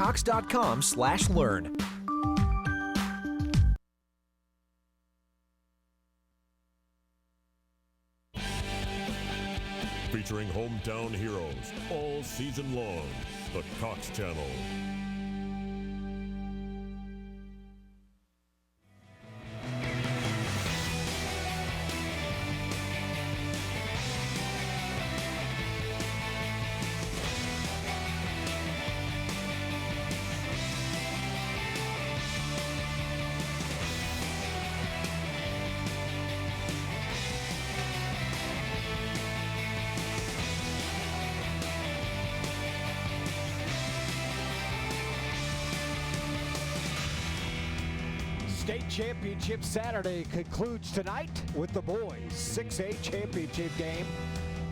cox.com/learn. Featuring hometown heroes all season long. The Cox Channel. State Championship Saturday concludes tonight with the boys' 6A championship game.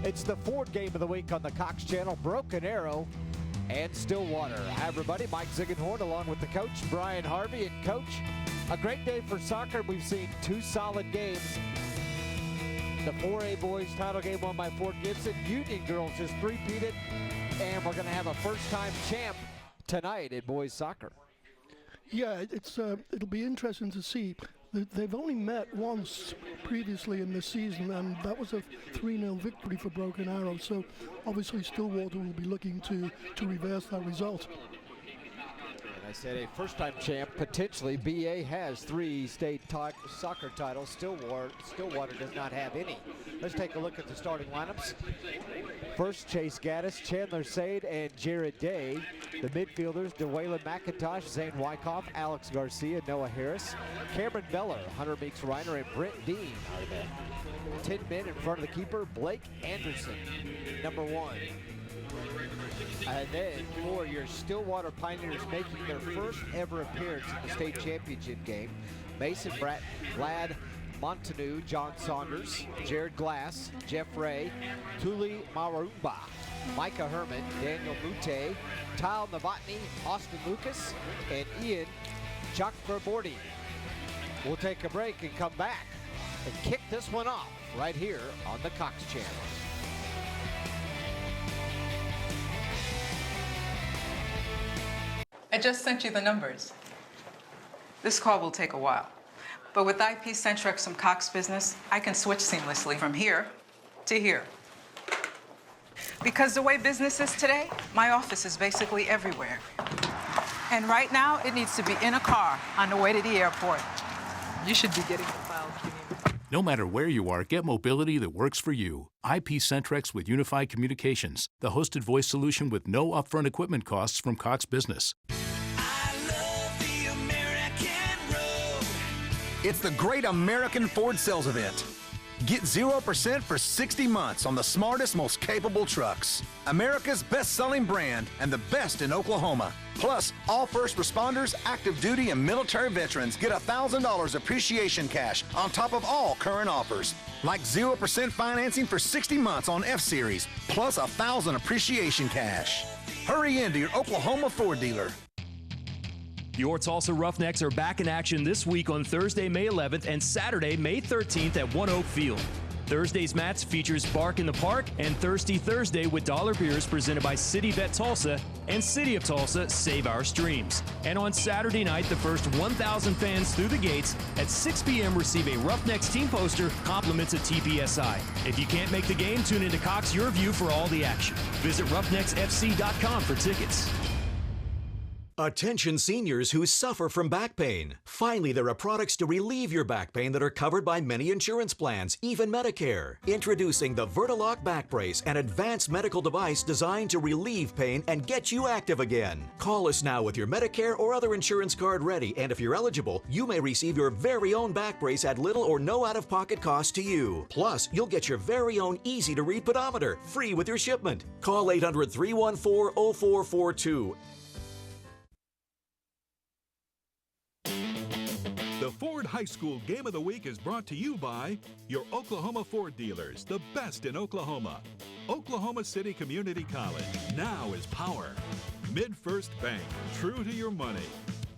It's the fourth game of the week on the Cox Channel, Broken Arrow and Stillwater. Hi everybody, Mike Ziegenhorn along with the coach, Brian Harvey. And coach, a great day for soccer. We've seen two solid games. The 4A boys title game won by Fort Gibson. Union girls just three-peated. And we're going to have a first-time champ tonight in boys soccer. Yeah, it'll be interesting to see. They've only met once previously in this season, and that was a 3-0 victory for Broken Arrow. So obviously Stillwater will be looking to reverse that result. And I said a first-time champ, potentially. BA has 3 state soccer titles. Stillwater does not have any. Let's take a look at the starting lineups. First, Chase Gaddis, Chandler Sade, and Jared Day. The midfielders, DeWaylen McIntosh, Zane Wyckoff, Alex Garcia, Noah Harris, Cameron Beller, Hunter Meeks Reiner, and Brent Dean are the 10 men in front of the keeper, Blake Anderson, number 1. And then for your Stillwater Pioneers making their first ever appearance in the state championship game, Mason Bratton, Vlad Montanu, John Saunders, Jared Glass, Jeff Ray, Tuli Marumba, Micah Herman, Daniel Mute, Tyle Novotny, Austin Lucas, and Ian Chakverbordi. We'll take a break and come back and kick this one off right here on the Cox Channel. I just sent you the numbers. This call will take a while, but with IP-Centrex from Cox Business, I can switch seamlessly from here to here. Because the way business is today, my office is basically everywhere. And right now, it needs to be in a car on the way to the airport. You should be getting the files you need. No matter where you are, get mobility that works for you. IP-Centrex with Unified Communications, the hosted voice solution with no upfront equipment costs from Cox Business. It's the Great American Ford Sales Event. Get 0% for 60 months on the smartest, most capable trucks. America's best-selling brand and the best in Oklahoma. Plus, all first responders, active duty, and military veterans get $1,000 appreciation cash on top of all current offers. Like 0% financing for 60 months on F-Series, plus $1,000 appreciation cash. Hurry into your Oklahoma Ford dealer. Your Tulsa Roughnecks are back in action this week on Thursday, May 11th and Saturday, May 13th at One Oak Field. Thursday's match features Bark in the Park and Thirsty Thursday with dollar beers presented by City Bet Tulsa and City of Tulsa Save Our Streams. And on Saturday night, the first 1,000 fans through the gates at 6 p.m. receive a Roughnecks team poster, compliments of TPSI. If you can't make the game, tune into Cox YurView for all the action. Visit roughnecksfc.com for tickets. Attention seniors who suffer from back pain. Finally, there are products to relieve your back pain that are covered by many insurance plans, even Medicare. Introducing the Vertilock Back Brace, an advanced medical device designed to relieve pain and get you active again. Call us now with your Medicare or other insurance card ready, and if you're eligible, you may receive your very own back brace at little or no out-of-pocket cost to you. Plus, you'll get your very own easy-to-read pedometer, free with your shipment. Call 800-314-0442. The Ford High School Game of the Week is brought to you by your Oklahoma Ford dealers, the best in Oklahoma. Oklahoma City Community College, now is power. MidFirst Bank, true to your money.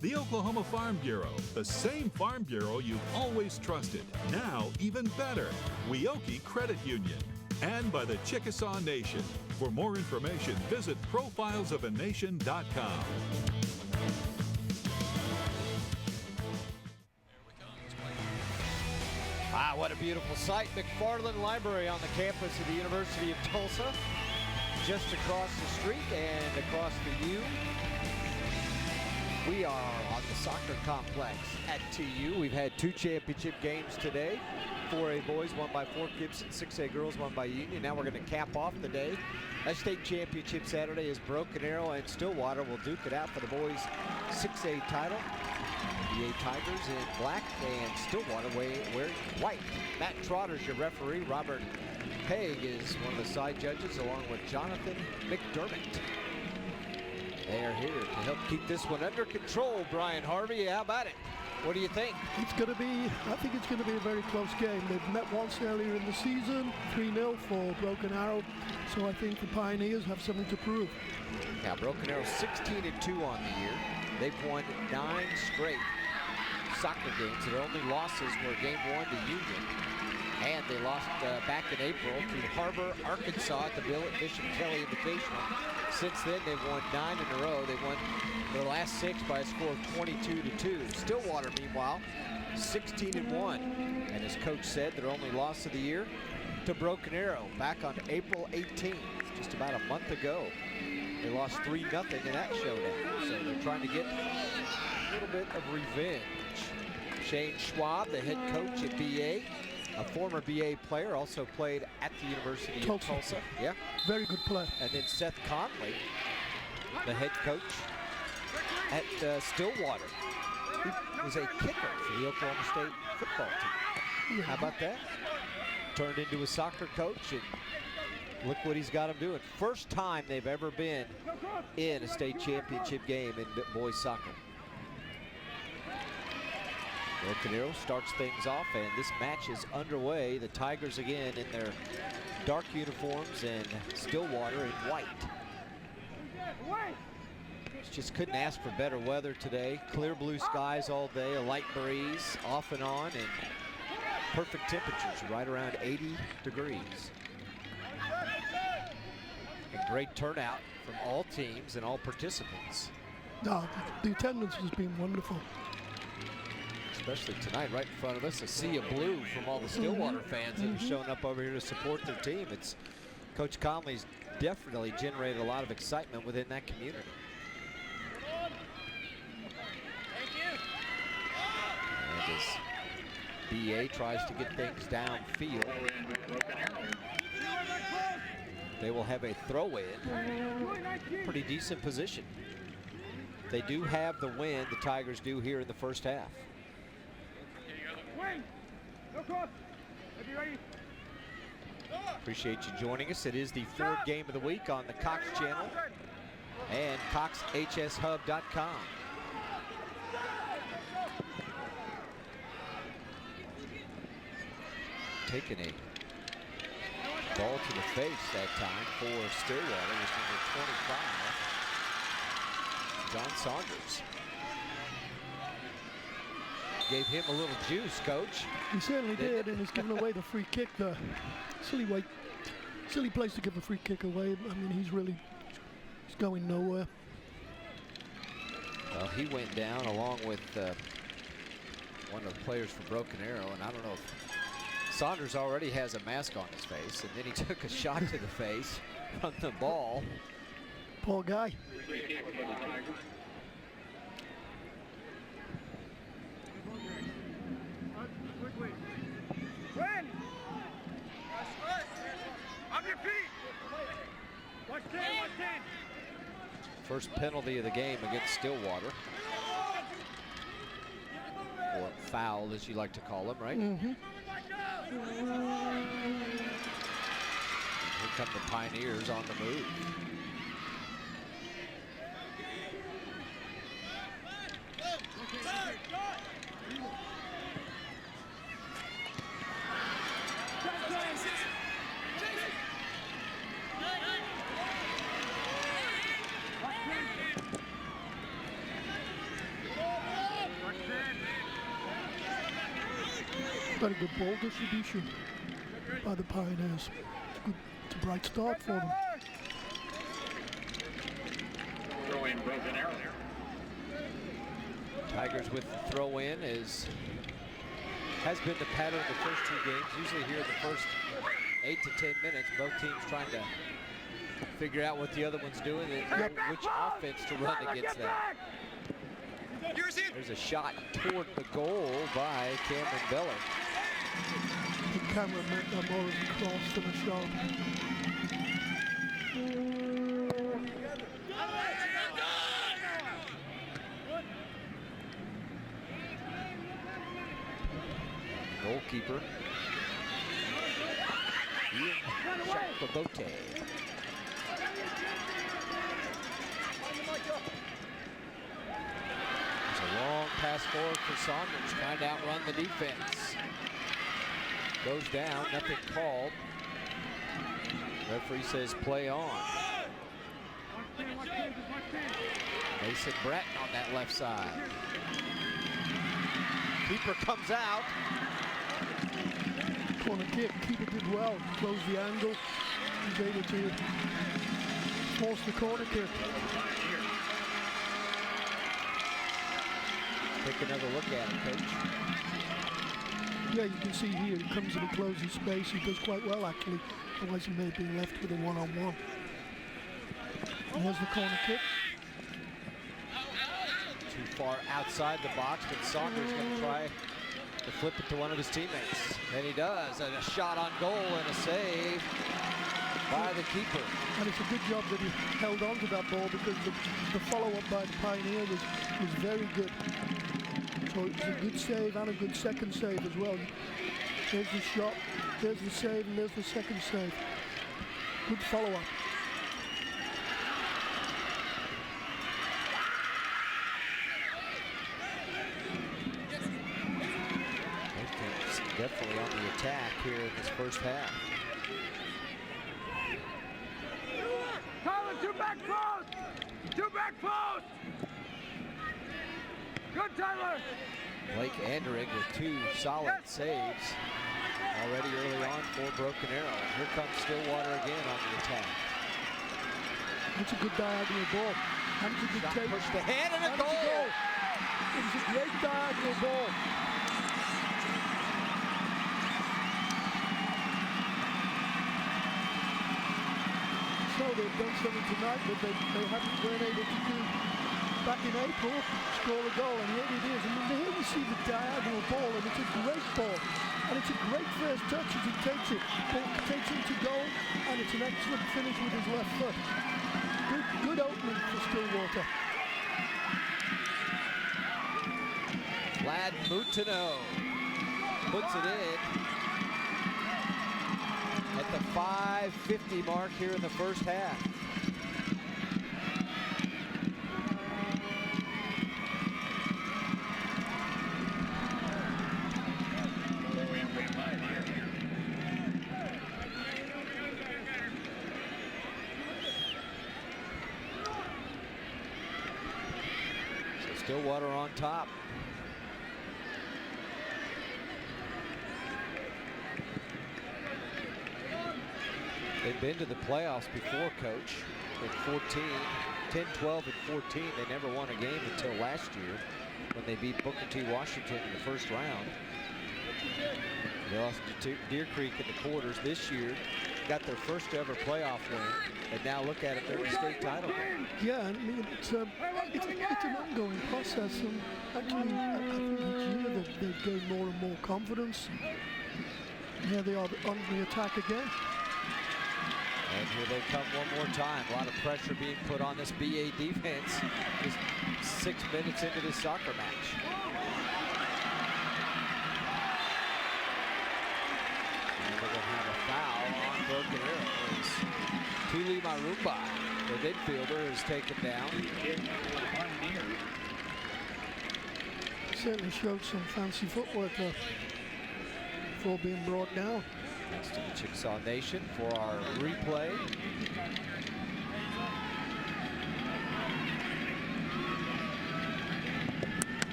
The Oklahoma Farm Bureau, the same Farm Bureau you've always trusted, now even better. Weoki Credit Union. And by the Chickasaw Nation. For more information, visit profilesofanation.com. beautiful sight. McFarland Library on the campus of the University of Tulsa. Just across the street and across the U. We are on the soccer complex at TU. We've had 2 championship games today. 4A boys won by Fort Gibson, 6A girls won by Union. Now we're going to cap off the day. That state championship Saturday is Broken Arrow and Stillwater will duke it out for the boys' 6A title. BA Tigers in black and Stillwater wearing white. Matt Trotter's your referee. Robert Haig is one of the side judges along with Jonathan McDermott. They are here to help keep this one under control. Brian Harvey, how about it? What do you think? I think it's going to be a very close game. They've met once earlier in the season, 3-0 for Broken Arrow. So I think the Pioneers have something to prove. Now Broken Arrow 16-2 on the year. They've won 9 straight soccer games. Their only losses were game 1 to Union. And they lost back in April to Harbor, Arkansas at the Bishop Kelly Invitational. Since then, they've won 9 in a row. They won their last 6 by a score of 22-2. Stillwater, meanwhile, 16-1. And as coach said, their only loss of the year to Broken Arrow back on April 18th, just about a month ago. They lost 3-0 in that showdown. So they're trying to get a little bit of revenge. Shane Schwab, the head coach at BA, a former BA player, also played at the University of Tulsa. Yeah. Very good play. And then Seth Conley, the head coach at Stillwater. He was a kicker for the Oklahoma State football team. Yeah. How about that? Turned into a soccer coach, and look what he's got him doing. First time they've ever been in a state championship game in boys soccer. Broken Arrow starts things off, and this match is underway. The Tigers again in their dark uniforms and Stillwater in white. Just couldn't ask for better weather today. Clear blue skies all day, a light breeze off and on, and perfect temperatures right around 80 degrees. And great turnout from all teams and all participants. No, the attendance has been wonderful. Especially tonight, right in front of us, a sea of blue from all the Stillwater fans that have shown up over here to support their team. It's Coach Conley's definitely generated a lot of excitement within that community. And as BA tries to get things downfield, they will have a throw-in. Pretty decent position. They do have the win, the Tigers do here in the first half. Appreciate you joining us. It is the 4th game of the week on the Cox channel and coxhshub.com. Taking a ball to the face that time for Stillwater was number 25, John Saunders. Gave him a little juice, Coach. He certainly did, and he's given away the free kick. The silly place to give a free kick away. I mean, he's going nowhere. Well, he went down along with one of the players for Broken Arrow, and I don't know if Saunders already has a mask on his face, and then he took a shot to the face from the ball. Poor guy. First penalty of the game against Stillwater. Or foul, as you like to call them, right? Mm-hmm. Here come the Pioneers on the move. Very good ball distribution by the Pioneers. It's a bright start for them. Tigers with the throw in is has been the pattern of the first 2 games. Usually here in the first 8 to 10 minutes, both teams trying to figure out what the other one's doing and which offense to run against that. There's a shot toward the goal by Cameron Beller. Cameron meant that more as a cross than a shot. Goalkeeper. Chakrabote. There's a long pass forward for Saunders, trying to outrun the defense. Goes down, nothing called. Referee says play on. Mason Bratton on that left side. Keeper comes out. Corner kick, keeper did well, closed the angle. He's able to force the corner kick. Take another look at it, Coach. Yeah, you can see here, he comes in a closing space. He does quite well, actually. Otherwise, he may have been left with a one-on-one. And there's the corner kick. Too far outside the box, but Saunders going to try to flip it to one of his teammates. And he does. And a shot on goal and a save by the keeper. And it's a good job that he held on to that ball, because the follow-up by the Pioneer was very good. So it's a good save and a good second save as well. There's the shot, there's the save, and there's the second save. Good follow-up. Definitely on the attack here in this first half. Colin, 2 back post! 2 back post! Good, Tyler! Blake Andering with 2 solid saves already early on for Broken Arrow. Here comes Stillwater again on the attack. It's a good diagonal ball. And it's a good take. Pushed ahead and a goal! It was a great diagonal ball. So they've done something tonight that they weren't able to do back in April, score a goal, and here it is. And here you see the diagonal ball, and it's a great ball. And it's a great first touch as he takes it. Ball takes it to goal, and it's an excellent finish with his left foot. Good opening for Stillwater. Vlad Mutino puts it in at the 5:50 mark here in the first half. So Stillwater on top. They've been to the playoffs before, Coach. In 14, 10, 12, and 14. They never won a game until last year when they beat Booker T. Washington in the first round. They lost to Deer Creek in the quarters. This year, got their first ever playoff win, and now look at it, they're in the state title game. Yeah, I mean, it's an ongoing process, and actually, I think each year they've gained more and more confidence. Here they are on the attack again. And here they come one more time. A lot of pressure being put on this BA defense just 6 minutes into this soccer match. And they're going to have a foul on Broken Arrow. Tuli Marumba, the midfielder, is taken down. Certainly showed some fancy footwork there before being brought down. Thanks to the Chickasaw Nation for our replay.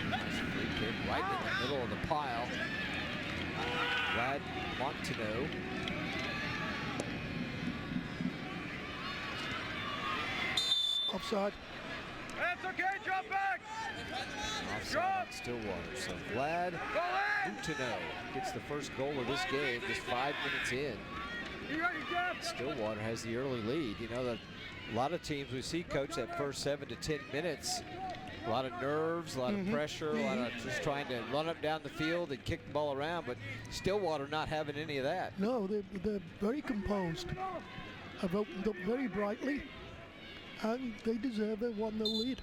Nice free kick right in the middle of the pile. Vlad Montino. Offside. That's okay, drop back. Offside on Stillwater. So Vlad Utino gets the first goal of this game just 5 minutes in. You ready, Jeff? Stillwater has the early lead. You know, a lot of teams we see, Coach, that first 7 to 10 minutes, a lot of nerves, a lot of pressure, a lot of just trying to run up down the field and kick the ball around, but Stillwater not having any of that. No, they're very composed. Have opened up very brightly, and they deserve their 1-0 lead.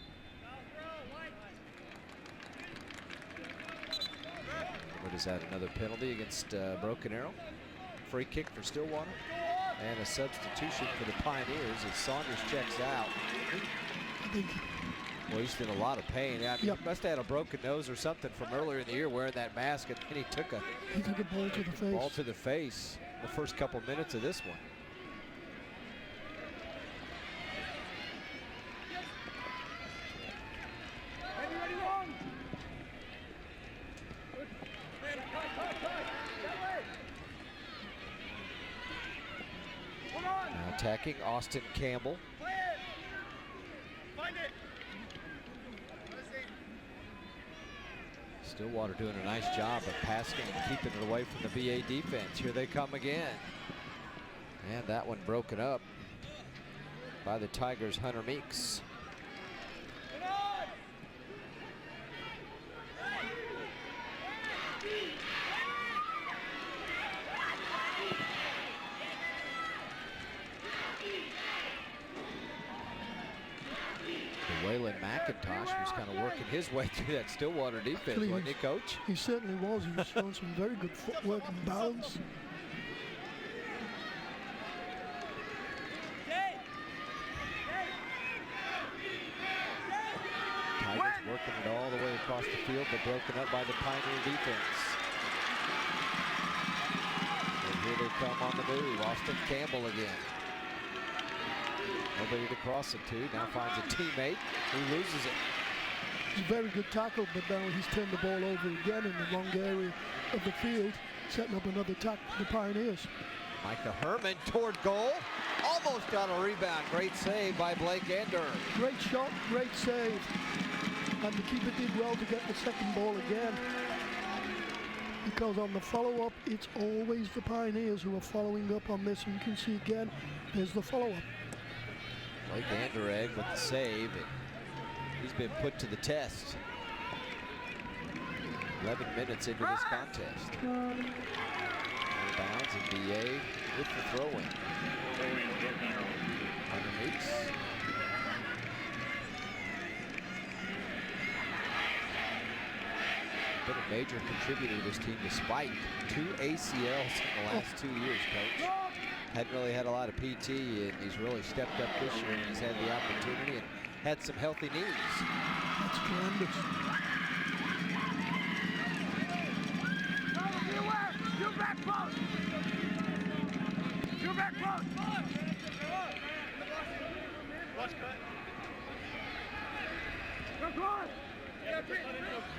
What is that, another penalty against Broken Arrow? Free kick for Stillwater. And a substitution for the Pioneers as Saunders checks out. I think. Well, he's in a lot of pain. I mean, he must have had a broken nose or something from earlier in the year wearing that mask, and he took a ball to the face. Ball to the face the first couple minutes of this one. Now attacking Austin Campbell. Stillwater doing a nice job of passing and keeping it away from the BA defense. Here they come again. And that one broken up by the Tigers' Hunter Meeks. Waylon McIntosh was kind of working his way through that Stillwater defense, wasn't he, Coach? He certainly was. He was showing some very good footwork and balance. Tigers working it all the way across the field, but broken up by the Pioneer defense. And here they come on the move. Austin Campbell again. Nobody to cross it to. Now finds a teammate who loses it. It's a very good tackle, but now he's turned the ball over again in the wrong area of the field, setting up another attack for the Pioneers. Micah Herman toward goal. Almost got a rebound. Great save by Blake Ender. Great shot, great save. And the keeper did well to get the second ball again. Because on the follow-up, it's always the Pioneers who are following up on this. And you can see again, there's the follow-up. Blake Anderegg with the save. He's been put to the test. 11 minutes into this contest. Bounds and BA with the throw-in. Hunter Meeks. Been a major contributor to this team despite 2 ACLs in the last 2 years, Coach. Hadn't really had a lot of PT, and he's really stepped up this year, and he's had the opportunity and had some healthy knees. That's tremendous. You back close! You back close!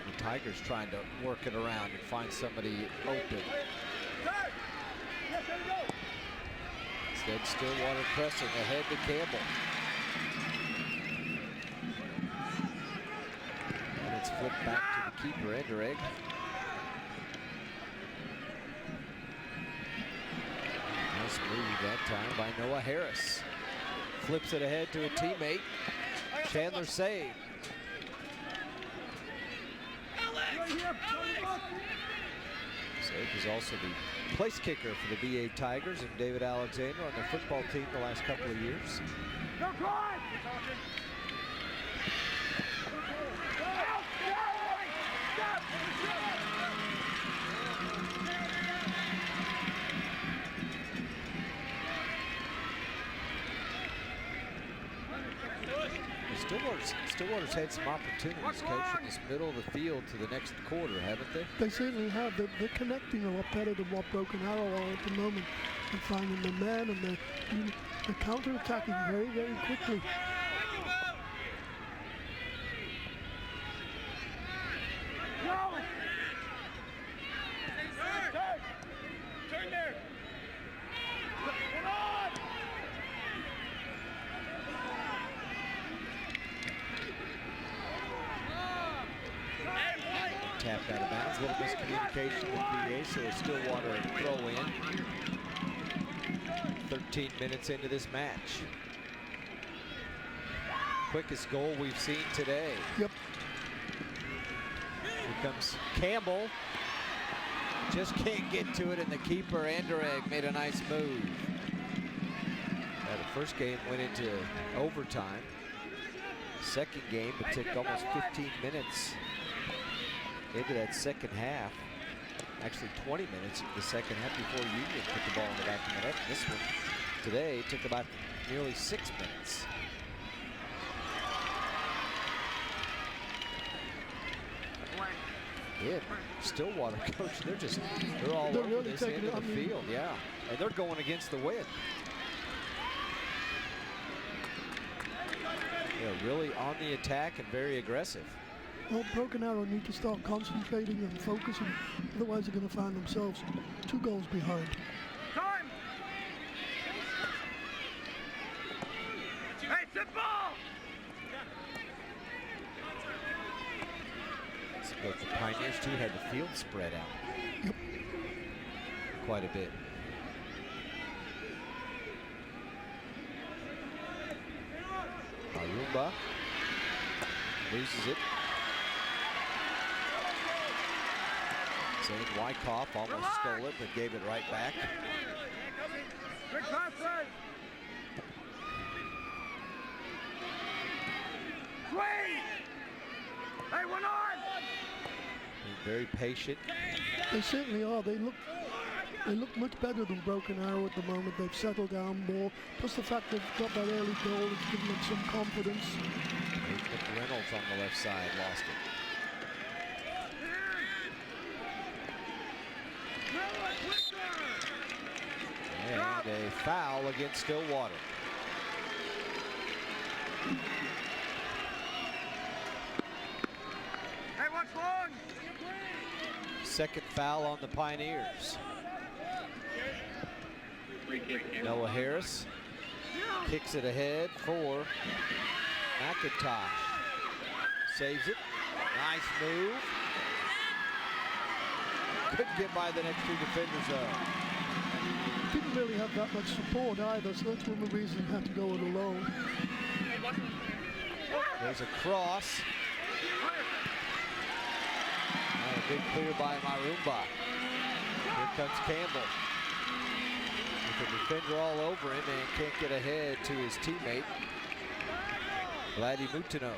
The Tigers trying to work it around and find somebody open. Instead, Stillwater pressing ahead to Campbell. And it's flipped back to the keeper, Anderegg. Nice move that time by Noah Harris. Flips it ahead to a teammate. Chandler saved. Save is also the place kicker for the BA Tigers and David Alexander on their football team the last couple of years. Stillwater's had some opportunities, Coach, from this middle of the field to the next quarter, haven't they? They certainly have. They're connecting a lot better than what Broken Arrow are at the moment. They're finding the man, and they're counter-attacking very, very quickly. Turn there! tapped out of bounds. A little miscommunication with BA, so a Stillwater throw in. 13 minutes into this match. Quickest goal we've seen today. Yep. Here comes Campbell. Just can't get to it, and the keeper, Anderegg, made a nice move. The first game went into overtime. Second game, it took almost 15 minutes into that second half. Actually 20 minutes into the second half before Union put the ball in the back of the net. This one today took about nearly 6 minutes. Yeah, Stillwater coach, they're all over really this end of the taking it, field, yeah. And they're going against the wind. Yeah, really on the attack and very aggressive. Well, Broken Arrow need to start concentrating and focusing, otherwise they're going to find themselves 2 goals behind. Time! Hey, sit ball! But the Pioneers too had the field spread out. Yep. Quite a bit. Arumba loses it. Zane Wyckoff almost stole it, but gave it right back. Quick passes! Swing! Hey, one on! Being very patient. They certainly are. They look much better than Broken Arrow at the moment. They've settled down more. Plus the fact they've got that early goal has given them some confidence. Reynolds on the left side lost it. And a foul against Stillwater. Hey, what's long? Second foul on the Pioneers. Noah Harris kicks it ahead for McIntosh. Saves it. Nice move. Couldn't get by the next 2 defenders though. Didn't really have that much support either, so that's one of the reasons he had to go it alone. There's a cross. And a big clear by Marumba. Here comes Campbell. With the defender all over him and can't get ahead to his teammate, Vladdy Mutino.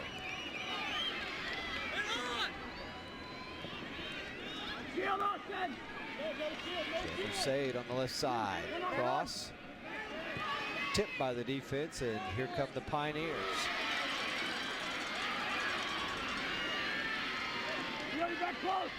Said on the left side. Cross. Tipped by the defense, and here come the Pioneers. Back close!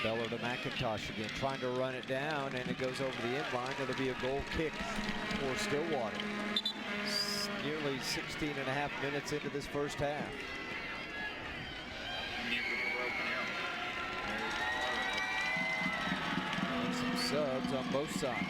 Beller to McIntosh again, trying to run it down, and it goes over the end line. It'll be a goal kick for Stillwater. Nearly 16 and a half minutes into this first half. Some subs on both sides.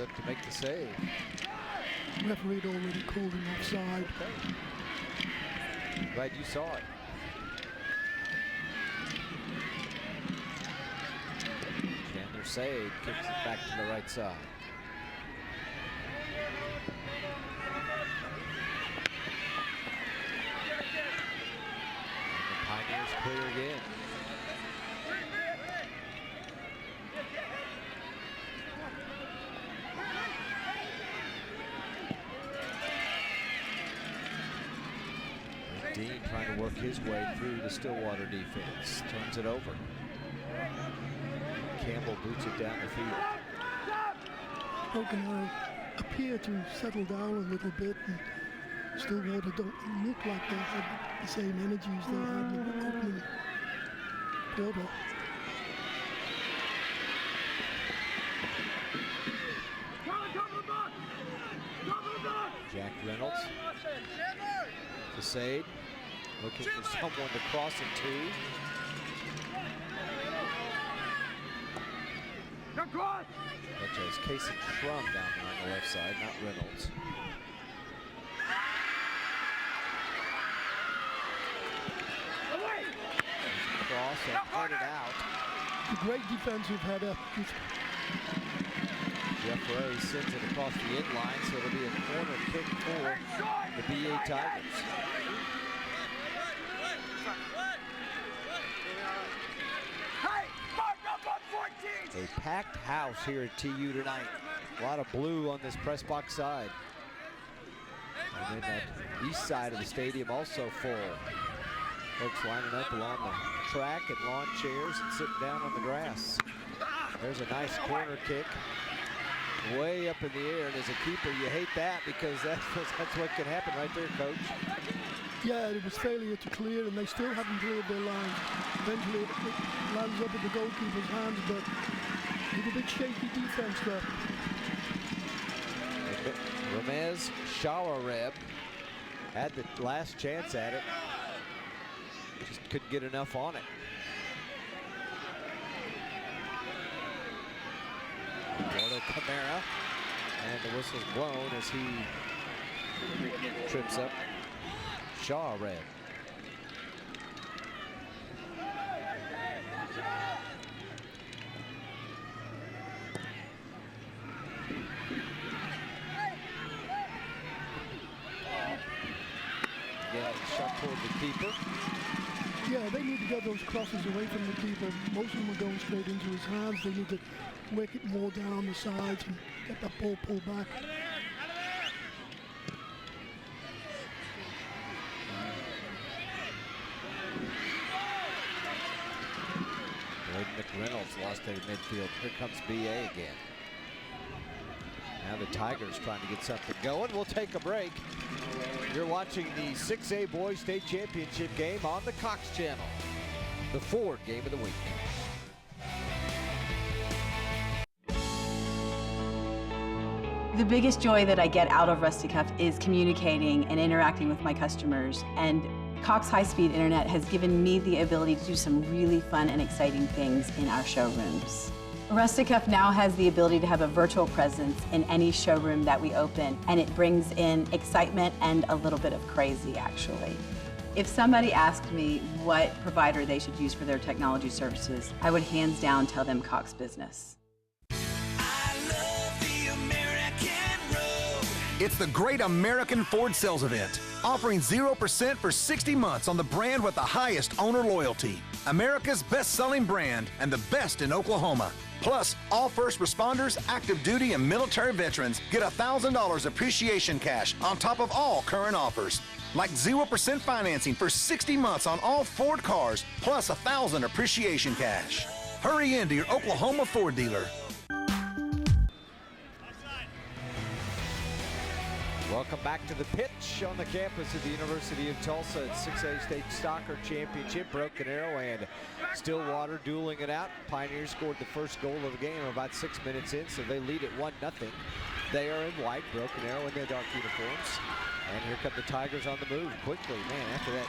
Up to make the save. Referee had already called him offside. Okay. Glad you saw it. Chandler Sade kicks it back to the right side. Dean trying to work his way through the Stillwater defense. Turns it over. Campbell boots it down the field. Broken Arrow appear to settle down a little bit, and Stillwater don't look like they have the same energies they had in the opening quarter. Jack Reynolds to Sade, looking for someone to cross into. Which is Casey Crum down there on the left side, not Reynolds. Cross and headed out. A great defensive header. Jeff Ray sends it across the inline, so it'll be a corner kick for the BA Tigers. A packed house here at TU tonight. A lot of blue on this press box side. And then that east side of the stadium also full. Folks lining up along the track and lawn chairs and sitting down on the grass. There's a nice corner kick. Way up in the air, and as a keeper, you hate that because that's what can happen right there, Coach. Yeah, it was failure to clear, and they still haven't cleared their lines. Eventually, it lands up in the goalkeeper's hands, but a little bit shaky defense there. Ramez Shawareb had the last chance at it. Just couldn't get enough on it. Eduardo Camara, and the whistle's blown as he trips up Shawareb. Yeah, shot toward the keeper. Yeah, they need to get those crosses away from the keeper. Most of them are going straight into his hands. They need to work it more down on the sides and get that ball pulled back. Braden McReynolds lost it in midfield. Here comes BA again. Now the Tigers trying to get something going. We'll take a break. You're watching the 6A Boys State Championship game on the Cox Channel. The Ford Game of the Week. The biggest joy that I get out of Rusty Cuff is communicating and interacting with my customers. And Cox High-Speed Internet has given me the ability to do some really fun and exciting things in our showrooms. Rusty Cuff now has the ability to have a virtual presence in any showroom that we open, and it brings in excitement and a little bit of crazy, actually. If somebody asked me what provider they should use for their technology services, I would hands down tell them Cox Business. It's the Great American Ford Sales Event, offering 0% for 60 months on the brand with the highest owner loyalty. America's best-selling brand and the best in Oklahoma. Plus, all first responders, active duty, and military veterans get $1,000 appreciation cash on top of all current offers. Like 0% financing for 60 months on all Ford cars, plus $1,000 appreciation cash. Hurry into your Oklahoma Ford dealer. Welcome back to the pitch on the campus of the University of Tulsa at 6A State Soccer Championship. Broken Arrow and Stillwater dueling it out. Pioneers scored the first goal of the game about 6 minutes in, so they lead at 1-0. They are in white, Broken Arrow in their dark uniforms. And here come the Tigers on the move quickly. Man, after that,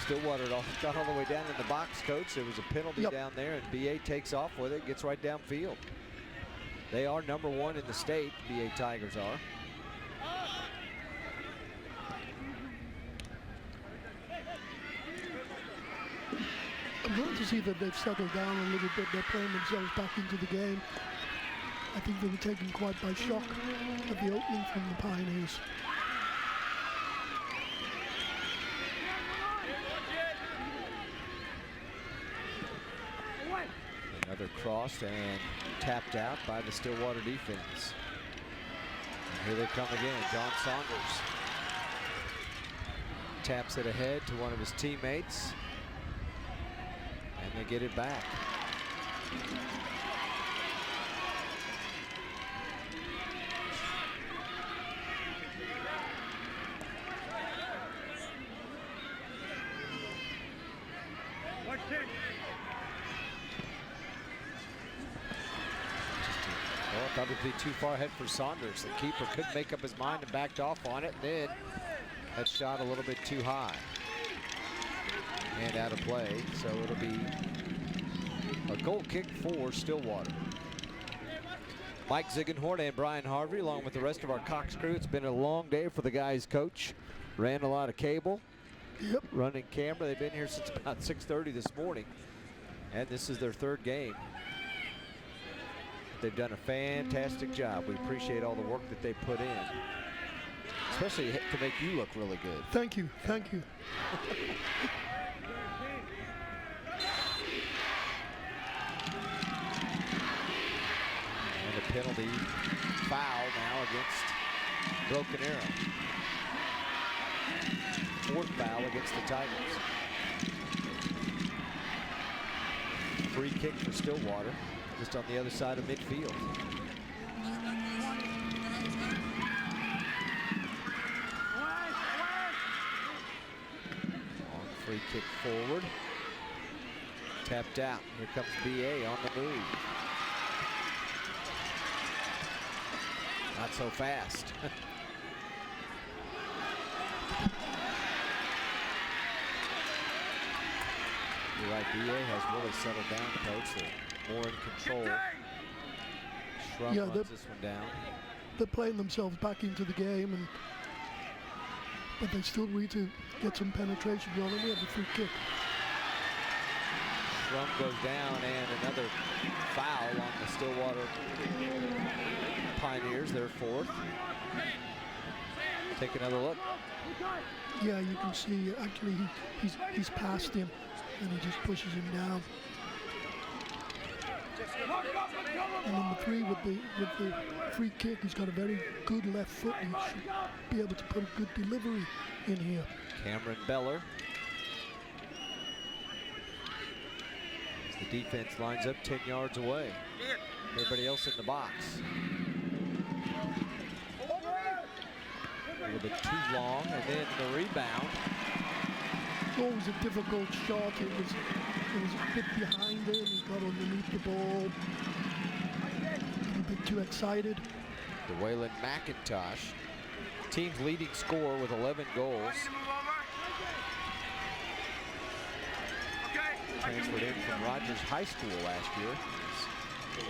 Stillwater got all the way down in the box, Coach. There was a penalty down there, and BA takes off with it, gets right downfield. They are number 1 in the state, BA Tigers are. I'm glad to see that they've settled down a little bit. They're playing themselves back into the game. I think they were taken quite by shock at the opening from the Pioneers. Another cross and tapped out by the Stillwater defense. And here they come again, John Saunders. taps it ahead to one of his teammates. And they get it back. Well, probably too far ahead for Saunders. The keeper couldn't make up his mind and backed off on it. And then that shot a little bit too high and out of play. So it'll be a goal kick for Stillwater. Mike Ziegenhorn and Brian Harvey, along with the rest of our Cox crew. It's been a long day for the guys' coach. Ran a lot of cable. Yep. Running camera. They've been here since about 6:30 this morning. And this is their third game. They've done a fantastic job. We appreciate all the work that they put in, especially to make you look really good. Thank you. Thank you. And a penalty foul now against Broken Arrow. Fourth foul against the Tigers. Free kick for Stillwater, just on the other side of midfield. Long free kick forward. Tapped out. Here comes BA on the move. Not so fast. You're right, BA has really settled down, Coach. They're more in control. Schrum runs this one down. They're playing themselves back into the game, but they still need to get some penetration going. And we have the free kick. Schrum goes down, and another foul on the Stillwater Pioneers. They're fourth. Take another look. Yeah, you can see actually he's past him, and he just pushes him down. And number 3 with the free kick, he's got a very good left foot. He should be able to put a good delivery in here. Cameron Beller. As the defense lines up 10 yards away. Everybody else in the box. A little bit too long, and then the rebound. Always a difficult shot. It was a bit behind him. He got underneath the ball. A little bit too excited. The Waylon McIntosh, team's leading scorer with 11 goals. Transferred in from Rogers High School last year.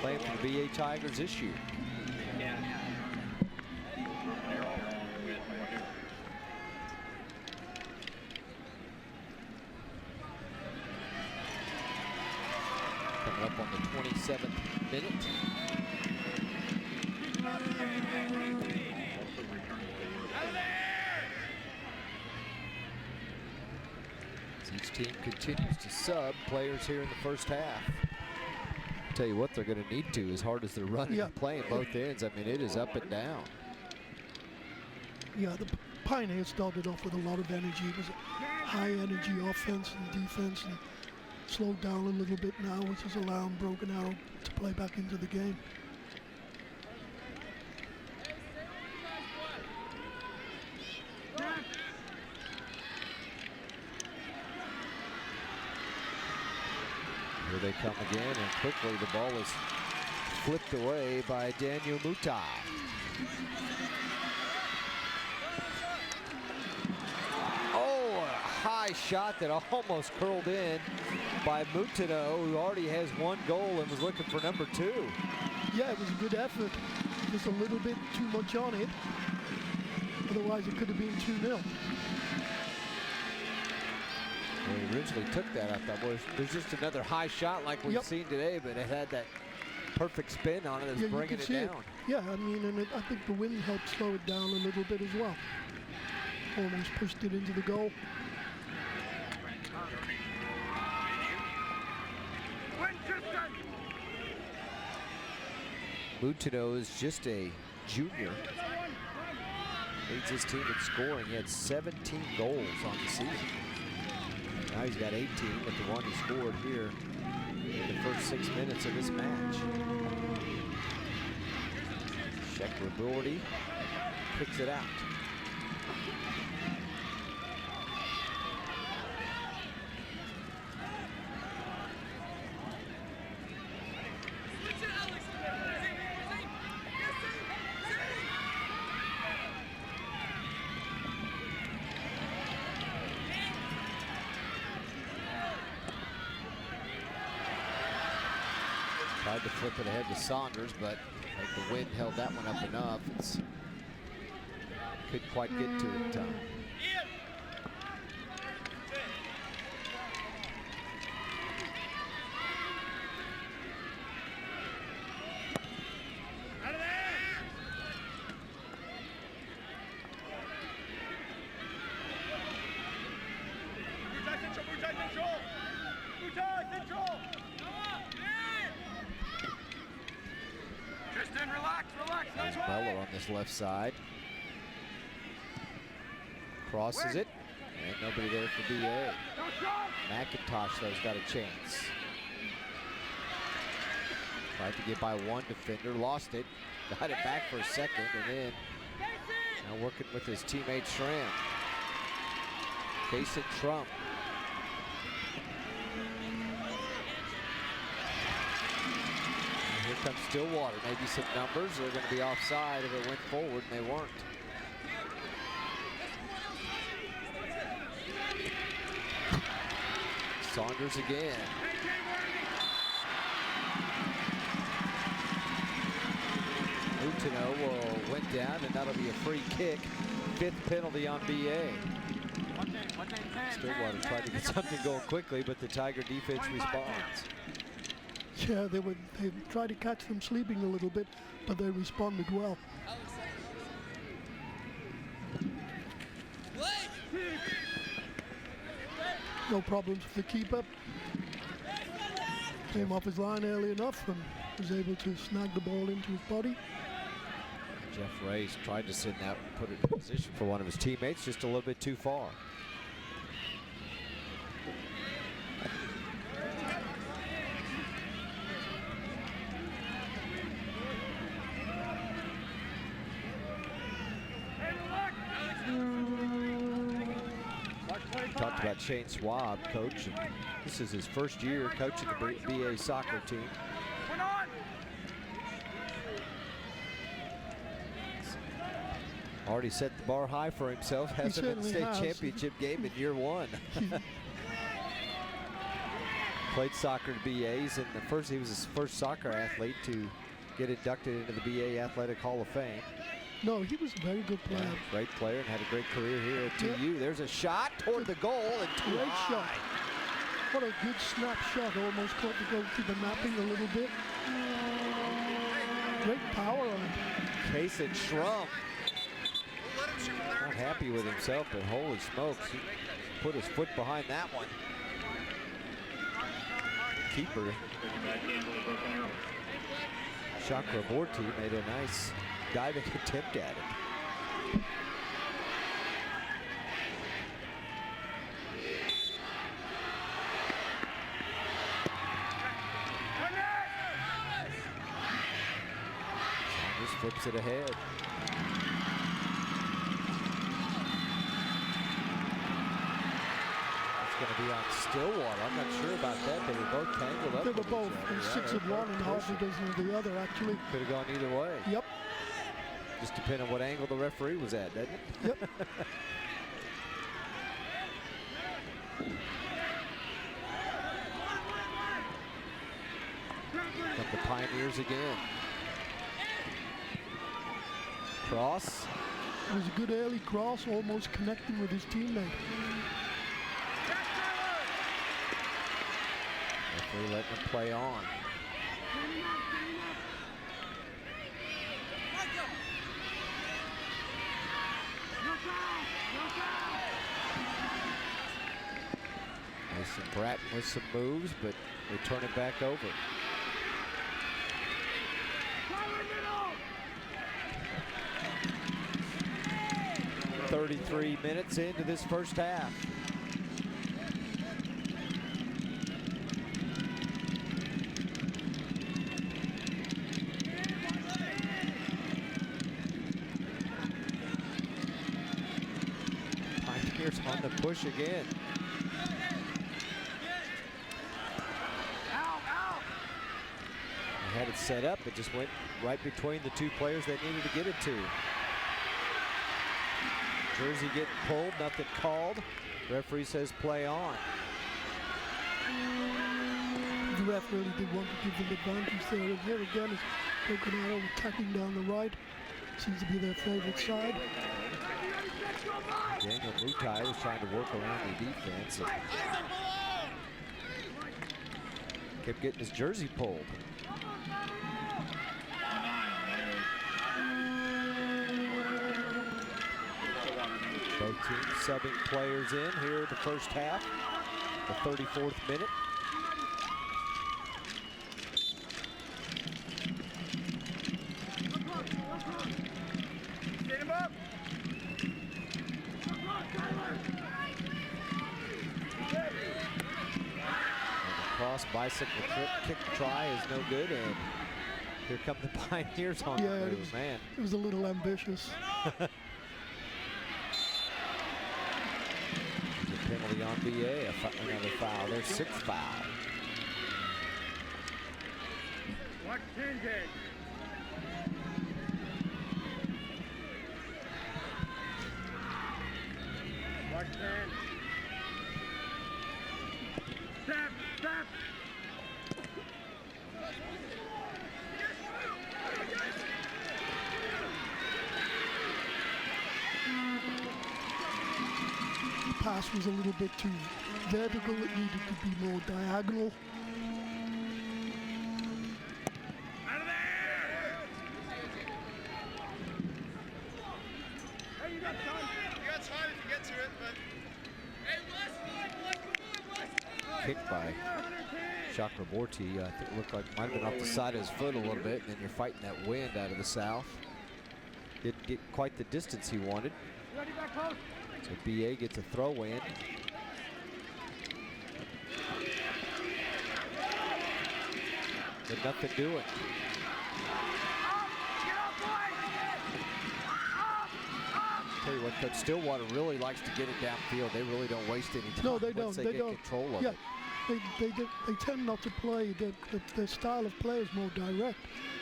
Playing for the BA Tigers this year. Coming up on the 27th minute. As each team continues to sub players here in the first half. Tell you what they're going to need to, as hard as they're running and playing both ends. I mean, it is up and down. Yeah, the Pioneers started off with a lot of energy. It was a high energy offense and defense, and slowed down a little bit now, which is allowing Broken Arrow to play back into the game. Here they come again, and quickly the ball is flipped away by Daniel Mutai. Oh, a high shot that almost curled in by Mutino, who already has 1 goal and was looking for number 2. Yeah, it was a good effort. Just a little bit too much on it. Otherwise, it could have been 2-0. Well, he originally took that. I thought, well, there's just another high shot like we've seen today, but it had that perfect spin on it. It was bringing it down. Yeah, I mean, and I think the wind helped slow it down a little bit as well. Almost pushed it into the goal. Mutino is just a junior. Leads his team in scoring. He had 17 goals on the season. Now he's got 18 with the one he scored here in the first 6 minutes of this match. Chakraborty kicks it out. Tried to flip it ahead to Saunders, but the wind held that one up enough. Couldn't quite get to it. There's Beller on this left side. Crosses it, and nobody there for BA. McIntosh, though, has got a chance. Tried to get by one defender, lost it, got it back for a second, and then now working with his teammate Schramm. Jason Trump. Here comes Stillwater. Maybe some numbers. They're going to be offside if it went forward, and they weren't. Saunders again. Utino went down, and that'll be a free kick. 5th penalty on BA. Stillwater tried to get something going quickly, but the Tiger defense responds. Yeah, they tried to catch them sleeping a little bit, but they responded well. No problems with the keeper. Came off his line early enough and was able to snag the ball into his body. Jeff Reyes tried to send that, put it in position for one of his teammates, just a little bit too far. Talked about Shane Schwab, coach. And this is his first year coaching the BA soccer team. Already set the bar high for himself. Hasn't been state championship game in year 1. Played soccer to BAs, and he was his first soccer athlete to get inducted into the BA Athletic Hall of Fame. No, he was a very good player. Yeah, great player and had a great career here at TU. There's a shot toward the goal and too great high. Shot. What a good snap shot. Almost caught the goalkeeper napping a little bit. Great power on him. Kason Schrum. Not happy with himself, but holy smokes, he put his foot behind that one. Keeper Chakraborty made a nice diving attempt at it. Just flips it ahead. Going to be on Stillwater. I'm not sure about that. They were both tangled up. They were both 6 of one and half a dozen of the other, actually. Could have gone either way. Yep. Just depending on what angle the referee was at, doesn't it? Yep. Come the Pioneers again. Cross. It was a good early cross, almost connecting with his teammate. Referee letting him play on. Mason Bratton with some moves, but they turn it back over. 33 minutes into this first half. Pioneers on the push again. They had it set up, it just went right between the two players they needed to get it to. Jersey getting pulled, nothing called. Referee says play on. The ref really did want to give them advantage there. And here again is Broken Arrow attacking down the right. Seems to be their favorite side. Daniel Mutai was trying to work around the defense. Kept getting his jersey pulled. Both teams subbing players in here in the first half, the 34th minute. Cross bicycle trip, kick try is no good, and here come the Pioneers on the move, man. It was a little ambitious. Penalty on BA, another foul. Their 6th foul. Watch 10 days. Watch 10. Step, step. Pass was a little bit too vertical. It needed to be more diagonal. Out of there! Hey, you got time. You got time if you get to it, but... Hey, Kicked by Chakraborty. I think it looked like might have been off the side of his foot a little bit, and then you're fighting that wind out of the south. Didn't get quite the distance he wanted. Ready, back close. So BA gets a throw in. But nothing doing. Tell you what, Coach Stillwater really likes to get it downfield. They really don't waste any time. No, they don't. Once they get control of it. They tend not to play. Their style of play is more direct.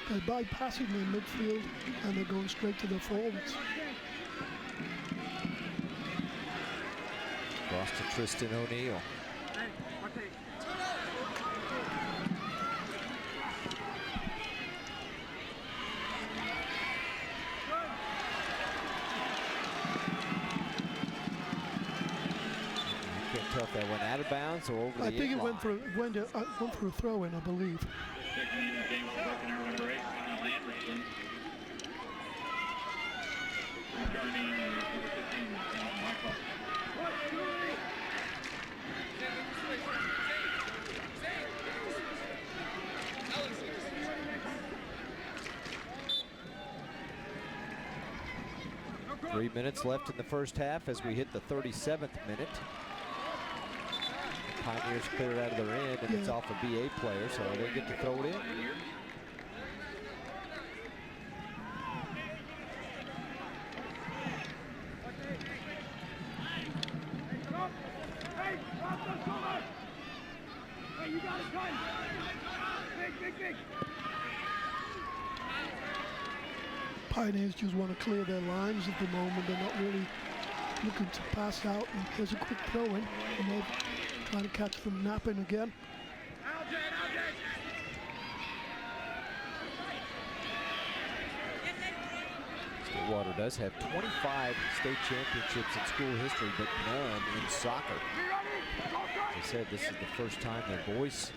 They're bypassing their midfield and they're going straight to their forwards. Cross to Tristan O'Neill. 'Can't tell if that went out of bounds or over the I think it in-line. went for a throw-in, I believe. Three minutes left in the first half as we hit the 37th minute. The Pioneers clear it out of their end, and it's off a BA player, so they get to throw it in. Hey, you got it, gun. Big. Pioneers just want to clear their lines at the moment. They're not really looking to pass out. And here's a quick throw in, and they're trying to catch them napping again. Stillwater does have 25 state championships in school history, but none in soccer. As I said, this is the first time their boys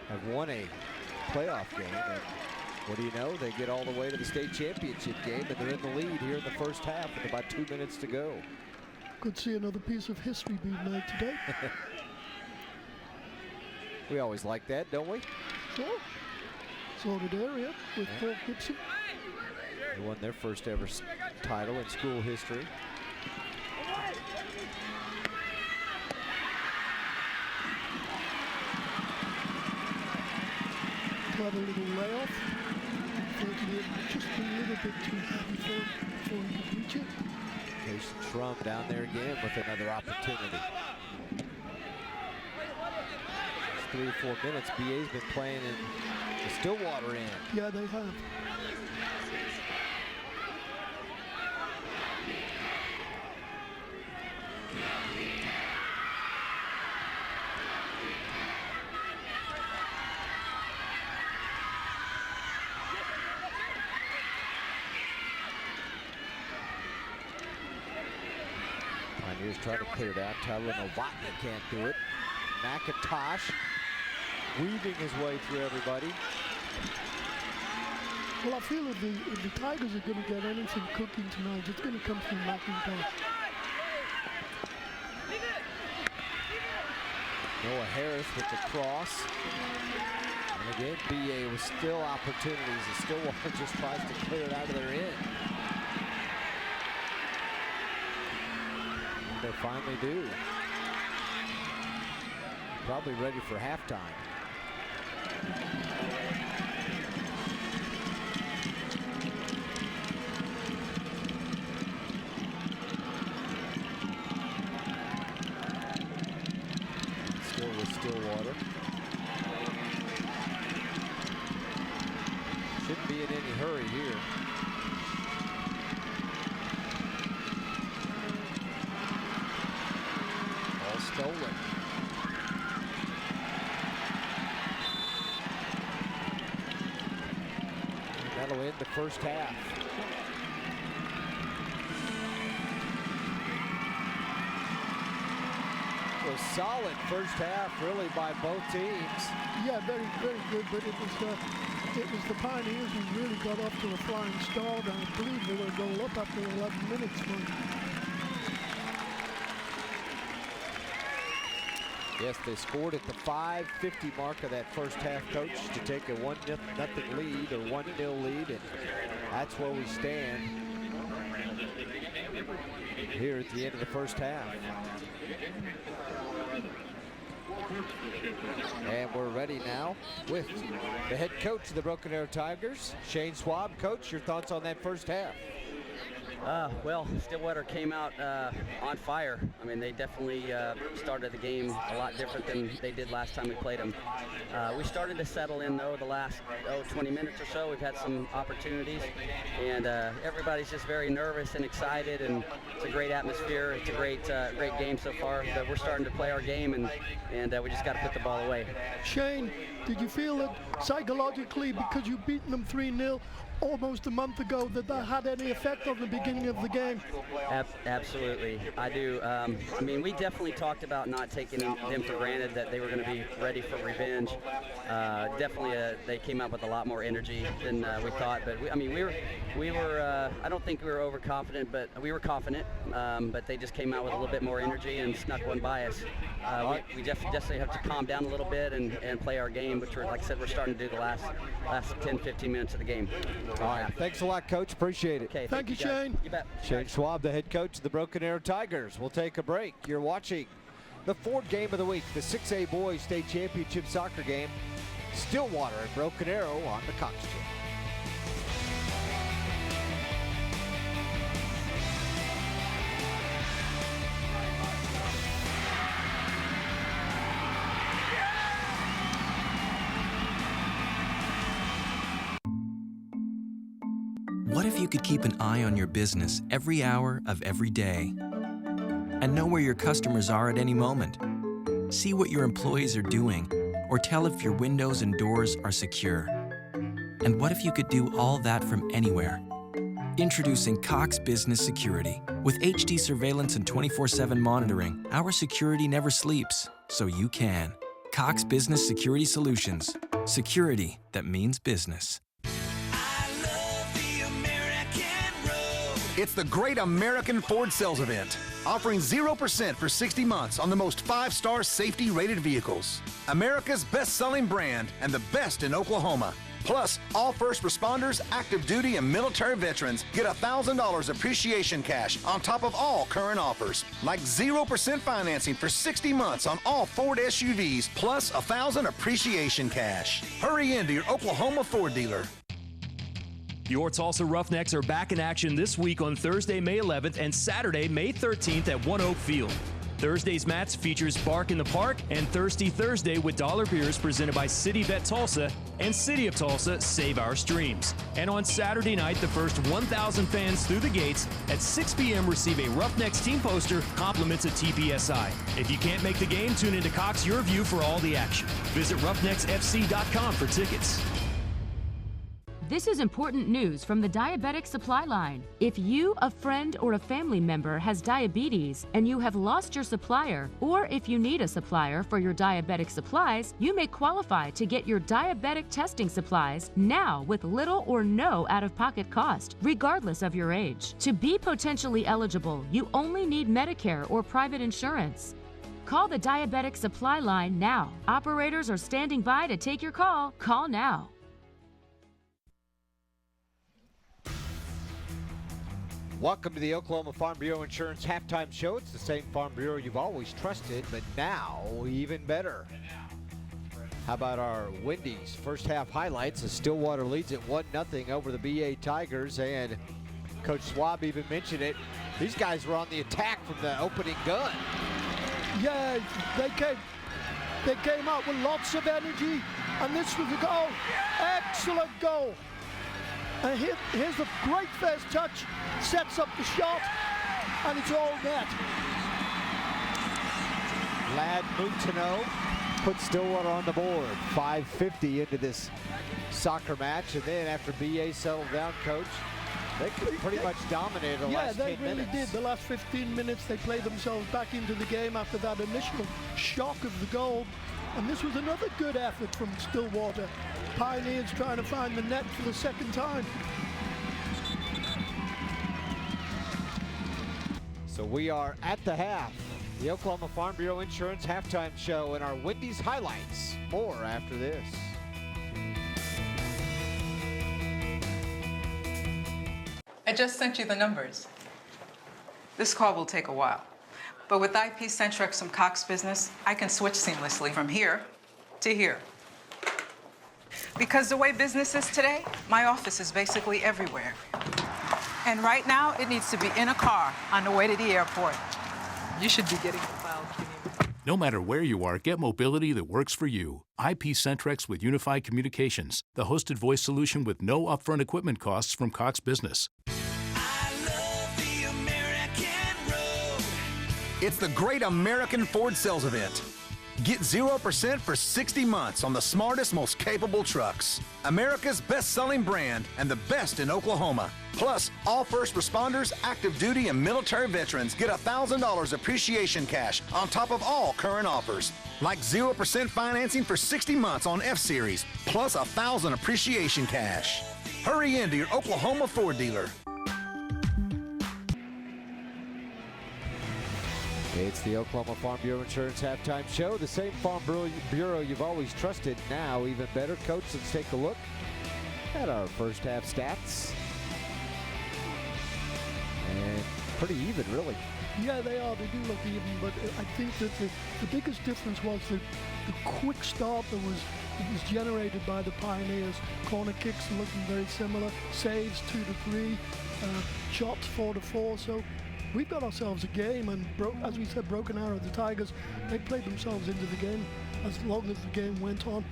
have won a playoff game. And what do you know? They get all the way to the state championship game, and they're in the lead here in the first half with about 2 minutes to go. Could see another piece of history being made today. We always like that, don't we? Sure. Sorted area with Fort Gibson. They won their first ever title in school history. to have a little layoff. Just a little bit too heavy before he could reach it. Jason Schrum down there again with another opportunity. 3 or 4 minutes. BA's been playing in the Stillwater end. Yeah, they have. Pioneers trying to clear it out. Tyler Novotny can't do it. McIntosh weaving his way through everybody. Well, I feel if the Tigers are going to get anything cooking tonight, it's going to come from McIntosh. Noah Harris with the cross. And again, BA with still opportunities. And Stillwater just tries to clear it out of their end. And they finally do. Probably ready for halftime. Still with Stillwater. Shouldn't be in any hurry here. All stolen. That'll end the first half. It was solid first half, really, by both teams. Yeah, very, very good. But it was the Pioneers who really got off to a flying start. And I believe they were going up after 11 minutes. Yes, they scored at the 5:50 mark of that first half, Coach, to take a 1-0 lead or 1-0 lead, and that's where we stand here at the end of the first half. And we're ready now with the head coach of the Broken Arrow Tigers, Shane Schwab. Coach, your thoughts on that first half? Well, Stillwater came out on fire. I mean, they definitely started the game a lot different than they did last time we played them. We started to settle in, though, the last 20 minutes or so. We've had some opportunities, and everybody's just very nervous and excited, and it's a great atmosphere. It's a great game so far. But we're starting to play our game, and we just got to put the ball away. Shane, did you feel that psychologically, because you've beaten them 3-0 almost a month ago, that had any effect on the beginning of the game? Absolutely, I do. I mean, we definitely talked about not taking them for granted, that they were going to be ready for revenge. Definitely, they came out with a lot more energy than we thought. But we were. I don't think we were overconfident, but we were confident. But they just came out with a little bit more energy and snuck one by us. We definitely have to calm down a little bit and play our game, which like I said, we're starting to do the last 10-15 minutes of the game. All right, thanks a lot, Coach. Appreciate it. Okay, thank you, Shane. You bet. Shane Schwab, the head coach of the Broken Arrow Tigers. We'll take a break. You're watching the Ford Game of the Week, the 6A Boys State Championship Soccer Game. Stillwater and Broken Arrow on the Cox Channel. What if you could keep an eye on your business every hour of every day and know where your customers are at any moment? See what your employees are doing or tell if your windows and doors are secure. And what if you could do all that from anywhere? Introducing Cox Business Security. With HD surveillance and 24/7 monitoring, our security never sleeps, so you can. Cox Business Security Solutions. Security that means business. It's the Great American Ford Sales Event, offering 0% for 60 months on the most 5-star safety-rated vehicles. America's best-selling brand and the best in Oklahoma. Plus, all first responders, active duty, and military veterans get $1,000 appreciation cash on top of all current offers, like 0% financing for 60 months on all Ford SUVs, plus $1,000 appreciation cash. Hurry into your Oklahoma Ford dealer. Your Tulsa Roughnecks are back in action this week on Thursday, May 11th and Saturday, May 13th at One Oak Field. Thursday's match features Bark in the Park and Thirsty Thursday with dollar beers presented by City Bet Tulsa and City of Tulsa Save Our Streams. And on Saturday night, the first 1,000 fans through the gates at 6 p.m. receive a Roughnecks team poster, compliments of TPSI. If you can't make the game, tune into Cox YurView for all the action. Visit roughnecksfc.com for tickets. This is important news from the Diabetic Supply Line. If you, a friend, or a family member has diabetes and you have lost your supplier, or if you need a supplier for your diabetic supplies, you may qualify to get your diabetic testing supplies now with little or no out-of-pocket cost, regardless of your age. To be potentially eligible, you only need Medicare or private insurance. Call the Diabetic Supply Line now. Operators are standing by to take your call. Call now. Welcome to the Oklahoma Farm Bureau Insurance Halftime Show. It's the same Farm Bureau you've always trusted, but now even better. How about our Wendy's first half highlights as Stillwater leads at 1-0 over the BA Tigers, and Coach Schwab even mentioned it. These guys were on the attack from the opening gun. Yeah, they came out with lots of energy, and this was a goal. Excellent goal. And here's a great first touch, sets up the shot, and it's all net. Lad Moutino put Stillwater on the board. 5:50 into this soccer match, and then after BA settled down, Coach, they pretty much dominated the last 10 minutes. Yeah, they really did. The last 15 minutes, they played themselves back into the game after that initial shock of the goal. And this was another good effort from Stillwater. Pioneers trying to find the net for the second time. So we are at the half. The Oklahoma Farm Bureau Insurance Halftime Show and our Wendy's highlights. More after this. I just sent you the numbers. This call will take a while. But with IP Centrex from Cox Business, I can switch seamlessly from here to here. Because the way business is today, my office is basically everywhere. And right now, it needs to be in a car on the way to the airport. You should be getting the files you need. No matter where you are, get mobility that works for you. IP Centrex with Unified Communications, the hosted voice solution with no upfront equipment costs from Cox Business. It's the Great American Ford Sales Event. Get 0% for 60 months on the smartest, most capable trucks. America's best-selling brand and the best in Oklahoma. Plus, all first responders, active duty, and military veterans get $1,000 appreciation cash on top of all current offers, like 0% financing for 60 months on F-Series, plus $1,000 appreciation cash. Hurry into your Oklahoma Ford dealer. It's the Oklahoma Farm Bureau Insurance Halftime Show. The same Farm Bureau you've always trusted, now even better. Coach, let's take a look at our first half stats. And pretty even, really. Yeah, they are. They do look even, but I think that the biggest difference was the quick start that was generated by the Pioneers. Corner kicks looking very similar. Saves 2-3. Shots 4-4. So we've got ourselves a game, and as we said, Broken Arrow, the Tigers, they played themselves into the game as long as the game went on.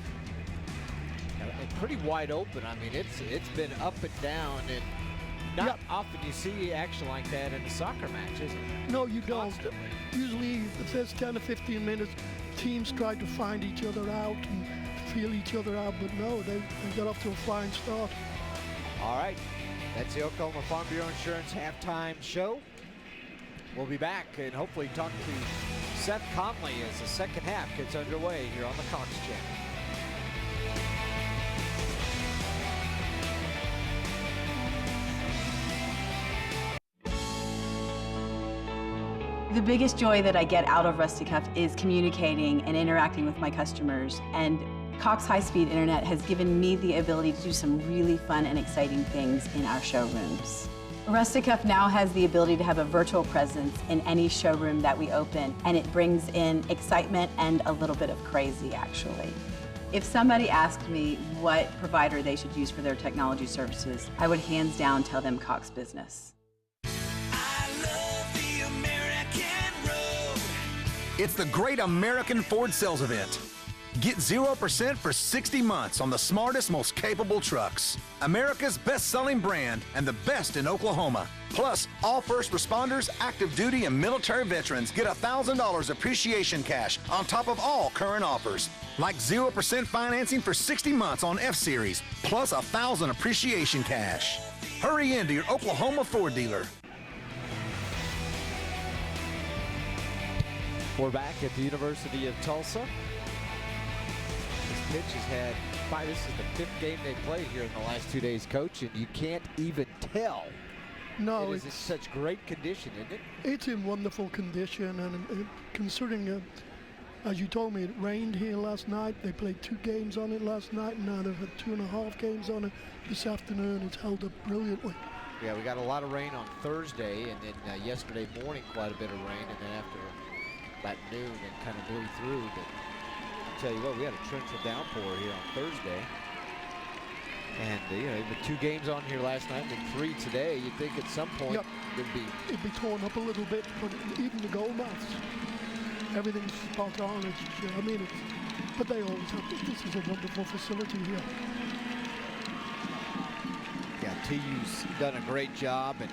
Pretty wide open. I mean, it's been up and down, and not often you see action like that in a soccer match, is it? No, you don't. Usually, the first 10 to 15 minutes, teams try to find each other out and feel each other out, but no, they got off to a flying start. All right, that's the Oklahoma Farm Bureau Insurance Halftime Show. We'll be back and hopefully talk to Seth Conley as the second half gets underway here on the Cox Channel. The biggest joy that I get out of Rusty Cuff is communicating and interacting with my customers. And Cox High-Speed Internet has given me the ability to do some really fun and exciting things in our showrooms. Rustic Cuff now has the ability to have a virtual presence in any showroom that we open, and it brings in excitement and a little bit of crazy, actually. If somebody asked me what provider they should use for their technology services, I would hands down tell them Cox Business. It's the Great American Ford Sales Event. Get 0% for 60 months on the smartest, most capable trucks. America's best-selling brand and the best in Oklahoma. Plus, all first responders, active duty, and military veterans get $1,000 appreciation cash on top of all current offers. Like 0% financing for 60 months on F-Series, plus $1,000 appreciation cash. Hurry into your Oklahoma Ford dealer. We're back at the University of Tulsa. This pitch has had this is the 5th game they played here in the last 2 days, Coach, and you can't even tell. No, it's in such great condition, isn't it? It's in wonderful condition, and considering, as you told me, it rained here last night. They played 2 games on it last night, and now they've had 2.5 games on it this afternoon. It's held up brilliantly. Yeah, we got a lot of rain on Thursday, and then yesterday morning quite a bit of rain, and then after about noon it kind of blew through. But I'll tell you what, we had a torrential downpour here on Thursday. And you know, with 2 games on here last night and 3 today, you'd think at some point it'd be torn up a little bit, but even the goal mouths, everything's spot on. But they always have this is a wonderful facility here. Yeah, TU's done a great job, and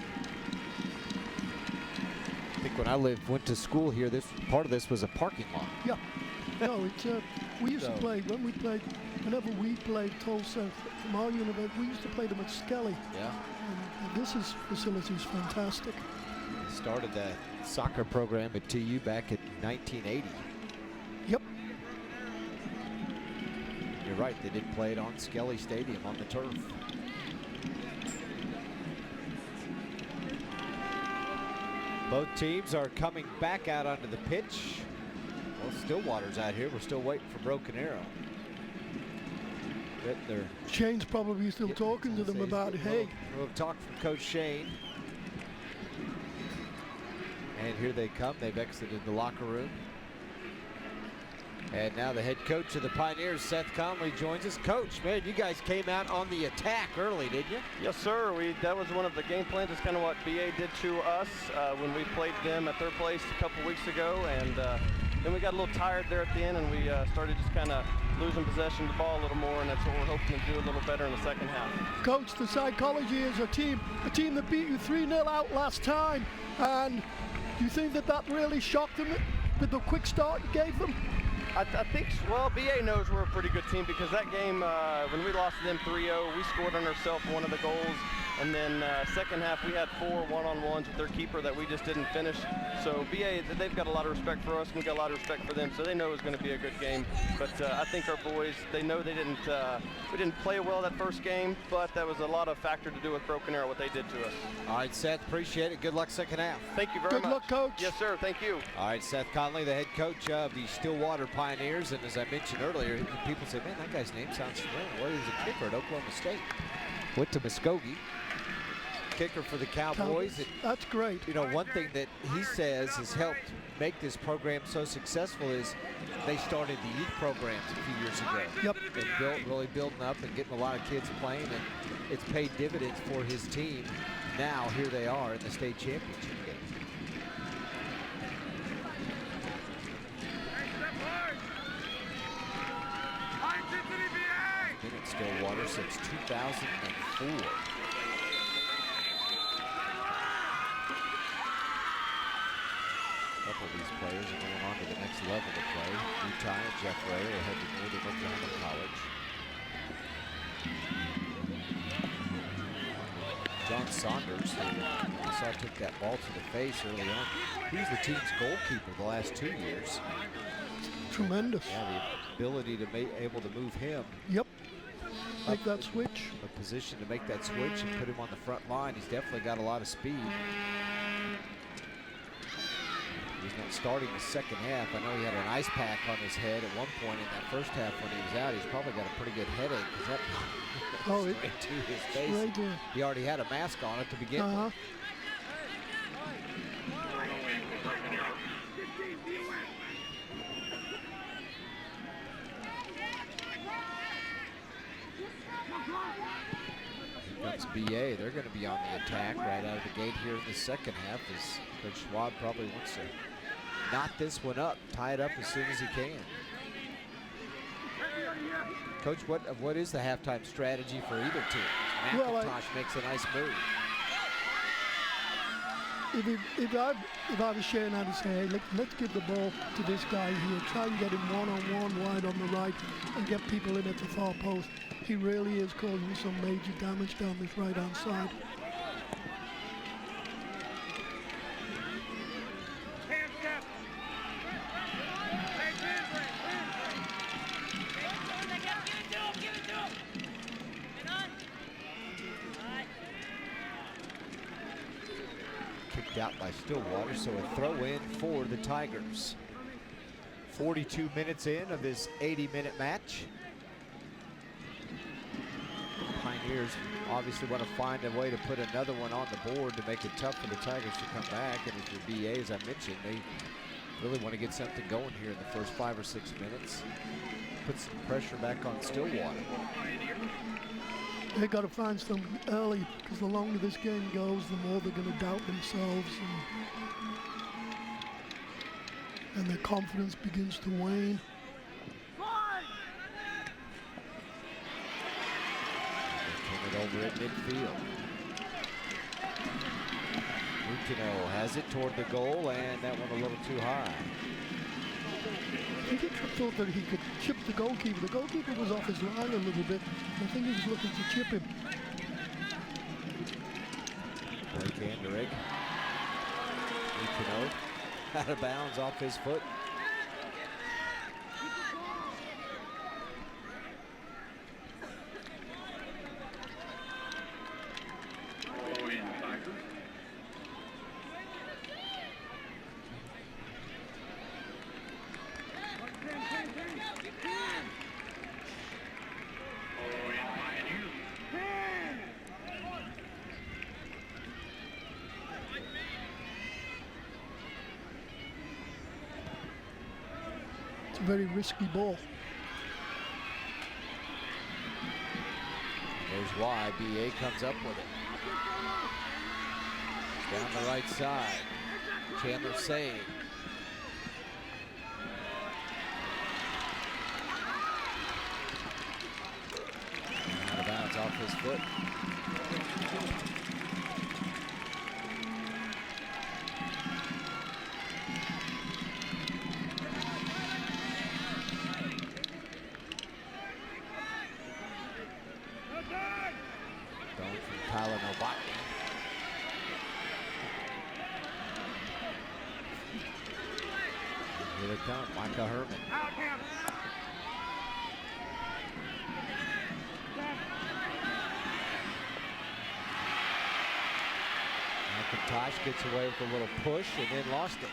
I think when I went to school here, part of this was a parking lot. Yeah. No, it's we used to play whenever we played Tulsa from our university. We used to play them at Skelly. Yeah. And this facility is fantastic. They started that soccer program at TU back in 1980. Yep. You're right. They did play it on Skelly Stadium on the turf. Both teams are coming back out onto the pitch. Well, Stillwater's out here. We're still waiting for Broken Arrow. Shane's probably still talking to them about, hey. We'll talk from Coach Shane. And here they come. They've exited the locker room. And now the head coach of the Pioneers, Seth Conley, joins us. Coach, man, you guys came out on the attack early, didn't you? Yes, sir. That was one of the game plans. It's kind of what BA did to us when we played them at their place a couple weeks ago. And then we got a little tired there at the end, and we started just kind of losing possession of the ball a little more, and that's what we're hoping to do a little better in the second half. Coach, the psychology is a team that beat you 3-0 out last time, and do you think that really shocked them with the quick start you gave them? I think, well, BA knows we're a pretty good team because that game, when we lost to them 3-0, we scored on ourselves one of the goals. And then second half, we had 4 one-on-ones with their keeper that we just didn't finish. So BA, they've got a lot of respect for us, and we've got a lot of respect for them. So they know it's going to be a good game. But I think our boys, they know we didn't play well that first game, but that was a lot of factor to do with Broken Arrow, what they did to us. All right, Seth, appreciate it. Good luck second half. Thank you very much. Good luck, Coach. Yes, sir. Thank you. All right, Seth Conley, the head coach of the Stillwater Pioneers. And as I mentioned earlier, people say, man, that guy's name sounds familiar. Well, he was a kicker at Oklahoma State. Went to Muskogee. Kicker for the Cowboys. And, that's great. You know, one thing that he says has helped make this program so successful is they started the youth programs a few years ago. Yep. And really building up and getting a lot of kids playing, and it's paid dividends for his team. Now here they are in the state championship game. Been at Stillwater since 2004. A couple of these players are going on to the next level to play. Utah and Jeff Ray are headed to Northern Oklahoma College. John Saunders, who I saw took that ball to the face early on. He's the team's goalkeeper the last 2 years. Tremendous. Yeah, the ability to be able to move him. Yep. Make that switch. A position to make that switch and put him on the front line. He's definitely got a lot of speed. He's starting the second half. I know he had an ice pack on his head at one point in that first half when he was out. He's probably got a pretty good headache because that straight to his face. Right there. He already had a mask on it to begin with. Comes BA. They're going to be on the attack right out of the gate here in the second half as Coach Schwab probably wants to knot this one up, tie it up as soon as he can. Coach, what is the halftime strategy for either team? McIntosh makes a nice move. If I was Shane, I'd say, hey, let's give the ball to this guy here. Try and get him one-on-one wide on the right and get people in at the far post. He really is causing some major damage down this right-hand side. Kicked out by Stillwater, so a throw in for the Tigers. 42 minutes in of this 80-minute match. Pioneers obviously want to find a way to put another one on the board to make it tough for the Tigers to come back. And as your BA, as I mentioned, they really want to get something going here in the first 5 or 6 minutes. Put some pressure back on Stillwater. They got to find something early because the longer this game goes, the more they're going to doubt themselves and their confidence begins to wane. Over at midfield. Mukino has it toward the goal, and that one a little too high. He thought that he could chip the goalkeeper. The goalkeeper was off his line a little bit. I think he was looking to chip him. Blake Anderegg. Mukino out of bounds off his foot. It's a very risky ball. There's why BA comes up with it. Down the right side. Chandler save. Out of bounds off his foot. Micah Herman. McIntosh gets away with a little push and then lost it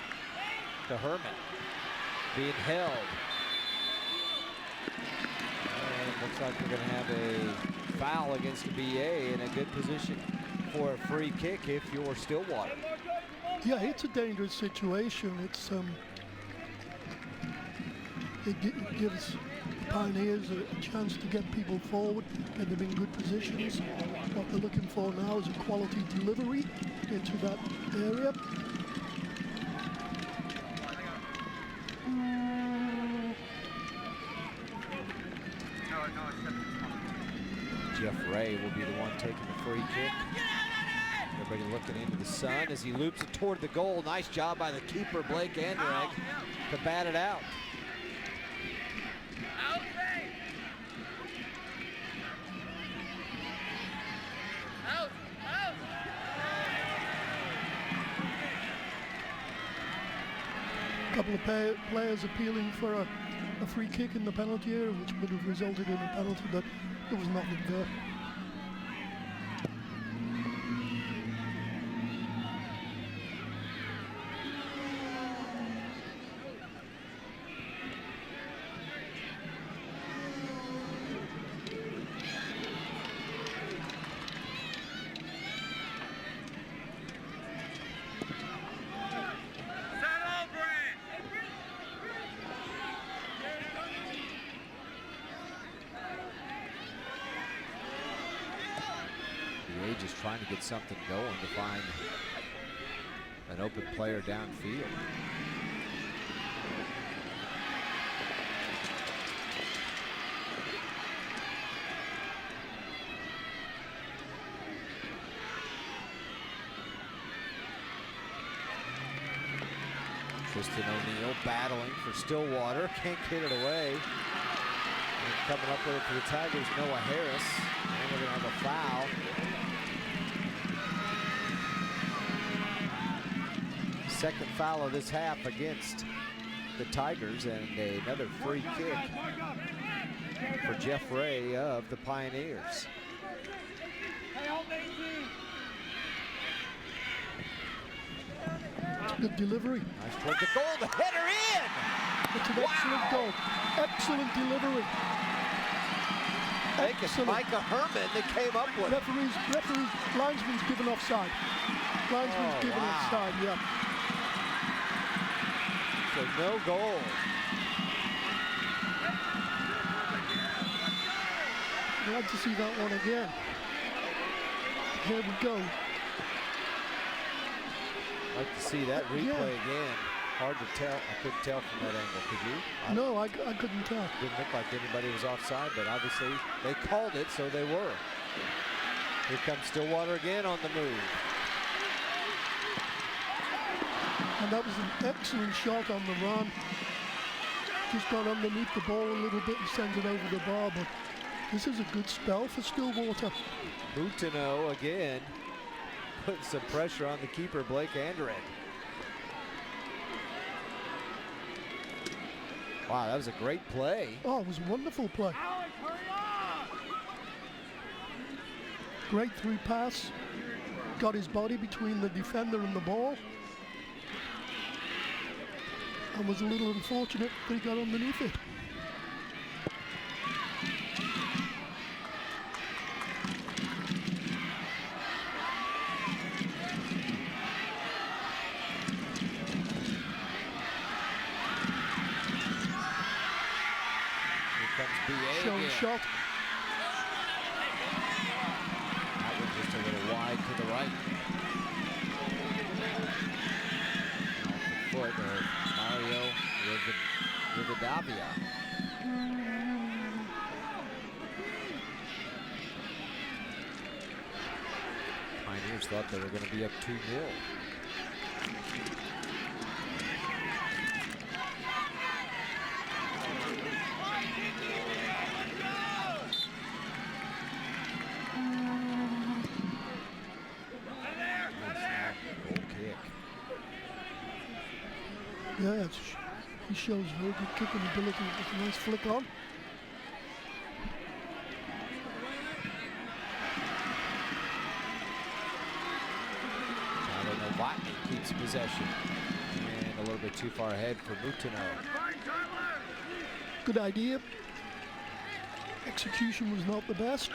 to Herman. Being held. And looks like we're going to have a foul against the BA in a good position for a free kick if you're Stillwater. Yeah, it's a dangerous situation. It's it gives the Pioneers a chance to get people forward, get them in good positions. What they're looking for now is a quality delivery into that area. Jeff Ray will be the one taking the free kick. Everybody looking into the sun as he loops it toward the goal. Nice job by the keeper, Blake Anderegg, to bat it out. A couple of players appealing for a free kick in the penalty area, which would have resulted in a penalty, but there was nothing there. trying to get something going to find an open player downfield. Tristan O'Neill battling for Stillwater, can't get it away. And coming up with it for the Tigers, Noah Harris. And we're gonna have a foul. Second foul of this half against the Tigers, and another free kick for Jeff Ray of the Pioneers. Good delivery. Nice toward the goal, the header in! It's an excellent goal. Excellent delivery. I think it's Micah Herman that came up with it. Linesman's given offside. Linesman's given offside, yeah. So no goal. Glad to see that one again. Here we go. Like to see that replay again. Hard to tell. I couldn't tell from that angle. Could you? No, I couldn't tell. Didn't look like anybody was offside, but obviously they called it, so they were. Here comes Stillwater again on the move. And that was an excellent shot on the run. Just got underneath the ball a little bit and sends it over the bar, but this is a good spell for Stillwater. Boutineau again, putting some pressure on the keeper, Blake Andred. Wow, that was a great play. Oh, it was a wonderful play. Great through pass. Got his body between the defender and the ball. And was a little unfortunate that he got underneath it. Showing shot. That was just a little wide to the right. Off the foot of Mario Rivadavia. Pioneers thought they were going to be up 2-0. Yeah, he shows very good kicking ability with a nice flick on. Tyler Novotny keeps possession. And a little bit too far ahead for Boutineau. Good idea. Execution was not the best.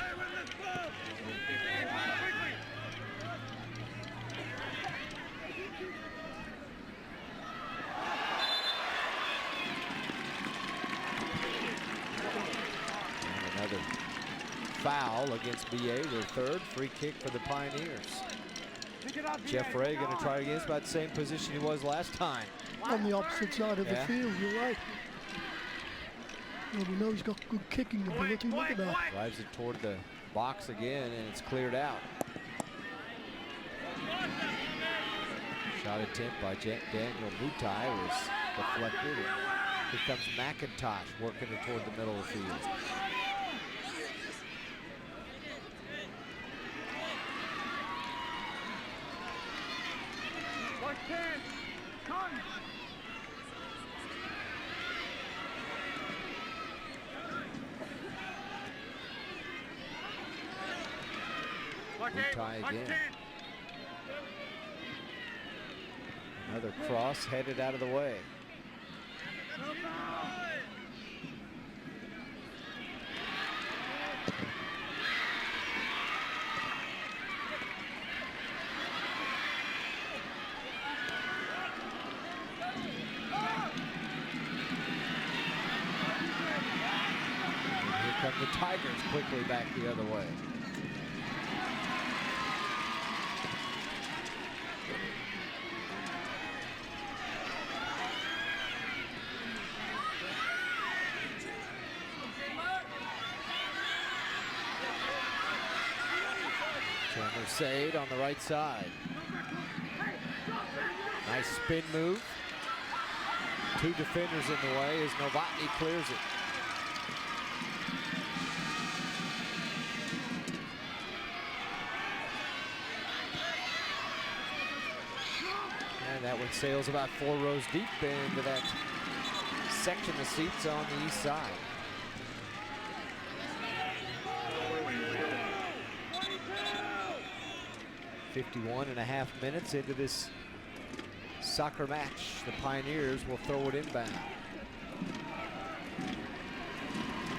Foul against BA, their third free kick for the Pioneers. Jeff Ray going to try again. It's about the same position he was last time. On the opposite side of the field, you're right. Well, we know he's got good kicking ability. Look at that. Drives it toward the box again, and it's cleared out. Shot attempt by Daniel Mutai was deflected. Here comes McIntosh working it toward the middle of the field. Mutai again. Another cross headed out of the way. And here come the Tigers quickly back the other way. Mercedes on the right side. Nice spin move. 2 defenders in the way as Novotny clears it. And that one sails about 4 rows deep into that section of seats on the east side. 51.5 minutes into this soccer match. The Pioneers will throw it inbound.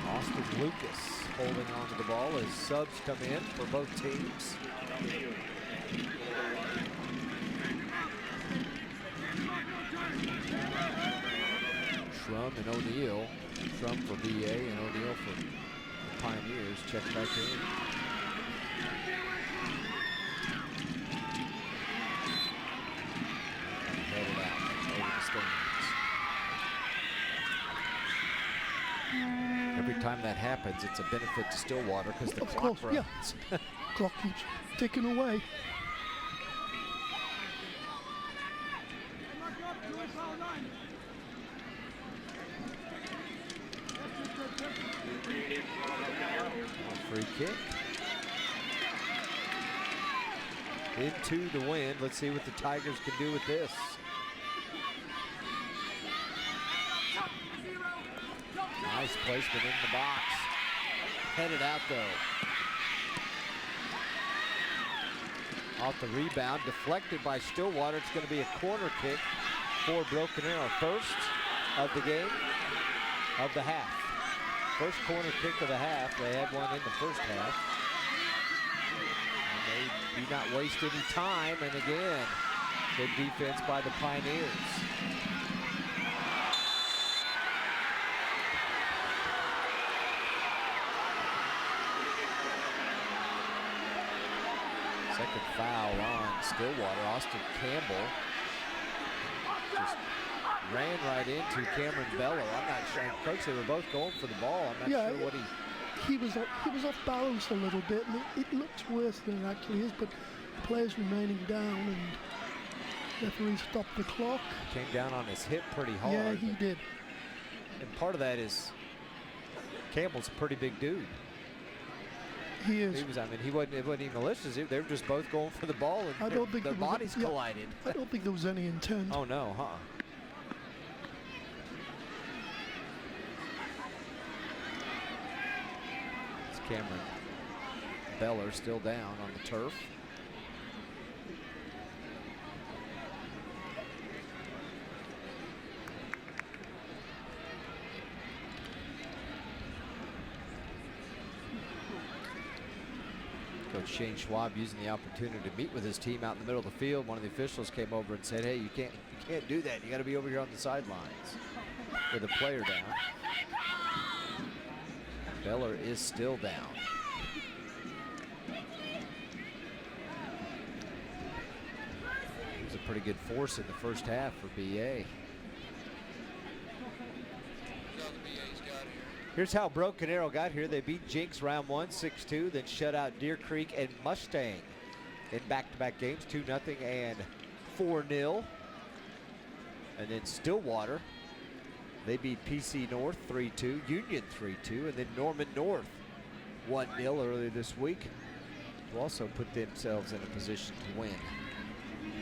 Austin Lucas holding on to the ball as subs come in for both teams. Schrum and O'Neal. Schrum for BA and O'Neal for the Pioneers. Check back in. Headed out over the stands. Every time that happens, it's a benefit to Stillwater because the clock runs. Yeah. Clock keeps ticking away. Free kick. Into the wind. Let's see what the Tigers can do with this. Nice placement in the box. Headed out though. Off the rebound, deflected by Stillwater. It's going to be a corner kick for Broken Arrow. First of the game, of the half. First corner kick of the half. They had one in the first half. And they do not waste any time. And again, good defense by the Pioneers. Second foul on Stillwater. Austin Campbell just ran right into Cameron Bello. I'm not sure. Coach, they were both going for the ball. I'm not sure what he was off balance a little bit, and it looks worse than it actually is, but the players remaining down, and referee stopped the clock. Came down on his hip pretty hard. Yeah, he did. And part of that is Campbell's a pretty big dude. He is. He was, I mean, it wasn't even malicious. They were just both going for the ball, and their bodies collided. I don't think there was any intent. Oh, no, huh? It's Cameron Beller still down on the turf. Coach Shane Schwab using the opportunity to meet with his team out in the middle of the field. One of the officials came over and said, hey, you can't do that. You got to be over here on the sidelines with a player down. Beller is still down. He was a pretty good force in the first half for BA. Here's how Broken Arrow got here. They beat Jinx round 1, 6-2, then shut out Deer Creek and Mustang in back-to-back games, 2-0 and 4-0. And then Stillwater, they beat PC North 3-2, Union 3-2, and then Norman North 1-0 earlier this week to also put themselves in a position to win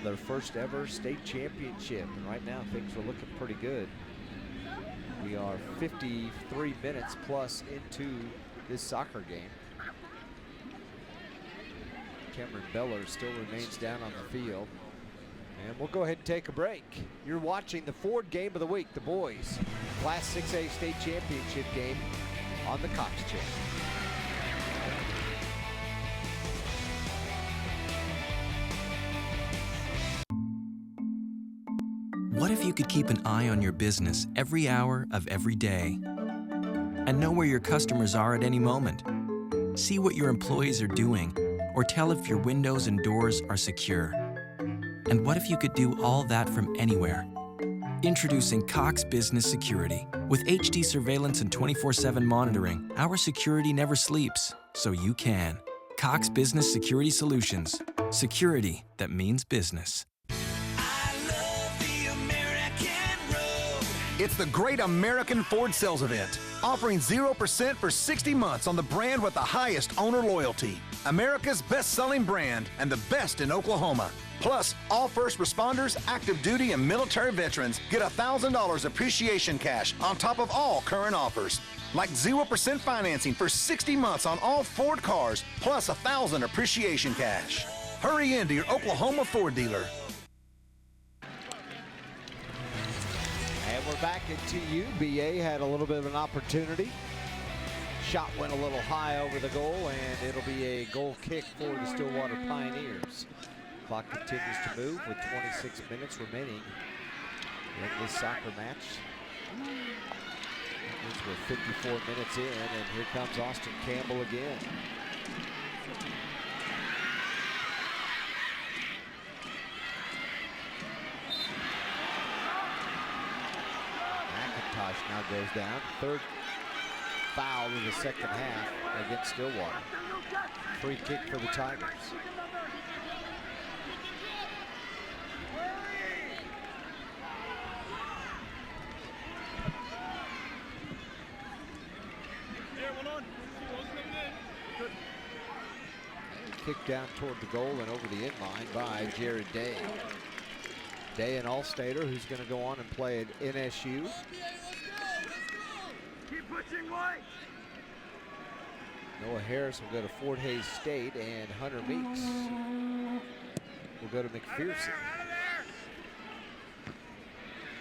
their first ever state championship. And right now things are looking pretty good. We are 53 minutes plus into this soccer game. Cameron Beller still remains down on the field. And we'll go ahead and take a break. You're watching the Ford Game of the Week, the boys' Class 6A state championship game on the Cox Channel. What if you could keep an eye on your business every hour of every day and know where your customers are at any moment? See what your employees are doing or tell if your windows and doors are secure. And what if you could do all that from anywhere? Introducing Cox Business Security. With HD surveillance and 24/7 monitoring, our security never sleeps, so you can. Cox Business Security Solutions. Security that means business. It's the Great American Ford Sales Event, offering 0% for 60 months on the brand with the highest owner loyalty. America's best-selling brand and the best in Oklahoma. Plus, all first responders, active duty, and military veterans get $1,000 appreciation cash on top of all current offers. Like 0% financing for 60 months on all Ford cars, plus $1,000 appreciation cash. Hurry into your Oklahoma Ford dealer. And we're back into you. BA had a little bit of an opportunity. Shot went a little high over the goal, and it'll be a goal kick for the Stillwater Pioneers. Clock continues to move with 26 minutes remaining in this soccer match. We're 54 minutes in, and here comes Austin Campbell again. Now goes down. Third foul in the second half against Stillwater. Free kick for the Tigers. Kick down toward the goal and over the inline by Jared Day. Day, an All-Stater who's going to go on and play at NSU. Noah Harris will go to Fort Hays State, and Hunter Meeks will go to McPherson.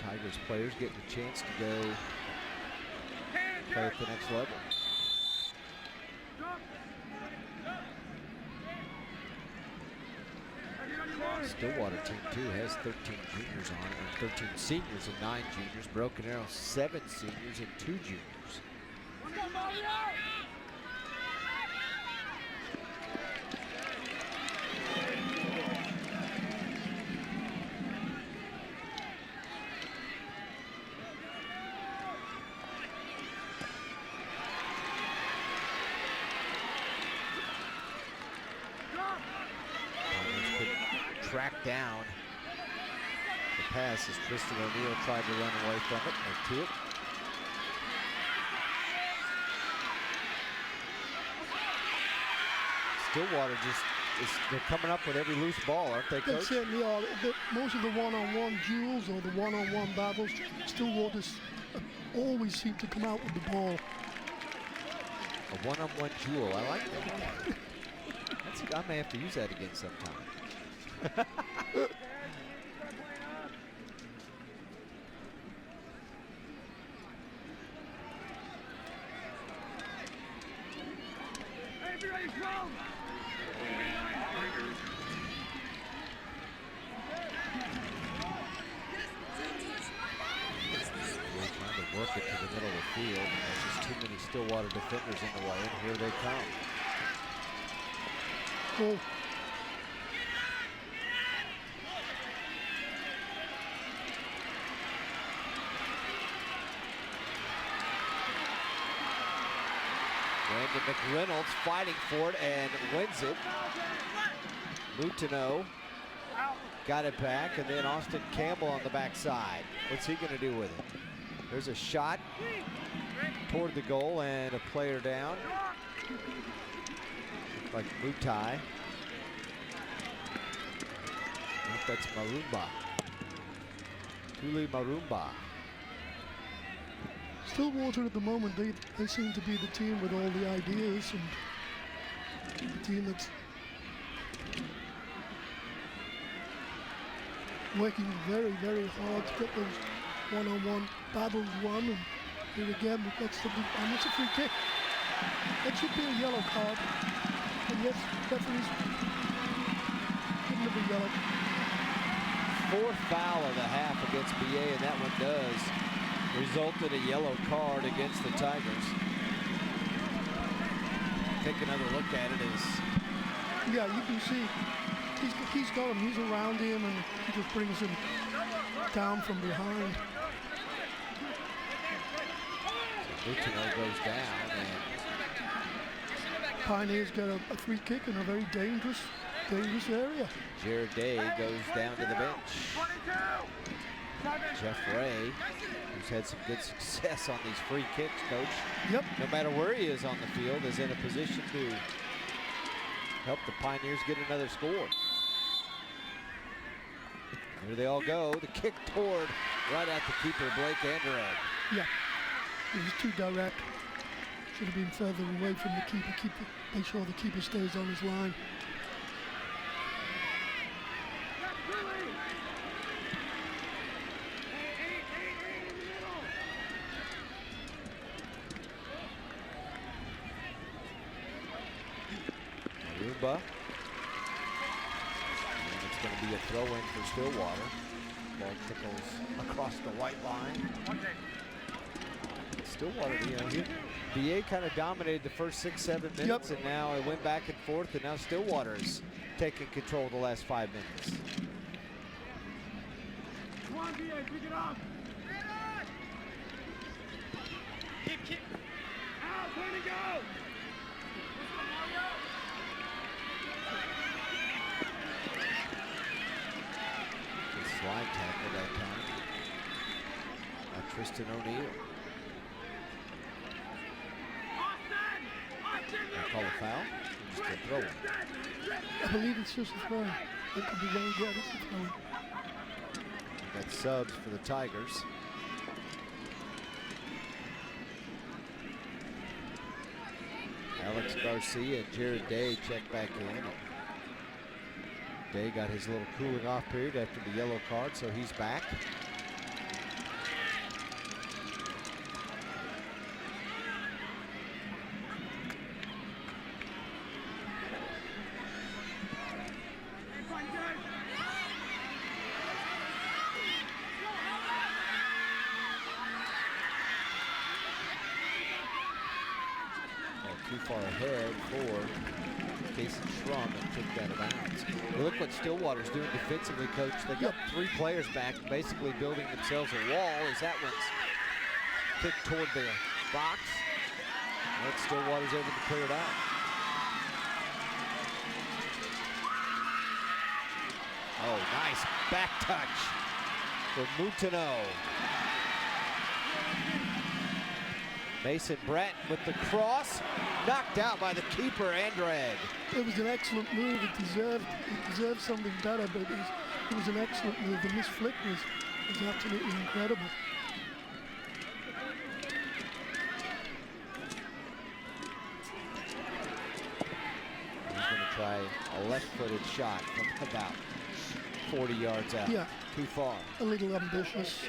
Tigers players getting a chance to go play at the next level. Stillwater team too has 13 juniors on it, or 13 seniors and 9 juniors. Broken Arrow 7 seniors and 2 juniors. Track down the pass as Tristan O'Neill tried to run away from it, or to it. Stillwater they're coming up with every loose ball, aren't they, Coach? That's it, yeah. Most of the one-on-one duels or the one-on-one battles, Stillwater always seem to come out with the ball. A one-on-one duel, I like that. I may have to use that again sometime. Work it to the middle of the field. There's just too many Stillwater defenders in the way, and here they come. Cool. Brandon McReynolds fighting for it and wins it. Lutino got it back, and then Austin Campbell on the backside. What's he going to do with it? There's a shot toward the goal and a player down. Looks like Mutai. Nope, that's Marumba. Tuli Marumba. Stillwater at the moment, they seem to be the team with all the ideas and the team that's working very, very hard to get those one-on-one battles won. And here again, we've got something, and it's a free kick. That should be a yellow card. And yes, referees shouldn't have been yellow. Fourth foul of the half against BA, and that one does result in a yellow card against the Tigers. Take another look at it as... Yeah, you can see he's got him, he's around him, and he just brings him down from behind. So Lutino goes down, and Pioneers get a free kick in a very dangerous area. Jared Day goes down to the bench. Jeff Ray, who's had some good success on these free kicks, Coach. Yep. No matter where he is on the field, is in a position to help the Pioneers get another score. Here they all go. The kick toward right at the keeper, Blake Anderegg. Yeah, it was too direct. Should have been further away from the keeper. Make sure the keeper stays on his line. Arumba. And it's going to be a throw-in for Stillwater. Ball tickles across the white line. Stillwater, BA kind of dominated the first 6-7 minutes, and now it went back and forth, and now Stillwater's taking control the last 5 minutes. Come on, BA, pick it up. Keep. Out, way to go. Good slide tackle that time by Tristan O'Neill. Call a foul? Just a throw. I believe it's just a throw. It could be wrong. Yeah, it's a throw. Got subs for the Tigers. Alex Garcia and Jared Day check back in. Day got his little cooling off period after the yellow card, so he's back. Too far ahead for Casey Schrum and took that out of bounds. Well, look what Stillwater's doing defensively, Coach. They got 3 players back, basically building themselves a wall as that one's kicked toward the box. But Stillwater's able to clear it out. Oh, nice back touch for Moutino. Mason Bratton with the cross, knocked out by the keeper, Anderegg. It was an excellent move. It deserved something better, but it was an excellent move. And this flick was absolutely incredible. He's going to try a left-footed shot from about 40 yards out. Yeah. Too far. A little ambitious.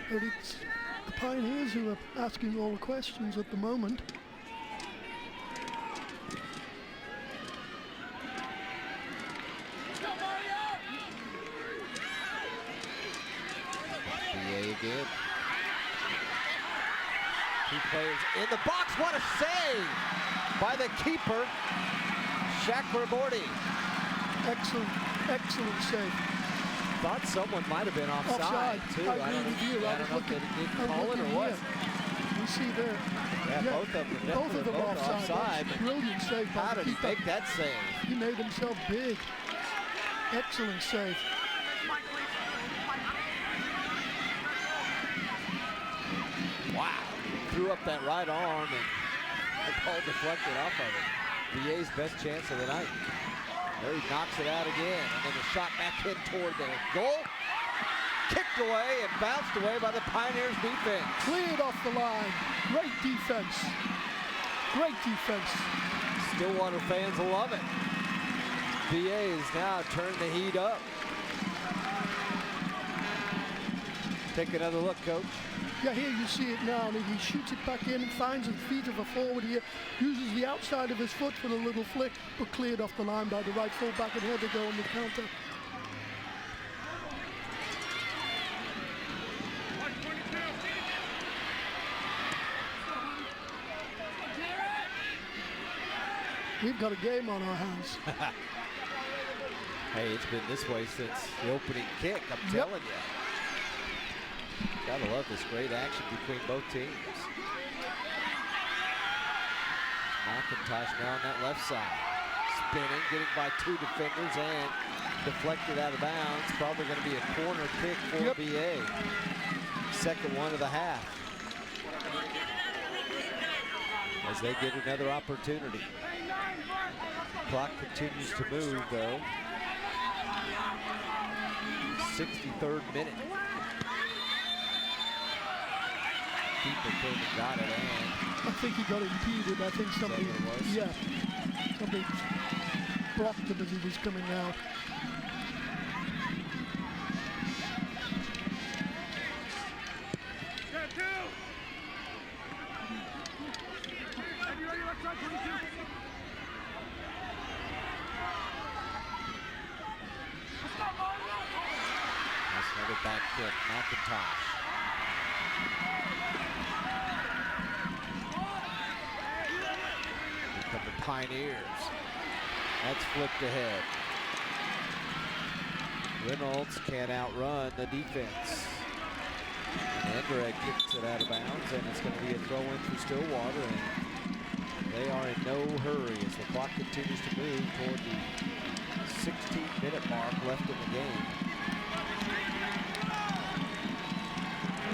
But it's the Pioneers who are asking all the questions at the moment. BA again. 2 players in the box. What a save by the keeper, Chakraborty. Excellent save. Thought someone might have been offside too. I agree with you. I don't know if they didn't call it or what. We see there. Yeah, both of them. Both of them offside. Brilliant save by How the did he keeper. make that save? He made himself big. Excellent save. Wow. Threw up that right arm and the ball deflected off of it. BA's best chance of the night. There he knocks it out again, and then a shot back in toward the goal. Kicked away and bounced away by the Pioneers defense. Cleared off the line. Great defense. Great defense. Stillwater fans love it. BA has now turned the heat up. Take another look, Coach. Yeah, here you see it now, and he shoots it back in and finds the feet of a forward here, uses the outside of his foot for the little flick, but cleared off the line by the right fullback, and here they go on the counter. We've got a game on our hands. Hey, it's been this way since the opening kick, I'm telling you. Gotta love this great action between both teams. McIntosh now on that left side. Spinning, getting by 2 defenders and deflected out of bounds. Probably going to be a corner kick for BA. Second one of the half. As they get another opportunity. Clock continues to move though. 63rd minute. Keeper came and got it, and I think he got impeded. I think somebody, yeah, somebody blocked him as he was coming out. That's another back kick, McIntosh. Here come the Pioneers. That's flipped ahead. Reynolds can't outrun the defense. Andreg kicks it out of bounds, and it's going to be a throw in for Stillwater. And they are in no hurry as the clock continues to move toward the 16-minute mark left in the game.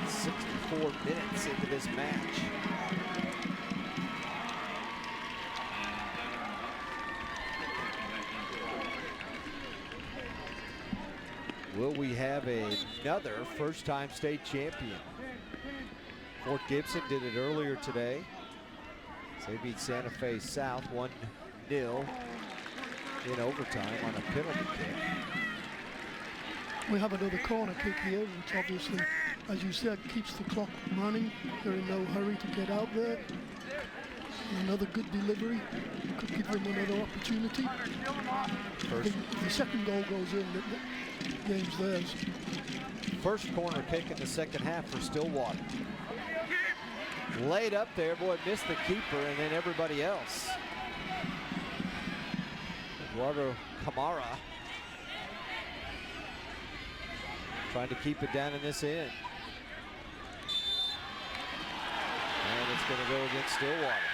64 minutes into this match. Will we have another first-time state champion? Fort Gibson did it earlier today. They beat Santa Fe South 1-0 in overtime on a penalty kick. We have another corner kick here, which obviously, as you said, keeps the clock running. They're in no hurry to get out there. Another good delivery could give them another opportunity. The second goal goes in, the game's theirs. First corner kick in the second half for Stillwater. Laid up there, boy, missed the keeper and then everybody else. Eduardo Camara trying to keep it down in this end. And it's going to go against Stillwater.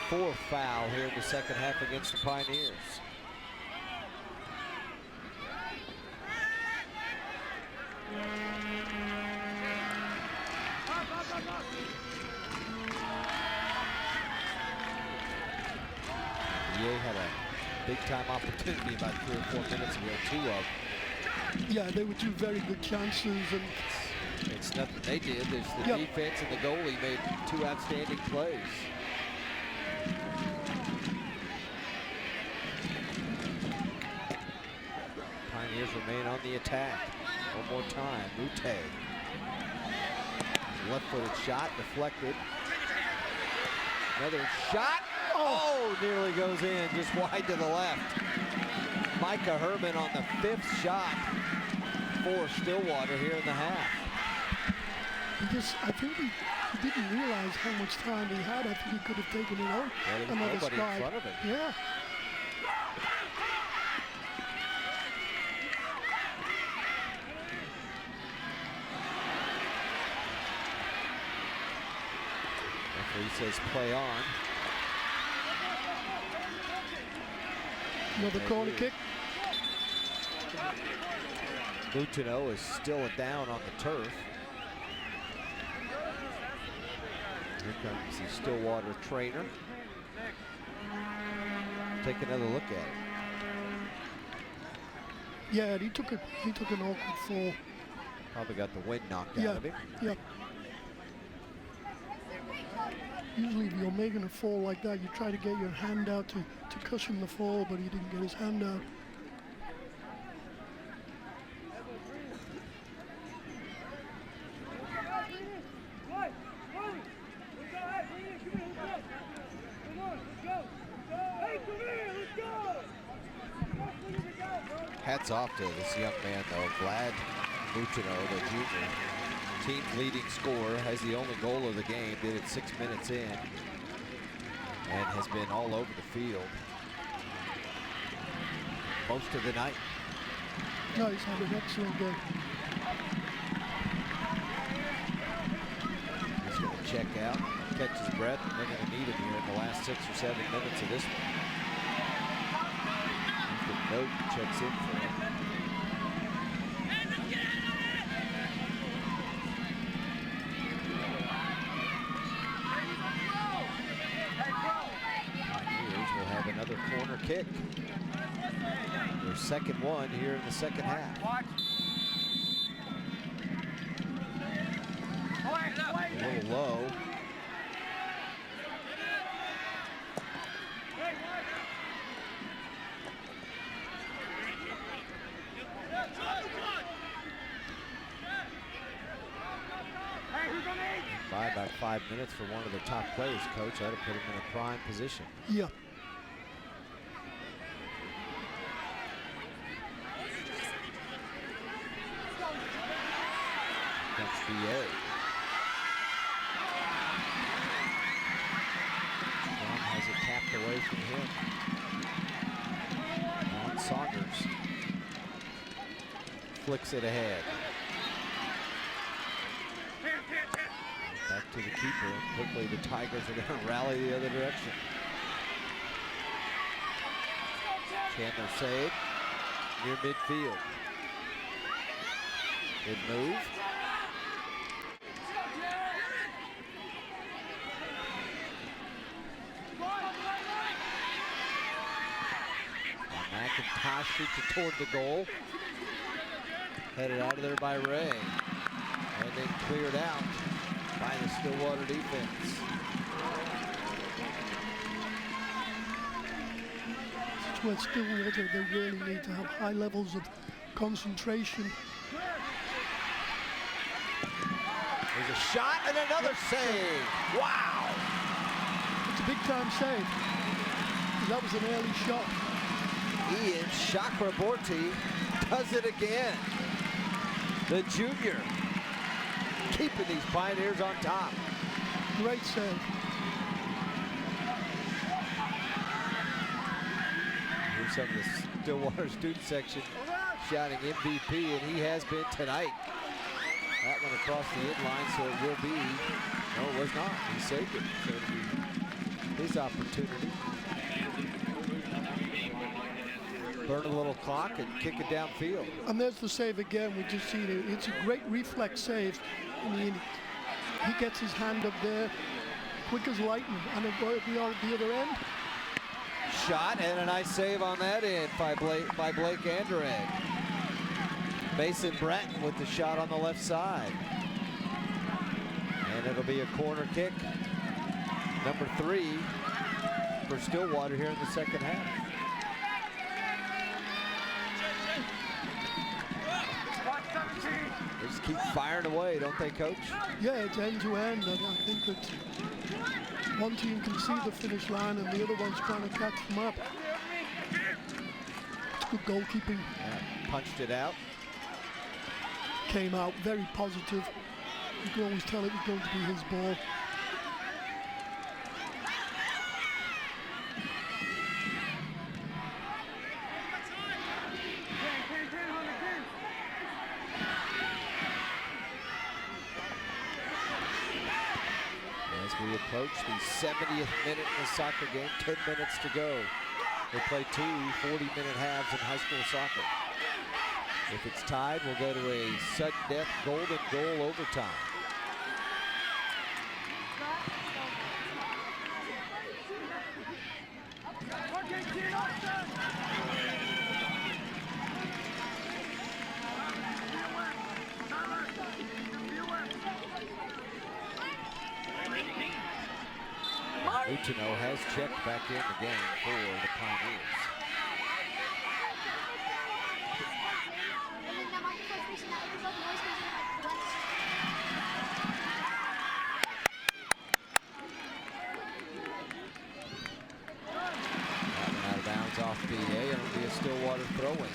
Fourth foul here in the second half against the Pioneers. VA had a big-time opportunity about 3 or 4 minutes ago, 2 of them. Yeah, they were 2 very good chances, and it's nothing they did. There's the defense and the goalie made 2 outstanding plays. Pioneers remain on the attack. One more time, Mute. Left-footed shot, deflected. Another shot. Oh, nearly goes in, just wide to the left. Micah Herman on the 5th shot for Stillwater here in the half. I think he didn't realize how much time he had. I think he could have taken it out. There was nobody in front of him. Yeah. He says play on. Another corner kick. Boutineau is still down on the turf. Here comes the Stillwater trainer. Take another look at it. Yeah, he took an awkward fall. Probably got the wind knocked out of him. Yeah. Usually if you're making a fall like that, you try to get your hand out to cushion the fall, but he didn't get his hand out. Hats off to this young man though, Vlad Boutineau, the junior. Team leading scorer, has the only goal of the game, did it 6 minutes in, and has been all over the field most of the night. No, he's had an excellent game. He's going to check out, catch his breath, and they're going to need him here in the last 6 or 7 minutes of this one. The note checks in for him. Pioneers will have another corner kick. Their second one here in the second half. A little low. By about 5 minutes for one of the top players, coach. That'll put him in a prime position. Yeah. That's BA. Strong has it tapped away from him. On Saunders. Flicks it ahead. Back to the keeper. Quickly the Tigers are going to rally the other direction. Chandler saved near midfield. Good move. McIntosh shoots it toward the goal. Headed out of there by Ray. And then cleared out by the Stillwater defense. That's where Stillwater, they really need to have high levels of concentration. There's a shot and another save. Wow! It's a big time save. That was an early shot. Ian Chakraborty does it again. The junior keeping these Pioneers on top. Great save. Here's some of the Stillwater student section shouting MVP, and he has been tonight. That one across the inline, so it will be. No, it was not. He saved it. So it'll be his opportunity. Burn a little clock and kick it downfield. And there's the save again. We just see it. It's a great reflex save. I mean, he gets his hand up there, quick as lightning, and we are at the other end. Shot and a nice save on that end by Blake Anderegg. Mason Bratton with the shot on the left side. And it'll be a corner kick. Number 3 for Stillwater here in the second half. They just keep firing away, don't they, Coach? Yeah, it's end to end, and I think that one team can see the finish line and the other one's trying to catch them up. It's good goalkeeping. Yeah, punched it out. Came out very positive. You can always tell it was going to be his ball. As we approach the 70th minute in the soccer game, 10 minutes to go. They play 2 40-minute halves in high school soccer. If it's tied, we'll go to a sudden death golden goal overtime. Utino has checked back in the game for the Pioneers. Out of bounds off BA, and it'll be a Stillwater throw-in.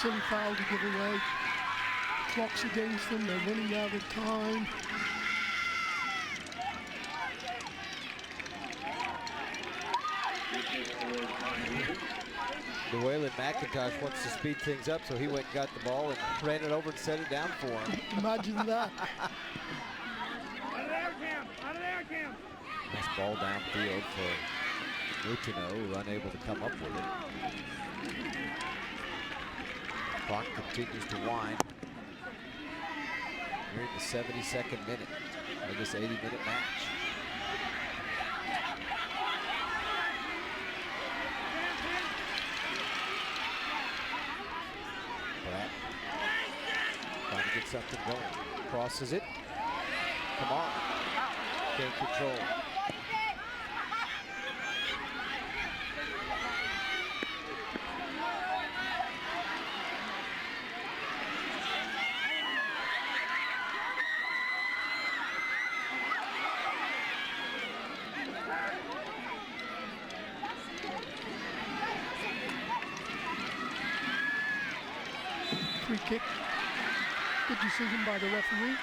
silly foul to give away. Clock's against them, they're running out of time. Llewellyn McIntosh wants to speed things up, so he went and got the ball and ran it over and set it down for him. Imagine that. Nice ball downfield for Lutino, who unable to come up with it. Clock continues to wind. We're in the 72nd minute of this 80-minute match. Pratt trying to get something going. Crosses it. Come on. Can't control. Free kick. Good decision by the referee.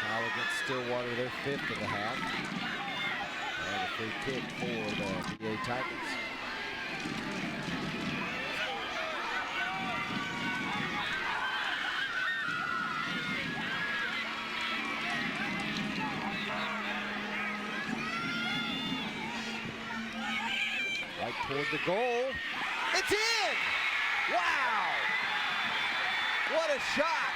Foul against Stillwater, their 5th of the half. And a free kick for the VA Tigers. Right toward the goal. It's in! Wow! What a shot!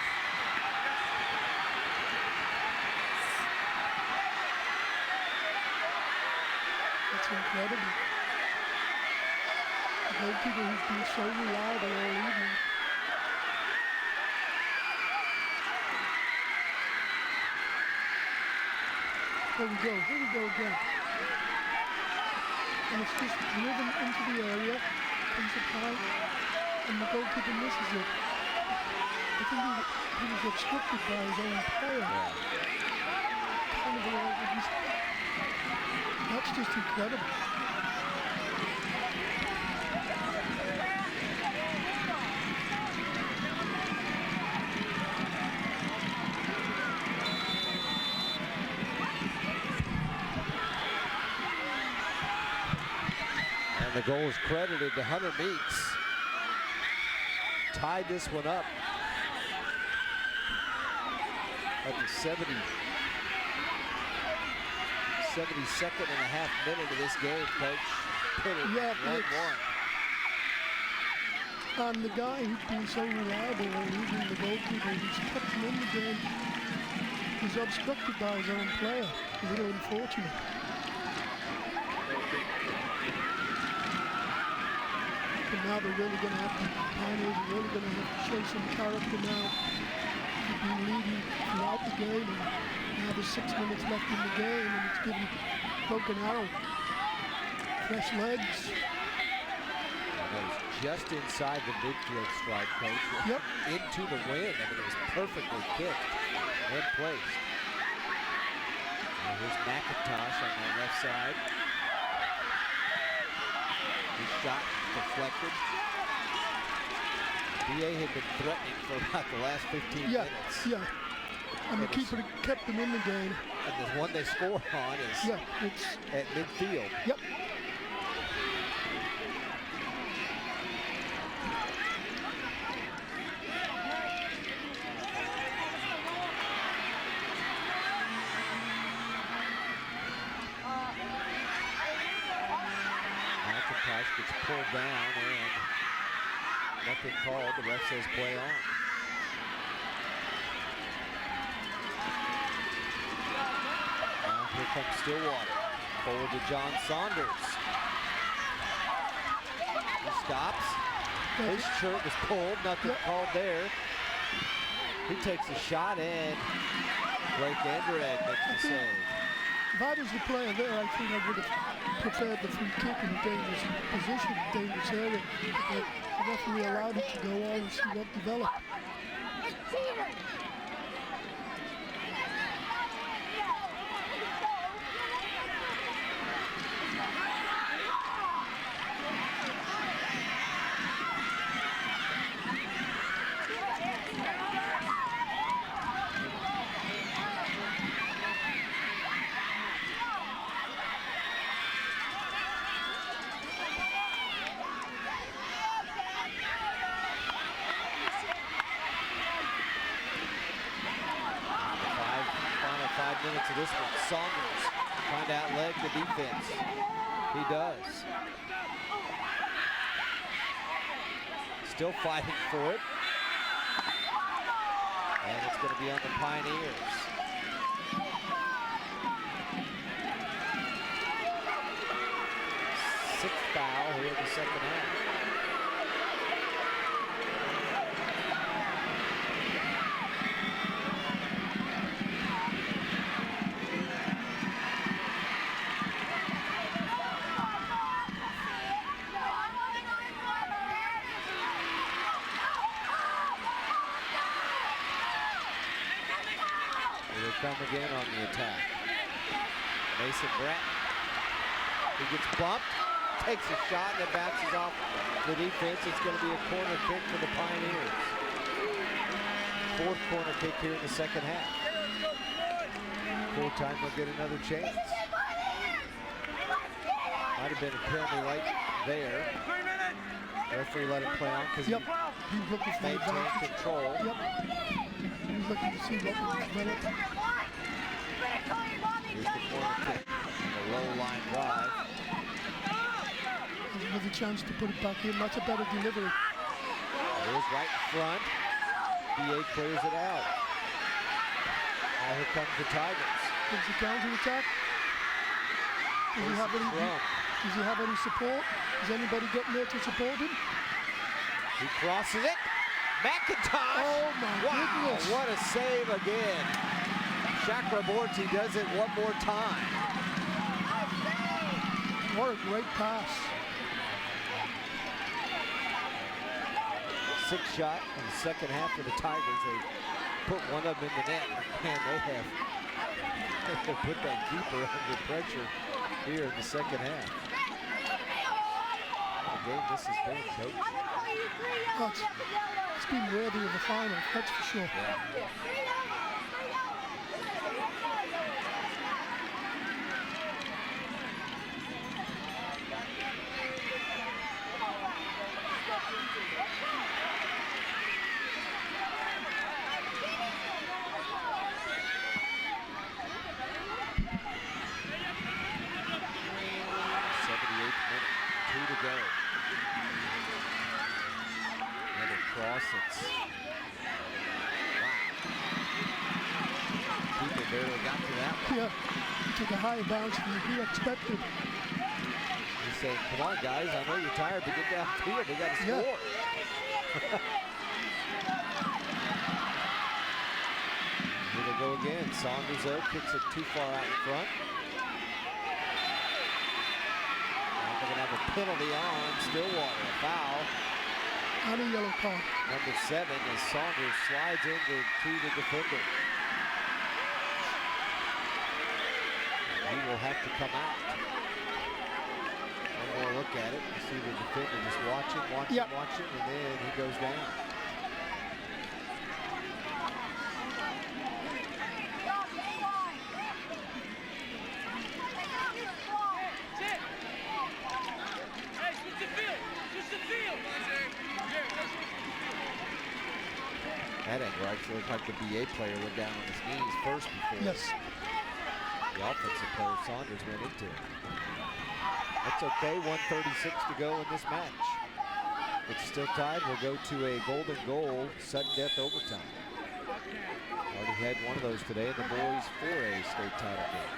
That's incredible. The goalkeeper who's been so reliable all evening. Here we go again. And it's just driven into the area, comes up high, and the goalkeeper misses it. I think he was obstructed by his own player. Kind of that's just incredible. And the goal is credited to Hunter Meeks. Tied this one up at the 72nd and a half minute of this game, Coach. Put it 1-1. And the guy who's been so reliable all evening, the goalkeeper, who's kept him in the game, was obstructed by his own player. A little unfortunate. But now they're really going to have to, Pioneers are really going to have to show some character now. They've been leading throughout the game, and now there's 6 minutes left in the game, and it's given Broken Arrow fresh legs. That was just inside the midfield strike, Coach. Yep. Into the wind. I mean, it was perfectly kicked and placed. Now here's McIntosh on the left side. His shot deflected. BA had been threatening for about the last 15 minutes. Yeah. And the keeper kept them in the game. And the one they score on is it's at midfield. Yep. McIntosh gets pulled down and nothing called. The ref says play on. Now here comes Stillwater. Forward to John Saunders. He stops. His shirt was pulled. Nothing called there. He takes a shot and Blake Anderegg makes the save. If I was the player there, I think I would have preferred the free kick in a dangerous position, dangerous area. But the referee allowed it to go on and see what developed. minutes of this one. Saunders trying to outleg the defense. He does. Still fighting for it. And it's going to be on the Pioneers. Sixth foul here in the second half. Come again on the attack. Mason Brett, he gets bumped, takes a shot, and it bounces off the defense. It's going to be a corner kick for the Pioneers. Fourth corner kick here in the second half. Full time they'll get another chance. Might have been a penalty right there. Referee let him play on because he maintained control. Yep. He was looking to see what was developed. Here's the corner kick, a low line drive. There's another chance to put it back in. That's a better delivery. It is right in front. BA clears it out. Now here comes the Tigers. Is the counter attack? Does he have any support? Has anybody gotten there to support him? He crosses it. McIntosh! Oh my goodness! What a save again. Chakraborty does it one more time. What a great pass. Sixth shot in the second half for the Tigers. They put one of them in the net. Man, they have put that keeper under pressure here in the second half. What a game this has been, Coach. Oh, it's been worthy of the final, that's for sure. Yeah. Yeah, he took a higher bounce than he expected. He's saying, come on guys, I know you're tired, but get downfield, we got to score. Here they go again. Saunders though kicks it too far out in front. Now they're going to have a penalty on Stillwater, a foul. And a yellow card. Number 7 as Saunders slides into the defender. He will have to come out. One more look at it. You see the defender just watching, and then he goes down. That angle actually looked like the BA player went down on his knees first before. Yes. The offensive player, Saunders, went into it. That's okay, 1:36 to go in this match. It's still tied. We'll go to a golden goal, sudden death overtime. Already had one of those today in the boys 4A state title game.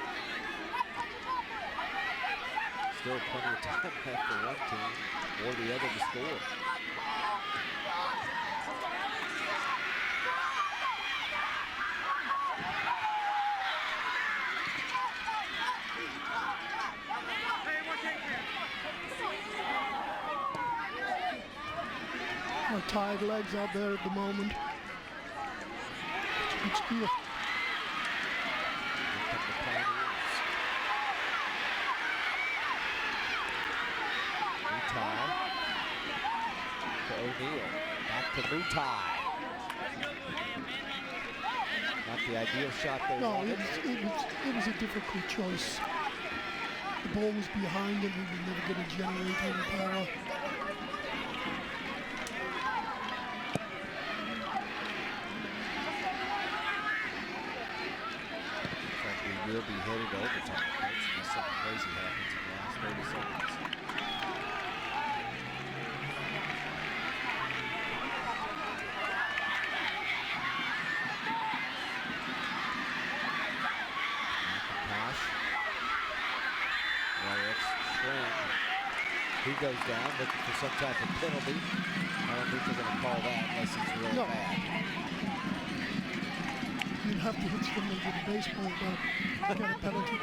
Still plenty of time left for one team or the other to score. Tied legs out there at the moment. Good steal. Mutai to O'Neal. Back to Mutai. Not the ideal shot there. No, it was a difficult choice. The ball was behind him. He was never going to generate any power. will be headed to overtime. Unless something crazy happens in the last 30 seconds. Pass. Well, that's Strand. He goes down looking for some type of penalty. I don't think they're going to call that unless it's really bad. You'd have to hit somebody with a baseball bat, get a penalty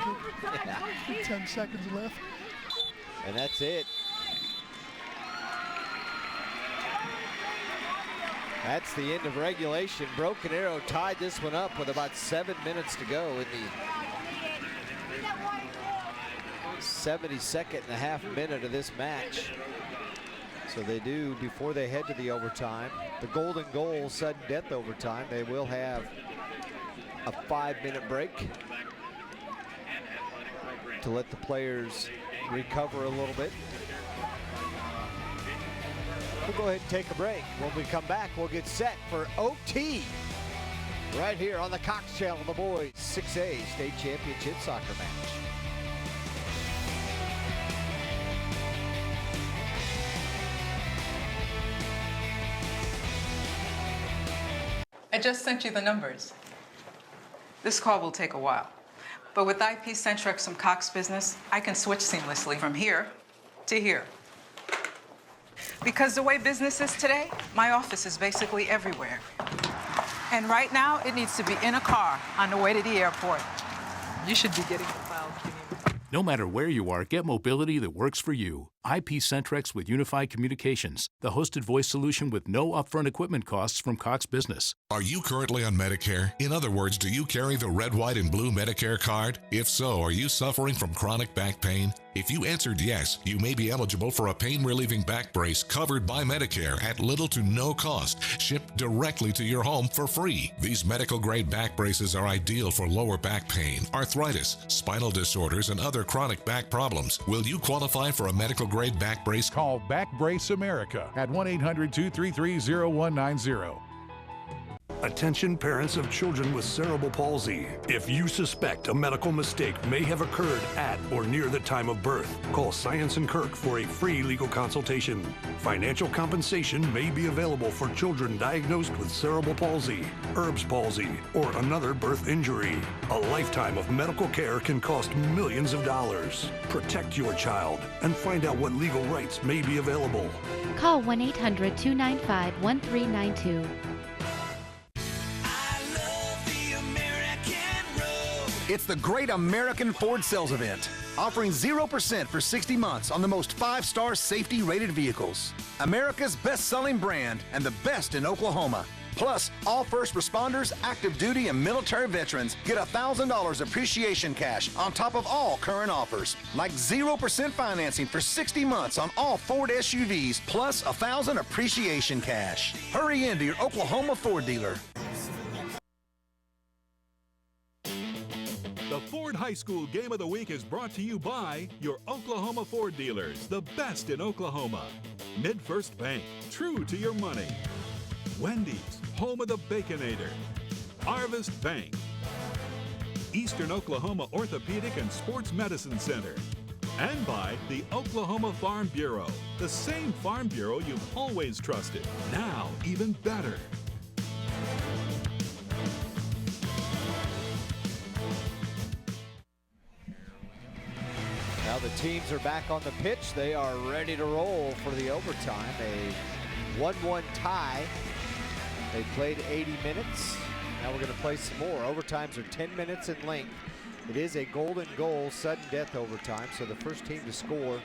kick. 10 seconds left. And that's it. That's the end of regulation. Broken Arrow tied this one up with about 7 minutes to go in the 72nd and a half minute of this match. So they do, before they head to the overtime, the golden goal, sudden death overtime, they will have a 5-minute break to let the players recover a little bit. We'll go ahead and take a break. When we come back, we'll get set for OT right here on the Cox Channel, the boys 6A state championship soccer match. I just sent you the numbers. This call will take a while, but with IP-centric some Cox business, I can switch seamlessly from here to here. Because the way business is today, my office is basically everywhere. And right now, it needs to be in a car on the way to the airport. You should be getting the file clean. No matter where you are, get mobility that works for you. IP-Centrex with Unified Communications, the hosted voice solution with no upfront equipment costs from Cox Business. Are you currently on Medicare? In other words, do you carry the red, white, and blue Medicare card? If so, are you suffering from chronic back pain? If you answered yes, you may be eligible for a pain-relieving back brace covered by Medicare at little to no cost, shipped directly to your home for free. These medical-grade back braces are ideal for lower back pain, arthritis, spinal disorders, and other chronic back problems. Will you qualify for a medical-grade back brace? Call Back Brace America at 1-800-233-0190. Attention parents of children with cerebral palsy. If you suspect a medical mistake may have occurred at or near the time of birth, call Science and Kirk for a free legal consultation. Financial compensation may be available for children diagnosed with cerebral palsy, Erb's palsy, or another birth injury. A lifetime of medical care can cost millions of dollars. Protect your child and find out what legal rights may be available. Call 1-800-295-1392. It's the Great American Ford Sales Event, offering 0% for 60 months on the most 5-star safety-rated vehicles. America's best-selling brand and the best in Oklahoma. Plus, all first responders, active duty, and military veterans get $1,000 appreciation cash on top of all current offers, like 0% financing for 60 months on all Ford SUVs, plus $1,000 appreciation cash. Hurry into your Oklahoma Ford dealer. The Ford High School Game of the Week is brought to you by your Oklahoma Ford dealers, the best in Oklahoma. MidFirst Bank, true to your money. Wendy's, home of the Baconator. Harvest Bank. Eastern Oklahoma Orthopedic and Sports Medicine Center. And by the Oklahoma Farm Bureau, the same Farm Bureau you've always trusted, now even better. Now the teams are back on the pitch. They are ready to roll for the overtime. A 1-1 tie. They played 80 minutes. Now we're going to play some more. Overtimes are 10 minutes in length. It is a golden goal, sudden death overtime, so the first team to score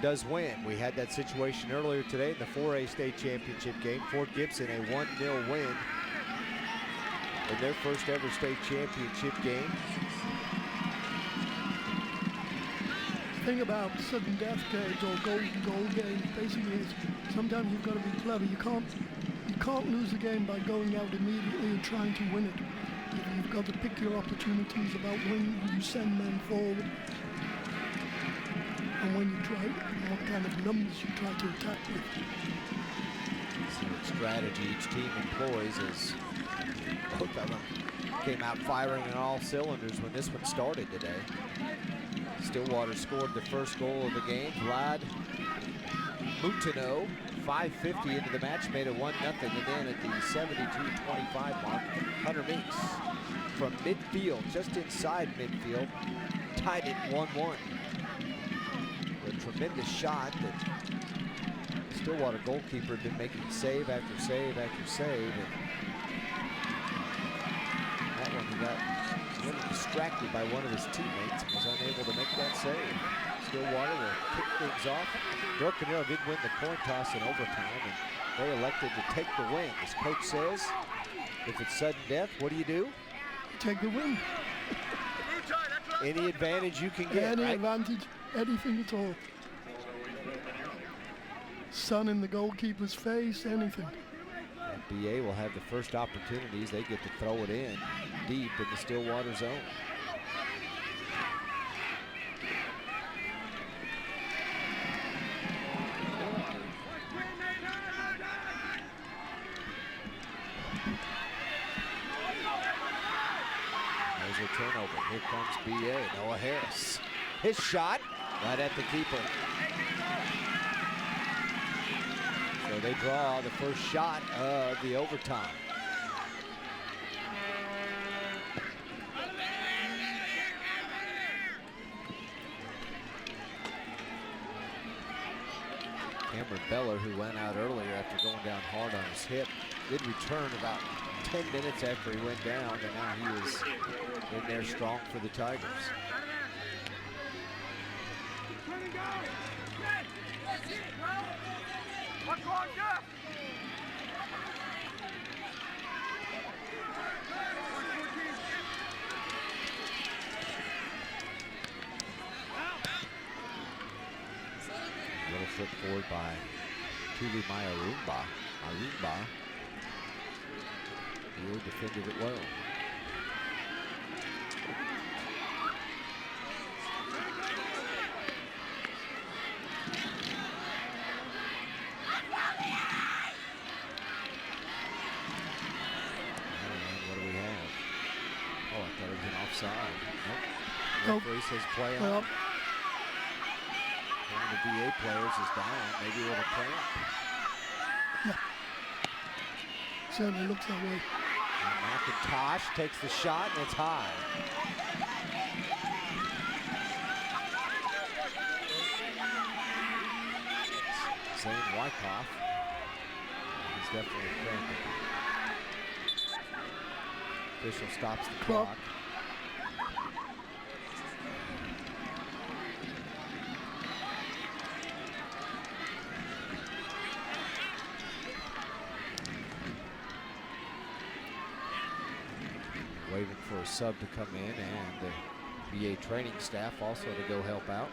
does win. We had that situation earlier today in the 4A state championship game. Fort Gibson a 1-0 win in their first ever state championship game. The thing about sudden death games or golden goal games basically is sometimes you've got to be clever. You can't lose the game by going out immediately and trying to win it. You've got to pick your opportunities about when you send men forward and when you try, and what kind of numbers you try to attack with. See what strategy each team employs as came out firing on all cylinders when this one started today. Stillwater scored the first goal of the game. Vlad Mutino, 5:50 into the match, made it 1-0, and then at the 72-25 mark, Hunter Meeks from midfield, just inside midfield, tied it 1-1. A tremendous shot that Stillwater goalkeeper had been making save after save after save. And that one, he got a little distracted by one of his teammates and was unable to make that save. Stillwater will kick things off. Broken Arrow did win the coin toss in overtime, and they elected to take the win. As coach says, if it's sudden death, what do? Take the win. Any advantage you can get, Any right? advantage, anything at all. Sun in the goalkeeper's face, anything. And BA will have the first opportunities. They get to throw it in deep in the Stillwater zone. There's a turnover. Here comes BA. Noah Harris. His shot right at the keeper. So they draw the first shot of the overtime. Cameron Beller, who went out earlier after going down hard on his hip, did return about 10 minutes after he went down, and now he is in there strong for the Tigers. Little flip forward by Tuli Mayarumba. He defended it well. What do we have? Oh, I thought it was an offside. Nope. Referee says play on. Well, One of the BA players is down, maybe with a cramp. certainly looks that way. And McIntosh takes the shot, and it's high. Zane Wyckoff is definitely cramping. Official stops the clock. Waiting for a sub to come in, and the BA training staff also to go help out.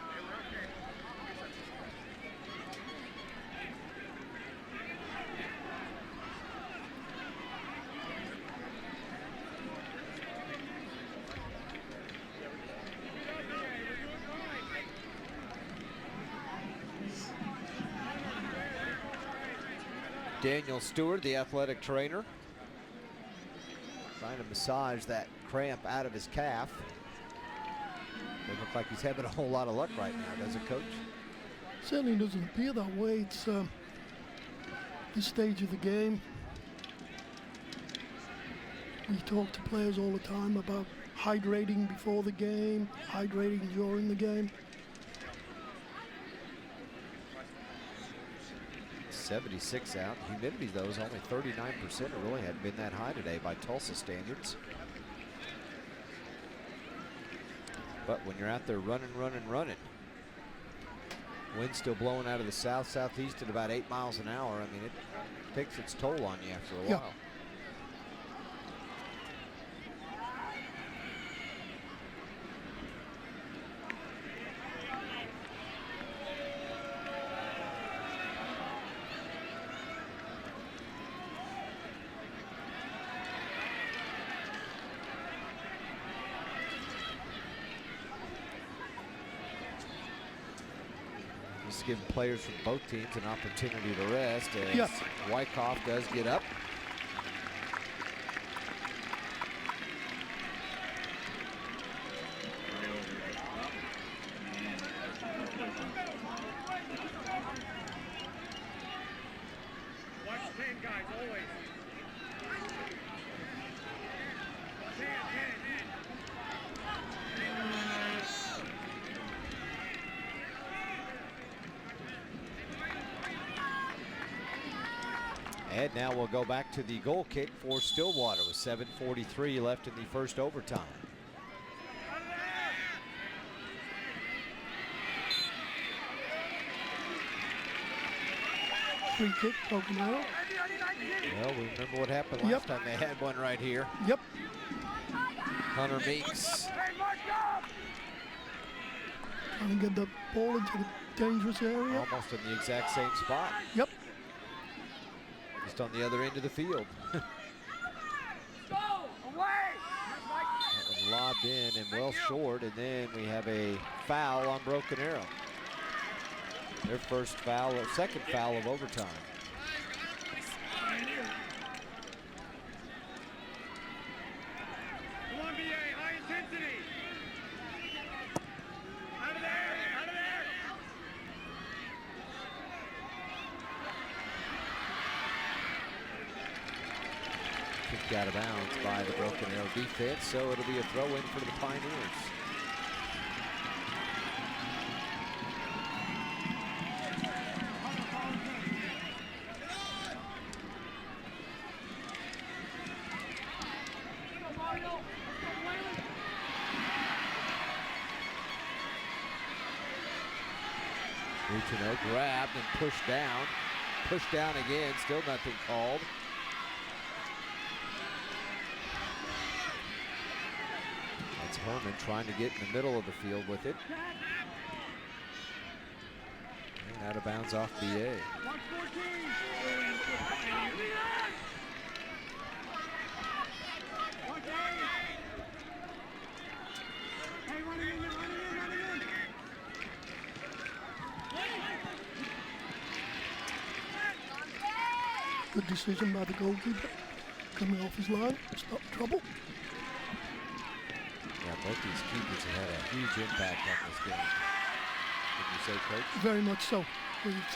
Daniel Stewart, the athletic trainer, trying to massage that cramp out of his calf. Doesn't look like he's having a whole lot of luck right now, does it, Coach? Certainly doesn't appear that way. It's this stage of the game. We talk to players all the time about hydrating before the game, hydrating during the game. 76 out. Humidity, though, is only 39%. It really hadn't been that high today by Tulsa standards. But when you're out there running, wind still blowing out of the south-southeast at about 8 miles an hour. I mean, it takes its toll on you after a while. Giving players from both teams an opportunity to rest as Wyckoff does get up. ahead. Now we'll go back to the goal kick for Stillwater with 7:43 left in the first overtime. Free kick, broken arrow. Well, we remember what happened last time they had one right here. Yep. Hunter Meeks. Trying to get the ball into the dangerous area. Almost in the exact same spot. Yep. Just on the other end of the field. That was lobbed in and well short, and then we have a foul on Broken Arrow. Their first foul, or second foul of overtime. Come on, BA, high intensity. Out of there, out of there. Kicked out of bounds by the Broken Arrow defense, so it'll be a throw-in for the Pioneers. Luchino grabbed and pushed down. Pushed down again, still nothing called. That's Herman trying to get in the middle of the field with it. And out of bounds off BA. Good decision by the goalkeeper. Coming off his line, stop trouble. Yeah, both these keepers have had a huge impact on this game. Would you say, Coach? Very much so. It's,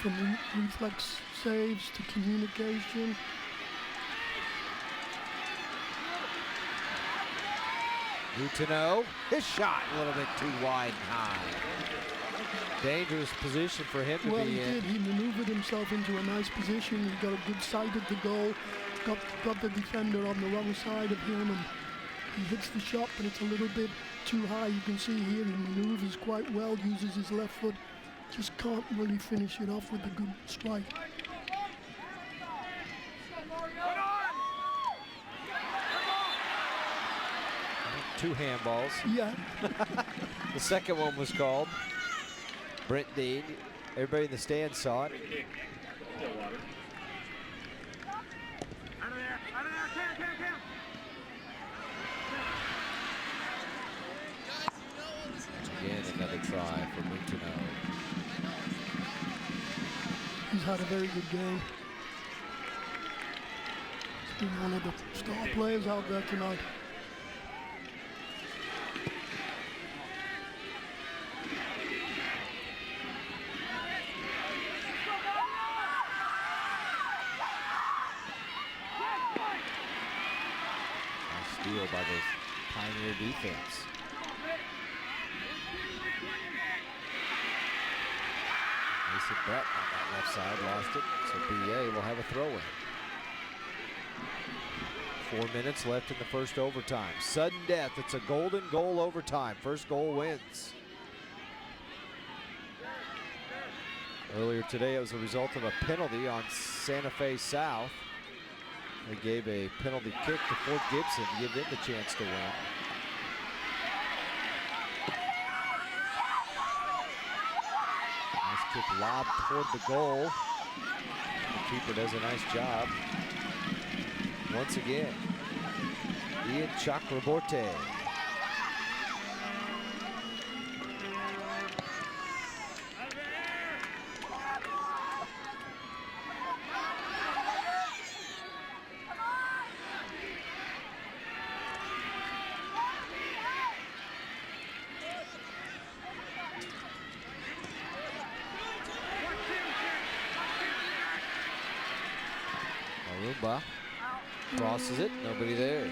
from reflex saves to communication. Luchino, his shot a little bit too wide and high. Dangerous position for him to be in. Well, he did. He maneuvered himself into a nice position. He got a good sight at the goal. Got the defender on the wrong side of him, and he hits the shot, but it's a little bit too high. You can see here he maneuvers quite well, uses his left foot. Just can't really finish it off with a good strike. Two handballs. Yeah. The second one was called. Brent Dean, everybody in the stands saw it. Again, another try for Luchino. He's had a very good game. He's been one of the star players out there tonight. Steal by the Pioneer defense. Mason Brett on that left side lost it, so BA will have a throw-in. 4 minutes left in the first overtime. Sudden death, it's a golden goal overtime. First goal wins. Earlier today, it was a result of a penalty on Santa Fe South. They gave a penalty kick to Fort Gibson to give them the chance to win. Nice kick lobbed toward the goal. The keeper does a nice job. Once again, Ian Chakraborty. Arumba crosses it, nobody there.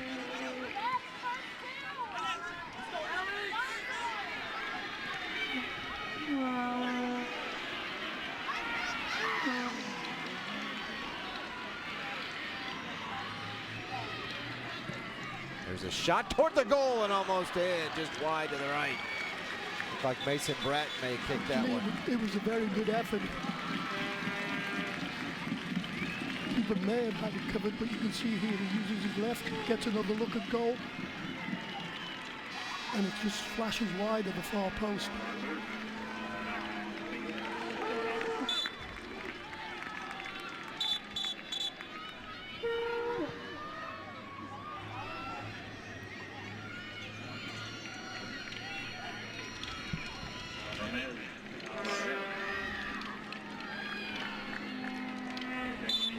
There's a shot toward the goal and almost in, just wide to the right. Looks like Mason Bratt may kick that one. It was a very good effort. Keeper may have had it covered, but you can see here he uses his left, gets another look at goal, and it just flashes wide at the far post.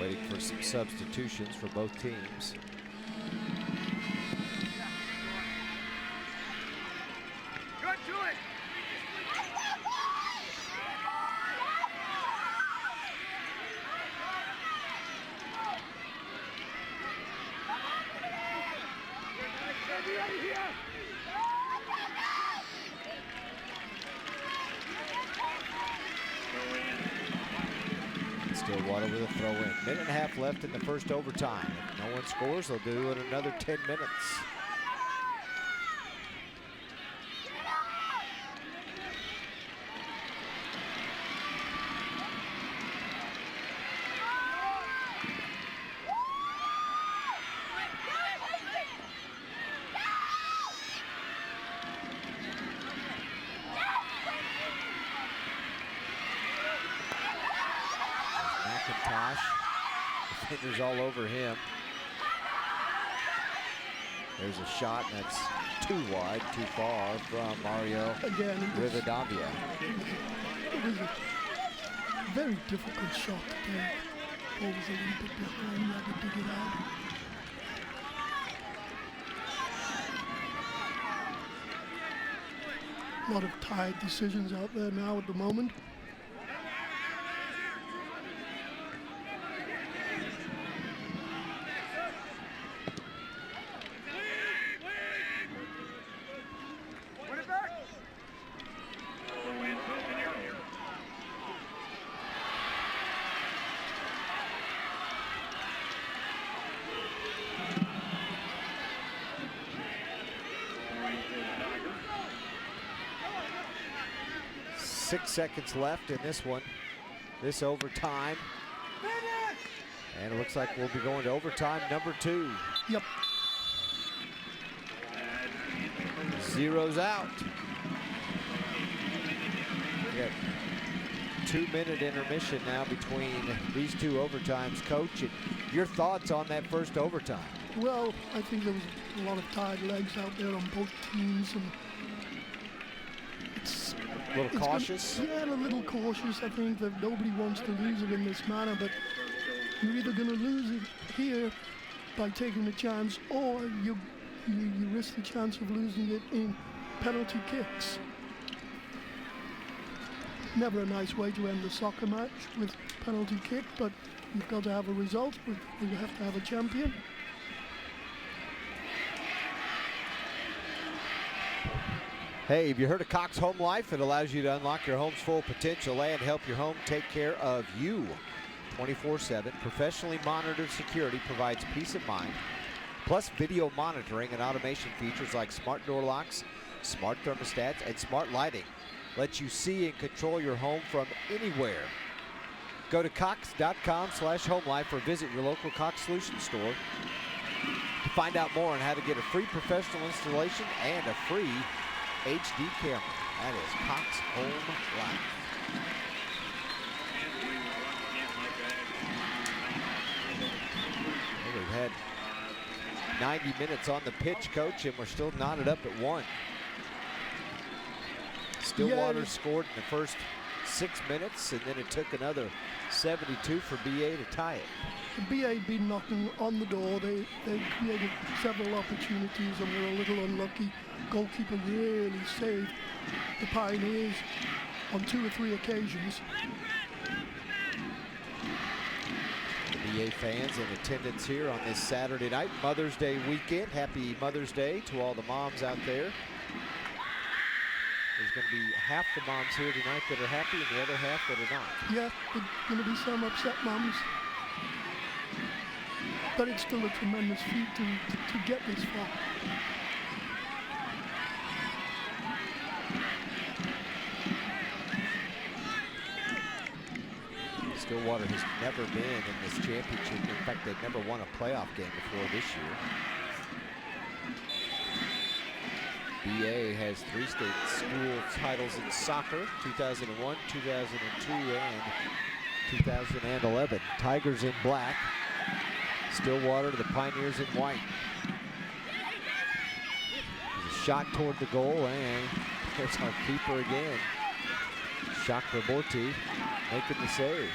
Waiting for some substitutions for both teams. Good to it. Stillwater with a throw in. Minute and a half left in the first overtime. If no one scores, they'll do it another 10 minutes. Defenders all over him. There's a shot, and that's too wide, too far from Mario Rivadavia. It was a very difficult shot to take. Ball was a little bit behind, he had to dig it out. A lot of tired decisions out there now at the moment. Six seconds left in this one, this overtime. And it looks like we'll be going to overtime number 2. Yep. Zero's out. We got 2-minute intermission now between these two overtimes, Coach. And your thoughts on that first overtime? Well, I think there was a lot of tired legs out there on both teams, and a little cautious? Yeah, a little cautious. I think that nobody wants to lose it in this manner, but you're either going to lose it here by taking a chance, or you risk the chance of losing it in penalty kicks. Never a nice way to end the soccer match with penalty kick, but you've got to have a result, but you have to have a champion. Hey, have you heard of Cox Home Life? It allows you to unlock your home's full potential and help your home take care of you. 24/7, professionally monitored security provides peace of mind. Plus video monitoring and automation features like smart door locks, smart thermostats, and smart lighting lets you see and control your home from anywhere. Go to cox.com/homelife or visit your local Cox Solutions store to find out more on how to get a free professional installation and a free HD camera. That is Cox Home Life. Well, we've had 90 minutes on the pitch, Coach, and we're still knotted up at 1. Stillwater scored in the first 6 minutes, and then it took another 72 for BA to tie it. BA had been knocking on the door. They created several opportunities and were a little unlucky. Goalkeeper really saved the Pioneers on 2 or 3 occasions. The BA fans in attendance here on this Saturday night, Mother's Day weekend. Happy Mother's Day to all the moms out there. There's going to be half the moms here tonight that are happy and the other half that are not. Yeah, there's going to be some upset moms. but it's still a tremendous feat to get this far. Stillwater has never been in this championship. In fact, they've never won a playoff game before this year. BA has 3 state school titles in soccer, 2001, 2002, and 2011. Tigers in black, Stillwater to the Pioneers in white. There's a shot toward the goal, and there's our keeper again. Chakraborty making the save.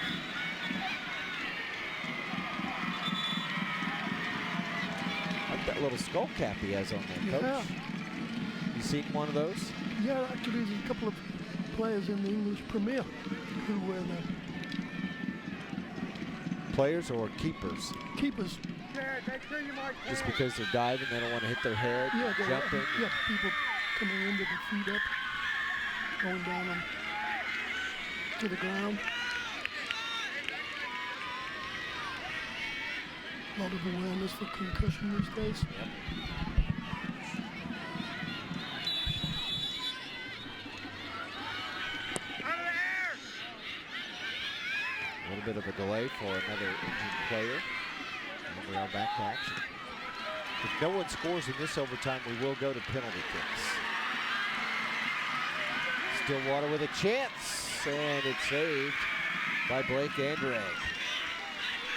Like that little skull cap he has on there, Coach. You seen one of those? Yeah, actually there's a couple of players in the English Premier who wear them. Players or keepers? Keepers. Just because they're diving, they don't want to hit their head, jumping. Yeah, people coming in with their feet up, going down to the ground. A lot of awareness for concussion these days. A little bit of a delay for another injured player. And we are back to action. If no one scores in this overtime, we will go to penalty kicks. Stillwater with a chance, and it's saved by Blake Andre.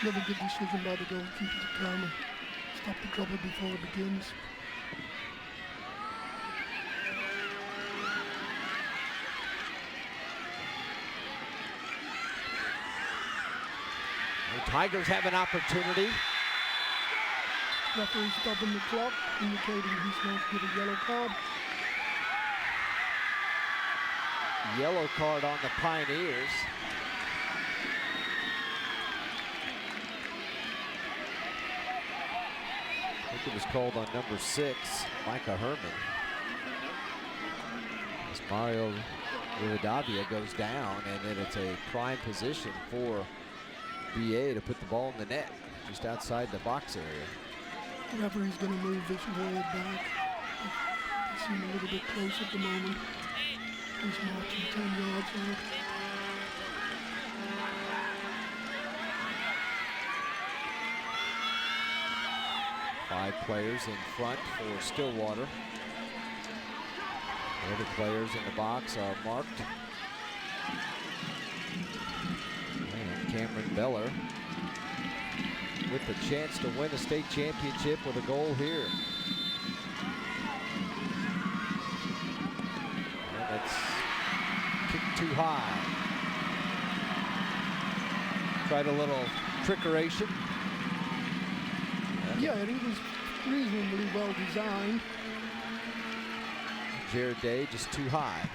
Another good decision by the goalkeeper to come and stop the trouble before it begins. The Tigers have an opportunity. Referee stopping the clock, indicating he's going to give a yellow card. Yellow card on the Pioneers. I think it was called on number 6, Micah Herman. As Mario Rivadavia goes down, and then it's a prime position for BA to put the ball in the net, just outside the box area. The referee's going to move this ball back. They seem a little bit close at the moment. He's marching 10 yards out. Five players in front for Stillwater. The other players in the box are marked. And Cameron Beller with the chance to win a state championship with a goal here. And it's kicked too high. Tried a little trickeration. Yeah, it was reasonably well designed. Jared Day just too high.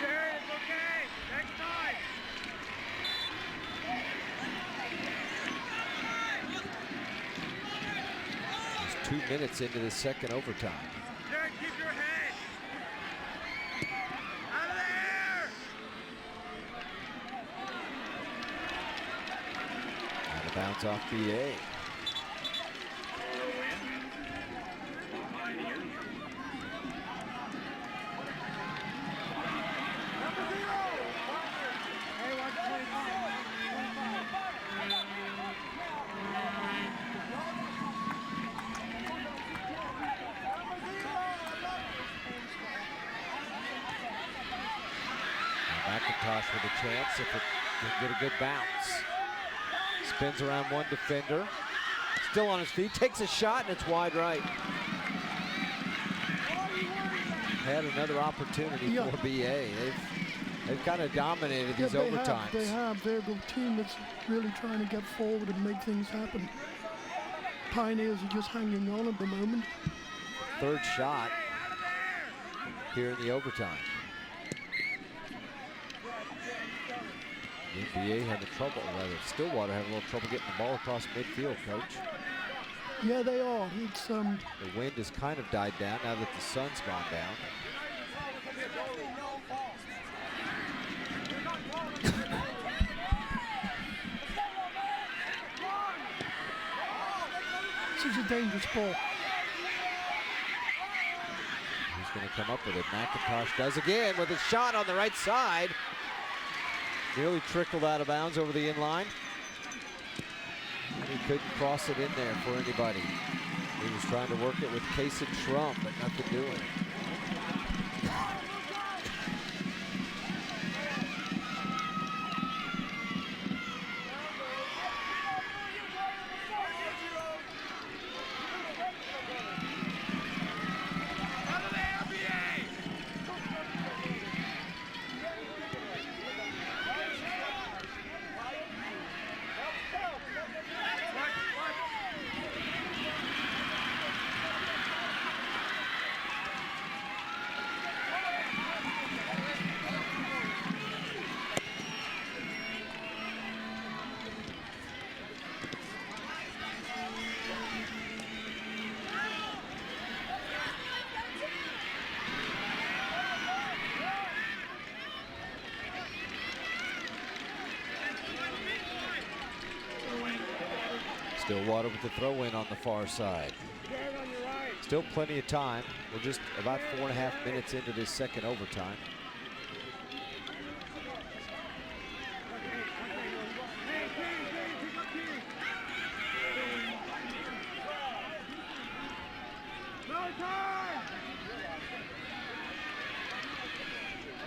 Jared, it's okay. Next time. It's 2 minutes into the second overtime. Jared, keep your head. Out of there. Out of bounds off BA. McIntosh with a chance if it can get a good bounce. Spins around one defender. Still on his feet, takes a shot, and it's wide right. Had another opportunity for BA. They've kind of dominated these overtimes. They have. They're the team that's really trying to get forward and make things happen. Pioneers are just hanging on at the moment. Third shot here in the overtime. The NBA having trouble, rather Stillwater having a little trouble getting the ball across midfield, Coach. Yeah, they are. It's The wind has kind of died down now that the sun's gone down. This is a dangerous ball. He's going to come up with it. McIntosh does again with his shot on the right side. Nearly trickled out of bounds over the inline. He couldn't cross it in there for anybody. He was trying to work it with Case and Trump, but nothing doing. Stillwater with the throw in on the far side. Still plenty of time. We're just about 4.5 minutes into this second overtime.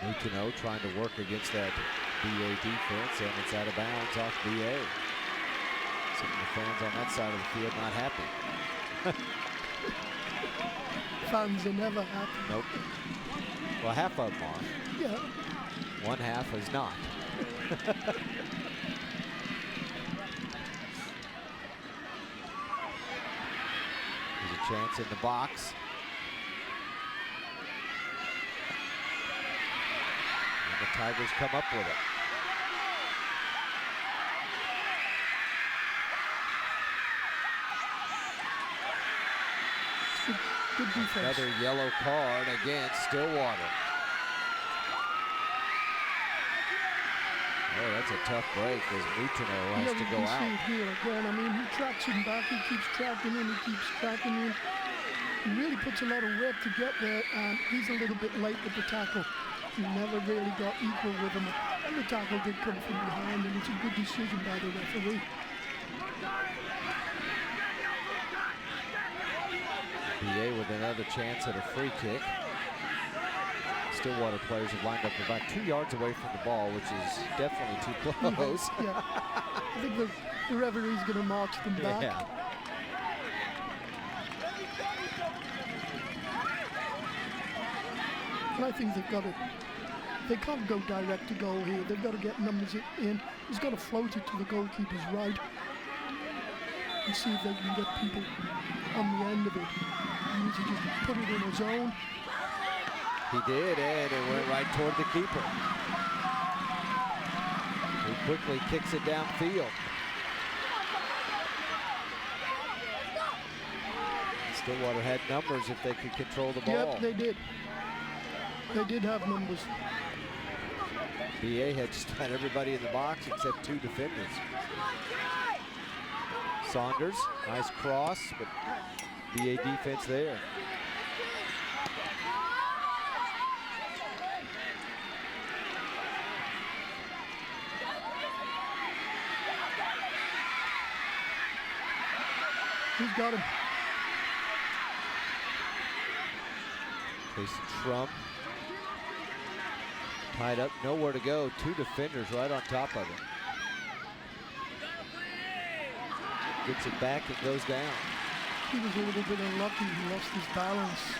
Newtono trying to work against that BA defense, and it's out of bounds off BA. Some of the fans on that side of the field not happy. Fans are never happy. Nope. Well, half of them are. Yeah. One half is not. There's a chance in the box. And the Tigers come up with it. Good defense. Another yellow card against Stillwater. Oh, that's a tough break as Newtono has to go You can out. see it here again. I mean, he tracks him back. He keeps tracking him. He keeps tracking him. He really puts a lot of work to get there, and he's a little bit late with the tackle. He never really got equal with him. And the tackle did come from behind, and it's a good decision by the referee. BA with another chance at a free kick. Stillwater players have lined up about 2 yards away from the ball, which is definitely too close. Yeah. I think the referee's going to march them back. Yeah. And I think they've got to, they can't go direct to goal here. They've got to get numbers in. He's got to float it to the goalkeeper's right and see if they can get people on the end of it. He needs to just put it in his zone. He did, and it went right toward the keeper. He quickly kicks it downfield. Stillwater had numbers if they could control the ball. Yep, they did. They did have numbers. BA had just had everybody in the box except 2 defenders. Saunders, nice cross, but BA defense there. He's got him. Jason Trump tied up, nowhere to go. 2 defenders right on top of him. Gets it back and goes down. He was a little bit unlucky. He lost his balance.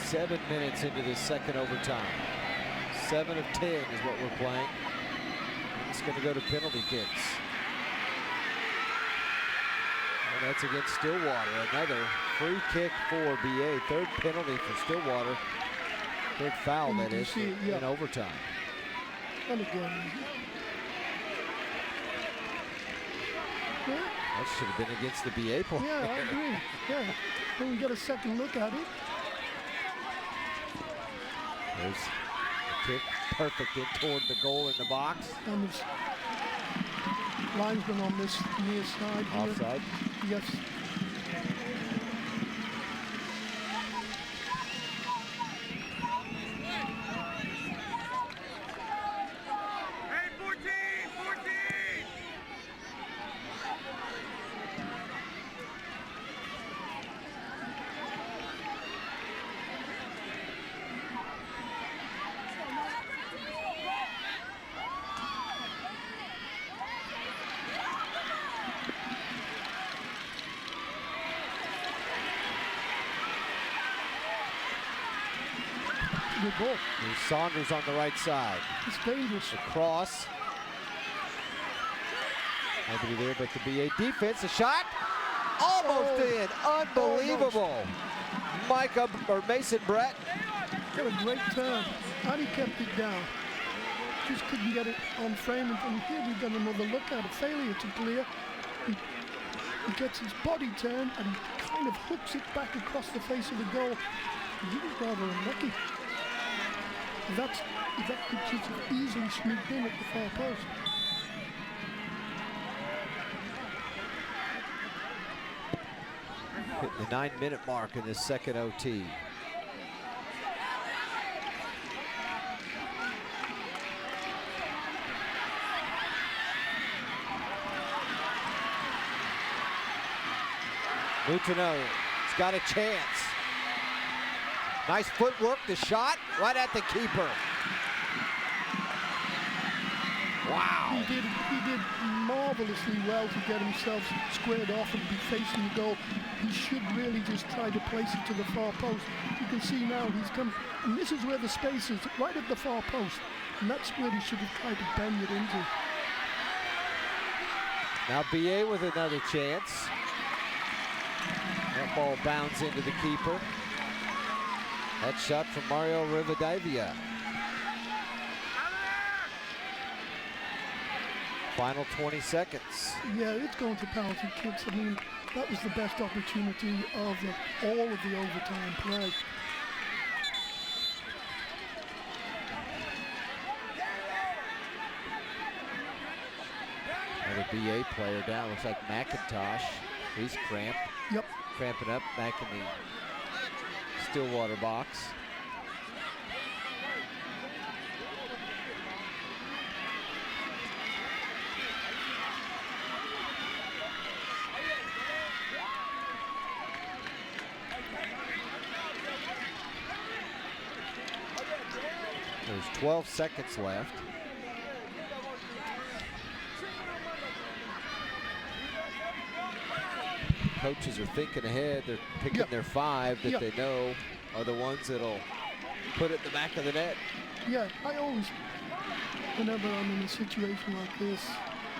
Seven minutes into this second overtime. 7 of 10 is what we're playing. It's going to go to penalty kicks. And that's against Stillwater. Another free kick for BA. 3rd penalty for Stillwater. 3rd foul, that is, in overtime. And again, That should have been against the BA player. Yeah, I agree. Yeah, when we get a second look at it. There's the kick, perfect in toward the goal in the box. And this linesman on this near side here. Offside? Yes. Good ball. There's Saunders on the right side. It's dangerous. The cross. Nobody there but the BA defense. A shot. Almost in. Unbelievable. Micah or Mason Brett. Got a great turn. And he kept it down. Just couldn't get it on frame. And from here we've got another look at a failure to clear. He gets his body turned and he kind of hooks it back across the face of the goal. He was rather unlucky. That could just easily sneak in at the far post. Hit the 9-minute mark in this second OT. Moutinho has got a chance. Nice footwork, the shot, right at the keeper. Wow. He did marvelously well to get himself squared off and be facing the goal. He should really just try to place it to the far post. You can see now he's come, and this is where the space is, right at the far post. And that's where he should have tried to bend it into. Now BA with another chance. That ball bounds into the keeper. That shot from Mario Rivadavia. Final 20 seconds. Yeah, it's going to penalty kicks. I mean, that was the best opportunity of all of the overtime play. Another BA player down. Looks like McIntosh. He's cramped. Yep. Cramping up back in the Stillwater box. There's 12 seconds left. Coaches are thinking ahead. They're picking their 5 that they know are the ones that'll put it in the back of the net. Yeah, I always, whenever I'm in a situation like this,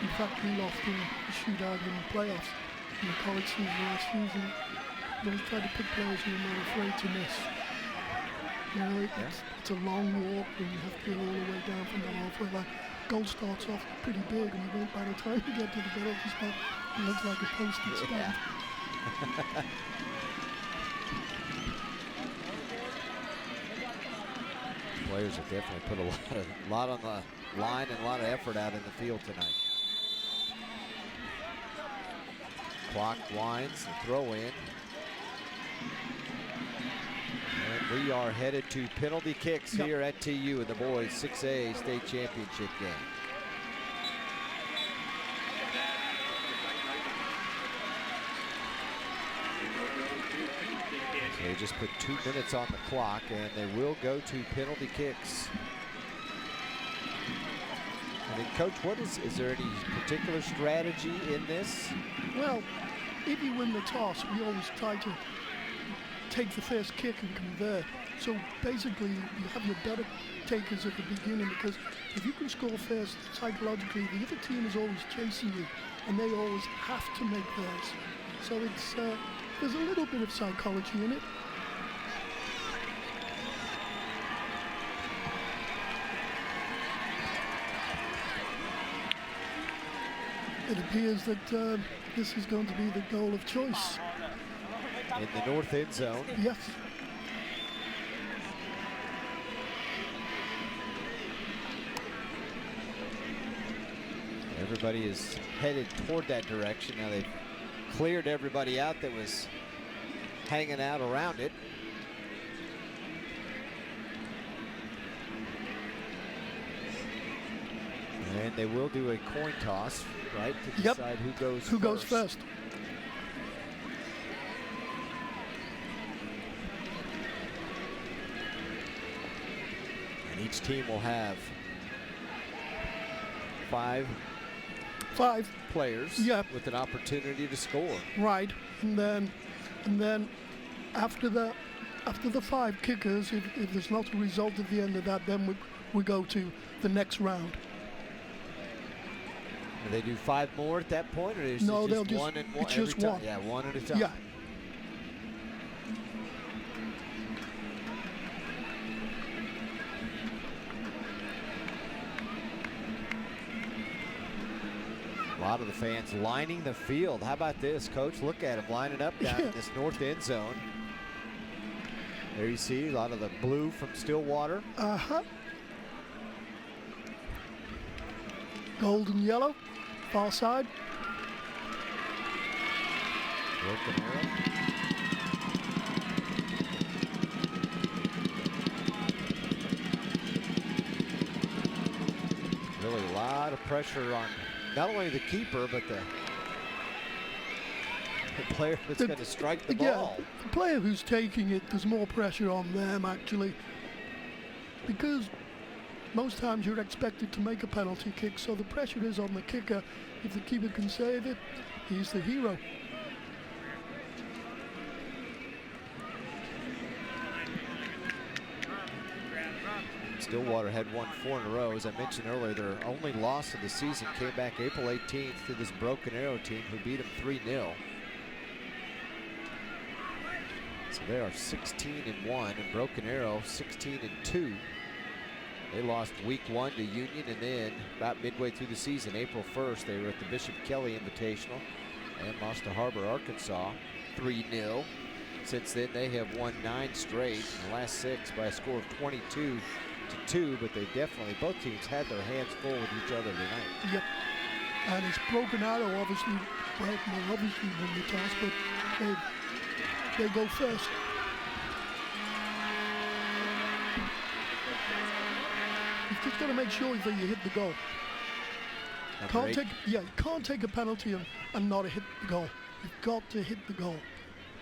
in fact we lost in the shootout in the playoffs in the college season last season, I always try to pick players who are not afraid to miss. You know, it's a long walk and you have to go all the way down from the halfway line. Goal starts off pretty big and by the time you get to the penalty spot, it looks like a postage stamp. Players have definitely put a lot on the line and a lot of effort out in the field tonight. Clock winds, the throw in. And we are headed to penalty kicks here at TU in the boys 6A state championship game. They just put 2 minutes on the clock and they will go to penalty kicks. I mean, Coach, is there any particular strategy in this? Well, if you win the toss, we always try to take the first kick and convert. So basically, you have your better takers at the beginning because if you can score first, psychologically, the other team is always chasing you and they always have to make theirs. So it's there's a little bit of psychology in it. It appears that this is going to be the goal of choice. In the north end zone. Yes. Everybody is headed toward that direction. Now they've cleared everybody out that was hanging out around it. And they will do a coin toss, right, to decide who goes first. And each team will have five players with an opportunity to score. Right, and then after the 5 kickers, if there's not a result at the end of that, then we go to the next round. Do they do 5 more at that point, or is no, it they'll just just one and one? It's just time? one. Yeah, one at a time. Yeah. A lot of the fans lining the field. How about this, Coach? Look at them lining up down in this north end zone. There you see a lot of the blue from Stillwater. Uh-huh. Gold and yellow, far side. Broken arrow. Really a lot of pressure on not only the keeper, but the player that's going to strike the ball. The player who's taking it, there's more pressure on them, actually. Because most times you're expected to make a penalty kick, so the pressure is on the kicker. If the keeper can save it, he's the hero. Stillwater had won 4 in a row. As I mentioned earlier, their only loss of the season came back April 18th to this Broken Arrow team who beat them 3-0. So they are 16-1, and Broken Arrow 16-2. They lost week 1 to Union, and then about midway through the season, April 1st, they were at the Bishop Kelly Invitational and lost to Harbor, Arkansas 3-0. Since then, they have won 9 straight in the last 6 by a score of 22-2, but they definitely, both teams had their hands full with each other tonight. Yep. And it's Broken Arrow, obviously, well, not obviously won the toss, but they go first. You've just got to make sure that you hit the goal. Can't take a penalty and not hit the goal. You've got to hit the goal.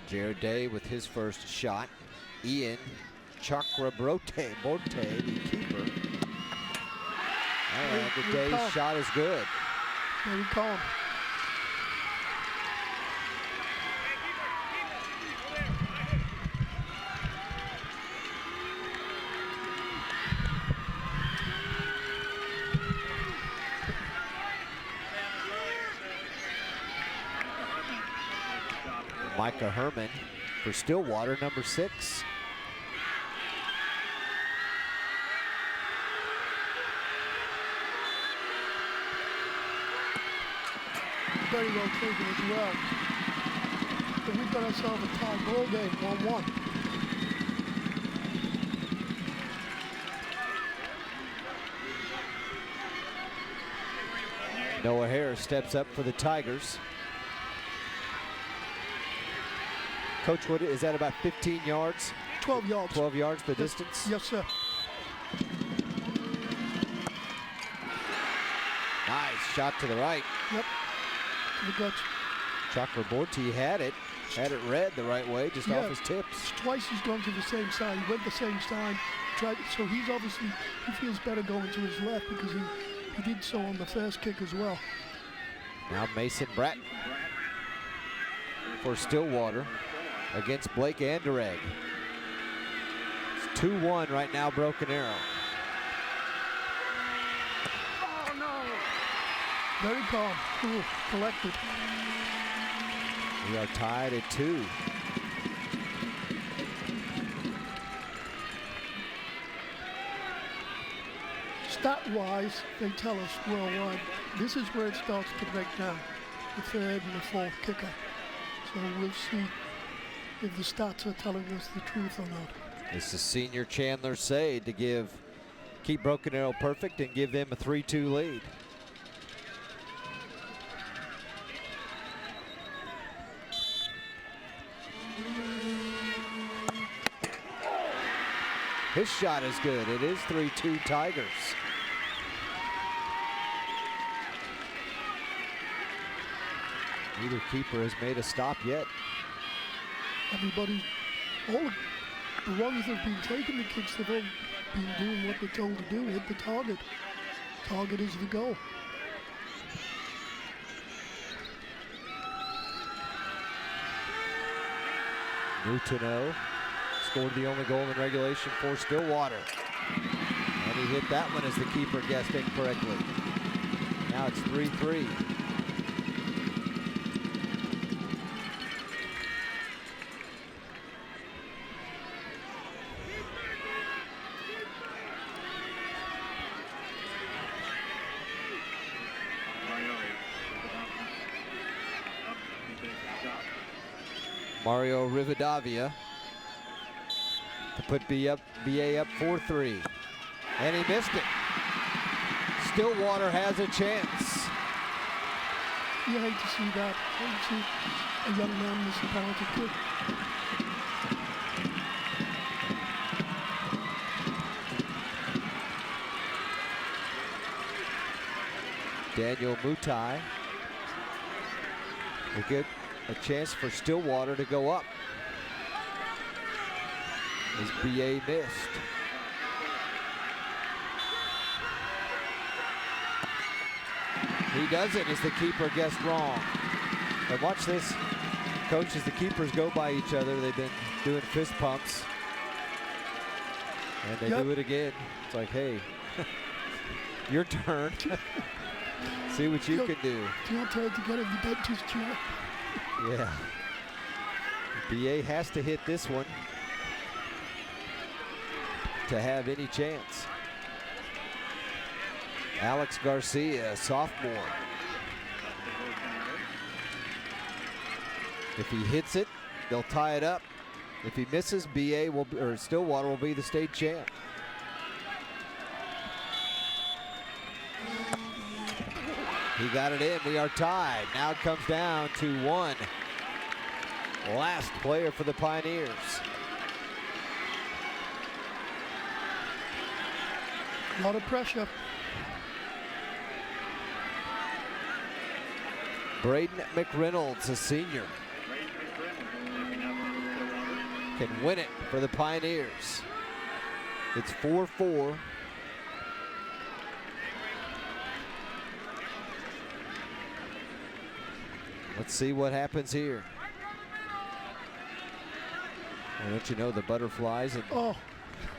Jared Day with his first shot. Ian Chakraborty, the keeper. And the Day's shot is good. Very calm. Micah Herman for Stillwater, number 6. Very well taken as well. But we've got ourselves a tie ball game, 1-1. Noah Harris steps up for the Tigers. Coach, what is that, about 15 yards? 12 yards. 12 yards the distance? Yes, sir. Nice shot to the right. Yep. To the guts. Chakraborty had it read the right way, just off his tips. Twice he's gone to the same side. He went the same side. So he's obviously, he feels better going to his left because he did so on the first kick as well. Now Mason Bratton for Stillwater against Blake Anderegg. It's 2-1 right now, Broken Arrow. Oh, no. Very calm, cool, collected. We are tied at 2. stat-wise, they tell us worldwide, this is where it starts to break down, the third and the fourth kicker. So we'll see if the stats are telling us the truth or not. It's the senior Chandler Sade to keep Broken Arrow perfect and give them a 3-2 lead. His shot is good. It is 3-2 Tigers. Neither keeper has made a stop yet. All the ones that have been taking the kicks, they've all been doing what they're told to do, hit the target. Target is the goal. Moutinho scored the only goal in regulation for Stillwater. And he hit that one as the keeper guessed incorrectly. Now it's 3-3. Mario Rivadavia to put BA up 4-3. And he missed it. Stillwater has a chance. You hate to see that. Hate to see a young man miss a penalty kick. Daniel Mutai will get a chance for Stillwater to go up. As BA missed. He does it as the keeper guessed wrong. And watch this, coach, as the keepers go by each other, they've been doing fist pumps. And they do it again. It's like, hey, your turn. See what you can do. Your turn to get in the dentist chair. Yeah. BA has to hit this one to have any chance. Alex Garcia, sophomore. If he hits it, they'll tie it up. If he misses, Stillwater will be the state champ. He got it in. We are tied. Now it comes down to one. Last player for the Pioneers. A lot of pressure. Braden McReynolds, a senior, can win it for the Pioneers. It's 4-4. Let's see what happens here. Well, don't you know the butterflies and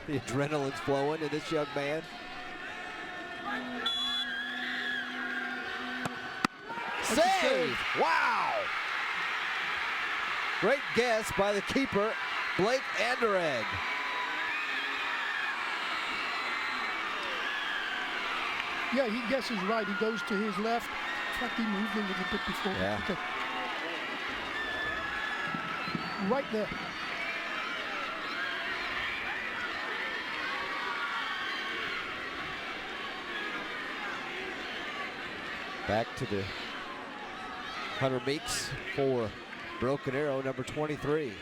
the adrenaline's flowing in this young man? Save! Wow! Great guess by the keeper, Blake Anderegg. Yeah, he guesses right. He goes to his left. In fact, he moved a little bit before. Yeah. Okay. Right there. Back to the Hunter Meeks for Broken Arrow, number 23.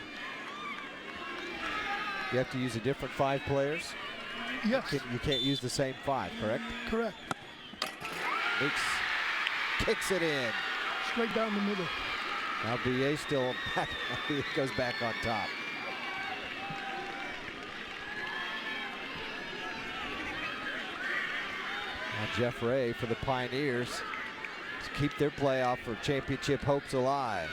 You have to use a different 5 players? Yes. You can't use the same 5, correct? Correct. Meeks kicks it in. Straight down the middle. Now BA still back. BA goes back on top. Now Jeff Ray for the Pioneers to keep their playoff for championship hopes alive.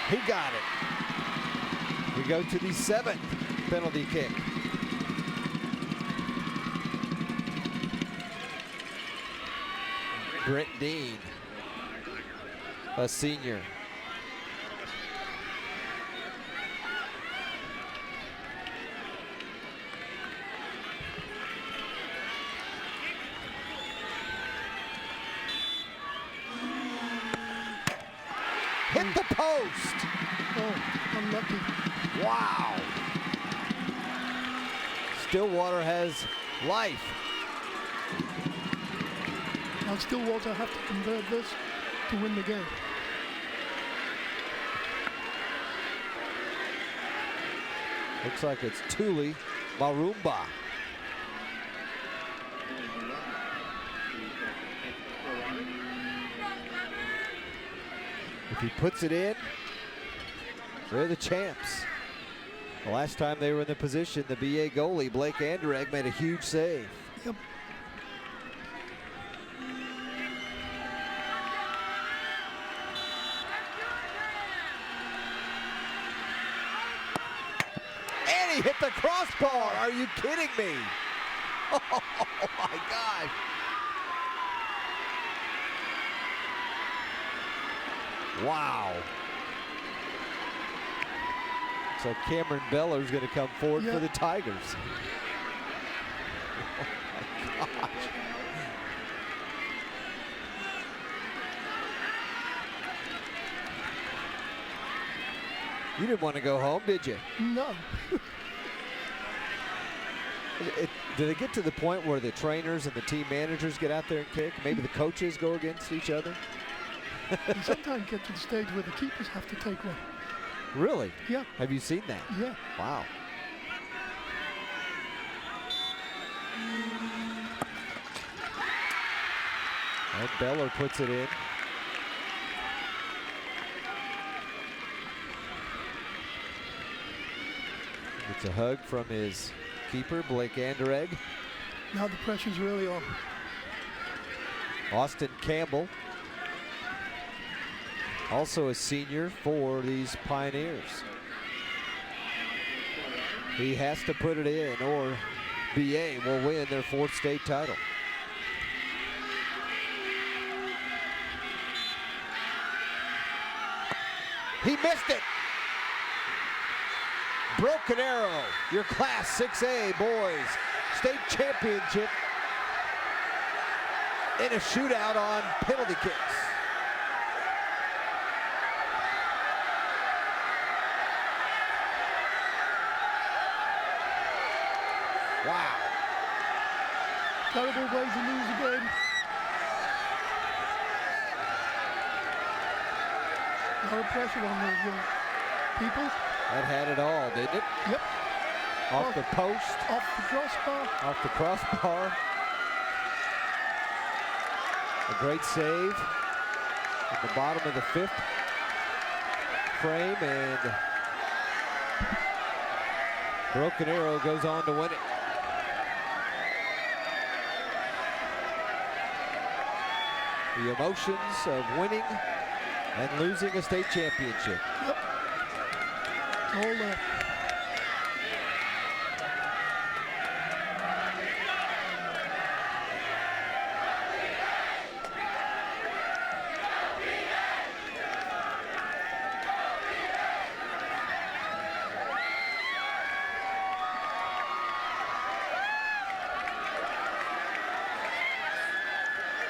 He got it. We go to the 7th penalty kick. Brent Dean, a senior. the post. Oh, unlucky. Wow. Stillwater has life. Now Stillwater have to convert this to win the game. Looks like it's Tuli Marumba. If he puts it in, they're the champs. The last time they were in the position, the BA goalie, Blake Anderegg, made a huge save. Yep. And he hit the crossbar. Are you kidding me? Oh my God. Wow. So Cameron Beller's going to come forward for the Tigers. Oh my gosh. You didn't want to go home, did you? No. Do they get to the point where the trainers and the team managers get out there and kick? Maybe the coaches go against each other? You sometimes get to the stage where the keepers have to take one. Really? Yeah. Have you seen that? Yeah. Wow. And Beller puts it in. Gets a hug from his keeper, Blake Anderegg. Now the pressure's really on. Austin Campbell, also a senior for these Pioneers. He has to put it in or BA will win their 4th state title. He missed it. Broken Arrow, your Class 6A boys state championship in a shootout on penalty kicks. Wow. Terrible way to lose the game. A lot of pressure on those young people. That had it all, didn't it? Yep. Off the post. Off the crossbar. Off the crossbar. A great save at the bottom of the 5th frame, and Broken Arrow goes on to win it. The emotions of winning and losing a state championship. Yep. All that.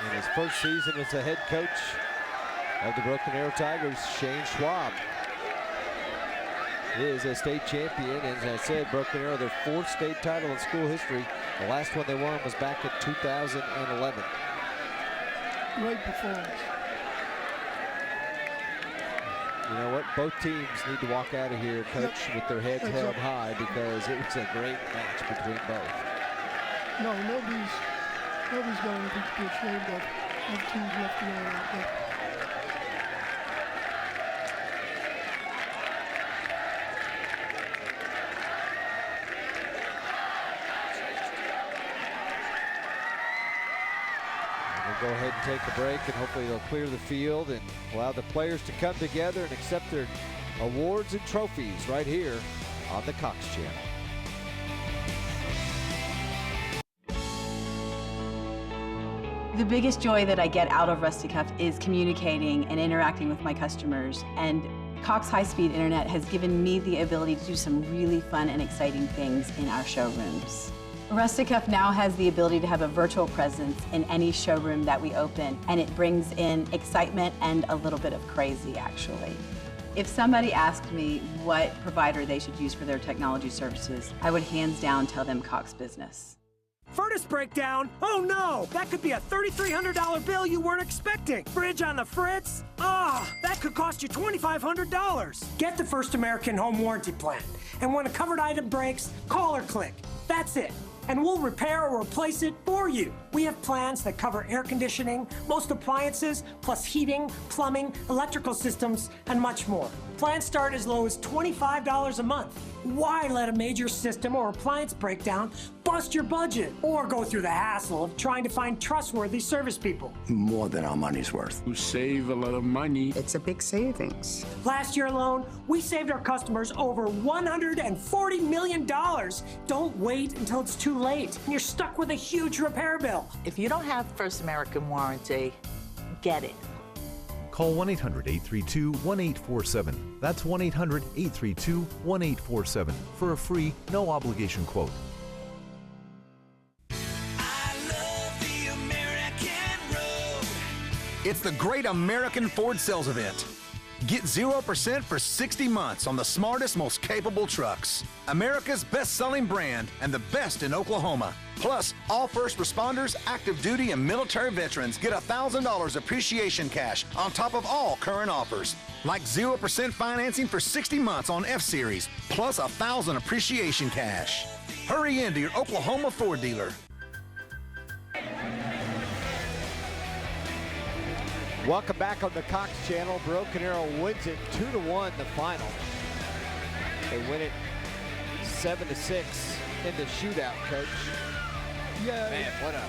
In his first season as the head coach of the Broken Arrow Tigers, Shane Schwab is a state champion. As I said, Broken Arrow, their 4th state title in school history. The last one they won was back in 2011. Great performance. You know what? Both teams need to walk out of here, Coach, with their heads held high, because it was a great match between both. No, nobody's got anything to be ashamed of. Both teams left the line like that. We'll go ahead and take a break, and hopefully they'll clear the field and allow the players to come together and accept their awards and trophies right here on the Cox Channel. The biggest joy that I get out of Rusty Cuff is communicating and interacting with my customers. And Cox High-Speed Internet has given me the ability to do some really fun and exciting things in our showrooms. Rusty Cuff now has the ability to have a virtual presence in any showroom that we open, and it brings in excitement and a little bit of crazy, actually. If somebody asked me what provider they should use for their technology services, I would hands down tell them Cox Business. Furnace breakdown? Oh no! That could be a $3,300 bill you weren't expecting. Fridge on the fritz? That could cost you $2,500. Get the First American Home Warranty Plan. And when a covered item breaks, call or click. That's it. And we'll repair or replace it for you. We have plans that cover air conditioning, most appliances, plus heating, plumbing, electrical systems, and much more. Plans start as low as $25 a month. Why let a major system or appliance breakdown bust your budget or go through the hassle of trying to find trustworthy service people? More than our money's worth. You save a lot of money. It's a big savings. Last year alone, we saved our customers over $140 million. Don't wait until it's too late and you're stuck with a huge repair bill. If you don't have First American warranty, get it. Call 1-800-832-1847. That's 1-800-832-1847 for a free, no-obligation quote. It's the Great American Ford Sales Event. Get 0% for 60 months on the smartest, most capable trucks. America's best-selling brand and the best in Oklahoma. Plus, all first responders, active duty, and military veterans get $1,000 appreciation cash on top of all current offers. Like 0% financing for 60 months on F-Series, plus $1,000 appreciation cash. Hurry into your Oklahoma Ford dealer. Welcome back on the Cox channel. Broken Arrow wins it 2-1 the final. They win it 7-6 in the shootout, Coach. Yeah. Man, what a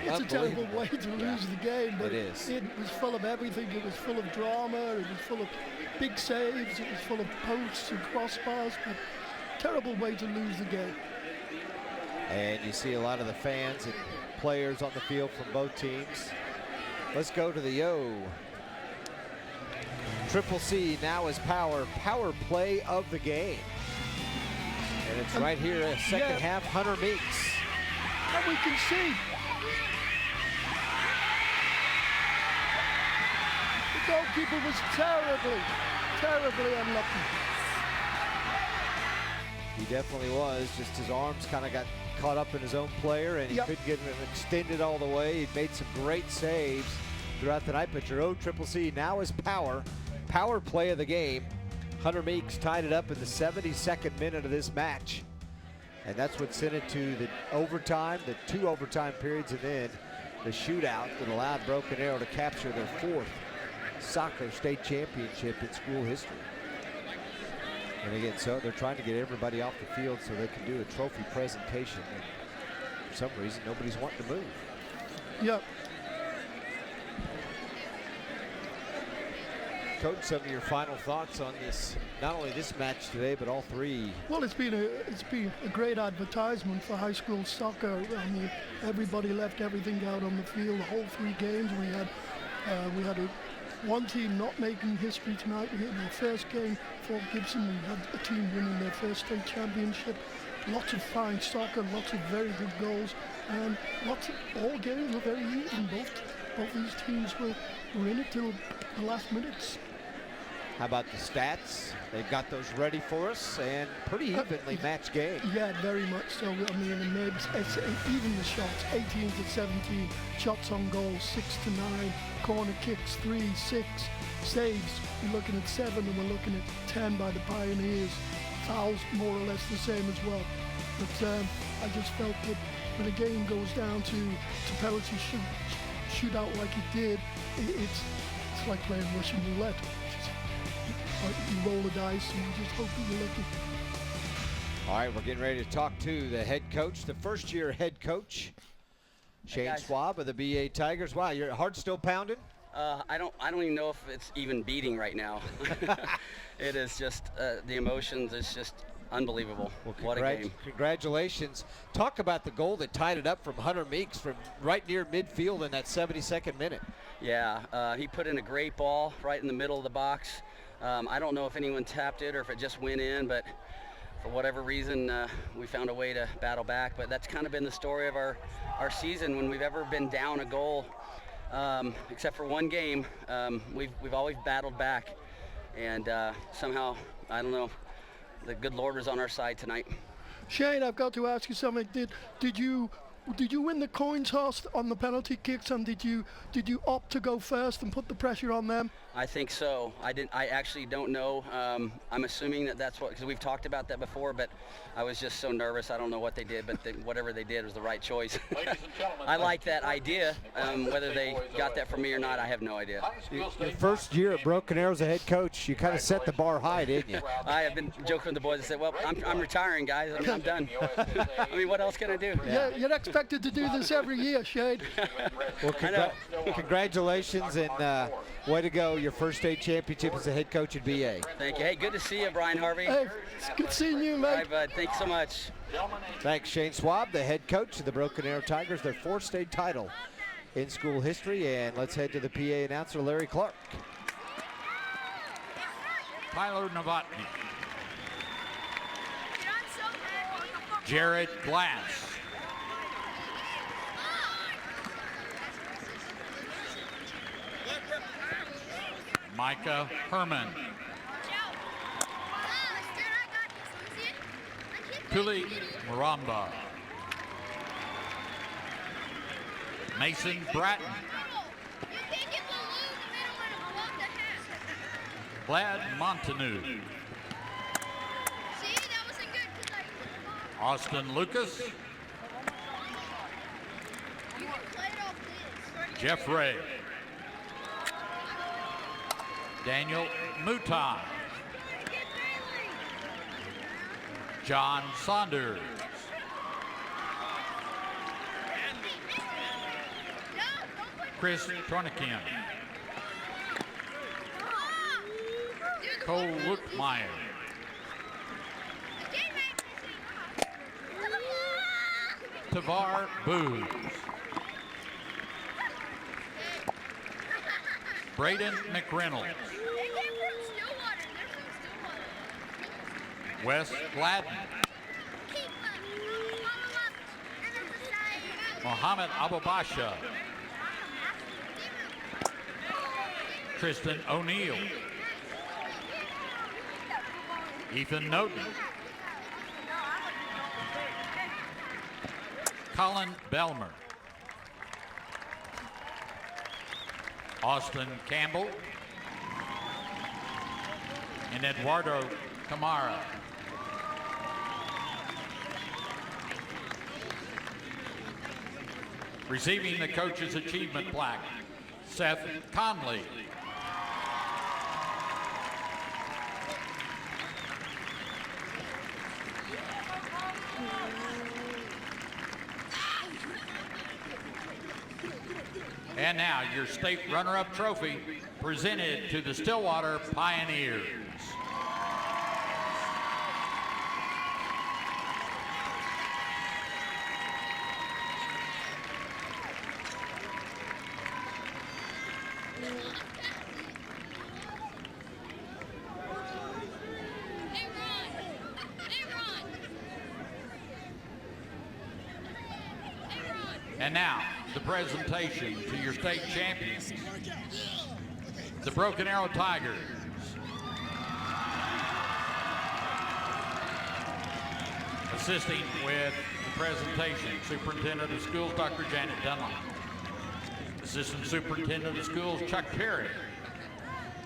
It's a terrible way to lose the game, but it is. It was full of everything. It was full of drama. It was full of big saves. It was full of posts and crossbars, but terrible way to lose the game. And you see a lot of the fans and players on the field from both teams. Let's go to the O. Triple C now is power play of the game. And it's right here, second half, Hunter Meeks. And we can see the goalkeeper was terribly unlucky. He definitely was, just his arms kind of got caught up in his own player and he couldn't get him extended all the way. He made some great saves throughout the night, but your O Triple C now is power play of the game. Hunter Meeks tied it up in the 72nd minute of this match. And that's what sent it to the overtime, the 2 overtime periods, and then the shootout that allowed Broken Arrow to capture their 4th soccer state championship in school history. And again, so they're trying to get everybody off the field so they can do a trophy presentation. And for some reason, nobody's wanting to move. Yep. Coach, some of your final thoughts on this, not only this match today, but all 3. Well, it's been a great advertisement for high school soccer. I mean, everybody left everything out on the field. The whole 3 games we had one team not making history tonight. We had our first game, Fort Gibson. We had a team winning their first state championship. Lots of fine soccer, lots of very good goals, and all games were very even. Both these teams were in it till the last minutes. How about the stats? They've got those ready for us, and pretty evenly matched game. Yeah, very much so. I mean, it's even the shots, 18 to 17, shots on goal, 6 to 9, corner kicks, 3, 6, saves. We're looking at 7, and we're looking at 10 by the Pioneers. Fouls more or less the same as well. But I just felt that when a game goes down to penalty shootout like it did, it's like playing Russian roulette. You roll the dice and you just hope you're lucky. All right, we're getting ready to talk to the head coach, the first-year head coach, Shane Schwab of the BA Tigers. Wow, your heart's still pounding? I don't even know if it's even beating right now. It is just the emotions. It's just unbelievable. Well, what a game! Congratulations. Talk about the goal that tied it up from Hunter Meeks from right near midfield in that 72nd minute. Yeah, he put in a great ball right in the middle of the box. I don't know if anyone tapped it or if it just went in, but for whatever reason, we found a way to battle back. But that's kind of been the story of our season. When we've ever been down a goal, except for one game, we've always battled back. And somehow, I don't know, the good Lord was on our side tonight. Shane, I've got to ask you something. Did you win the coin toss on the penalty kicks, and did you opt to go first and put the pressure on them? I think so. I actually don't know. I'm assuming that's what, because we've talked about that before, but I was just so nervous. I don't know what they did, but whatever they did was the right choice. I like that idea. Whether they got that from me or not, I have no idea. Your first year at Broken Arrow as a head coach, you kind of set the bar high, didn't you? I have been joking with the boys. I said, well, I'm retiring, guys. I'm done. I mean, what else can I do? Yeah, you're expected to do this every year, Shane. Well, congratulations, and way to go. Your first state championship as a head coach at BA. Thank you. Hey, good to see you, Brian Harvey. Hey, it's good seeing you, mate. All right, bud. Thanks so much. Thanks, Shane Swab, the head coach of the Broken Arrow Tigers, their fourth state title in school history. And let's head to the PA announcer, Larry Clark. Tyler Novotny. Jared Glass. Micah Herman. Tuli Maramba. Mason Bratton. Vlad Montanou. Austin Lucas. Jeff Ray. Daniel Mouton. John Saunders. Chris Tornikian. Cole Luckmeyer. Tavar Booz. Braden McReynolds. Wes Gladden. Mohammed Abubasha. Tristan O'Neill. Ethan Noten. Colin Belmer. Austin Campbell. And Eduardo Camara. Receiving the Coach's Achievement Plaque, Seth Conley. And now your state runner-up trophy presented to the Stillwater Pioneers. And now, the presentation to your state champions, the Broken Arrow Tigers. Assisting with the presentation, Superintendent of Schools, Dr. Janet Dunlap. Assistant Superintendent of Schools, Chuck Perry.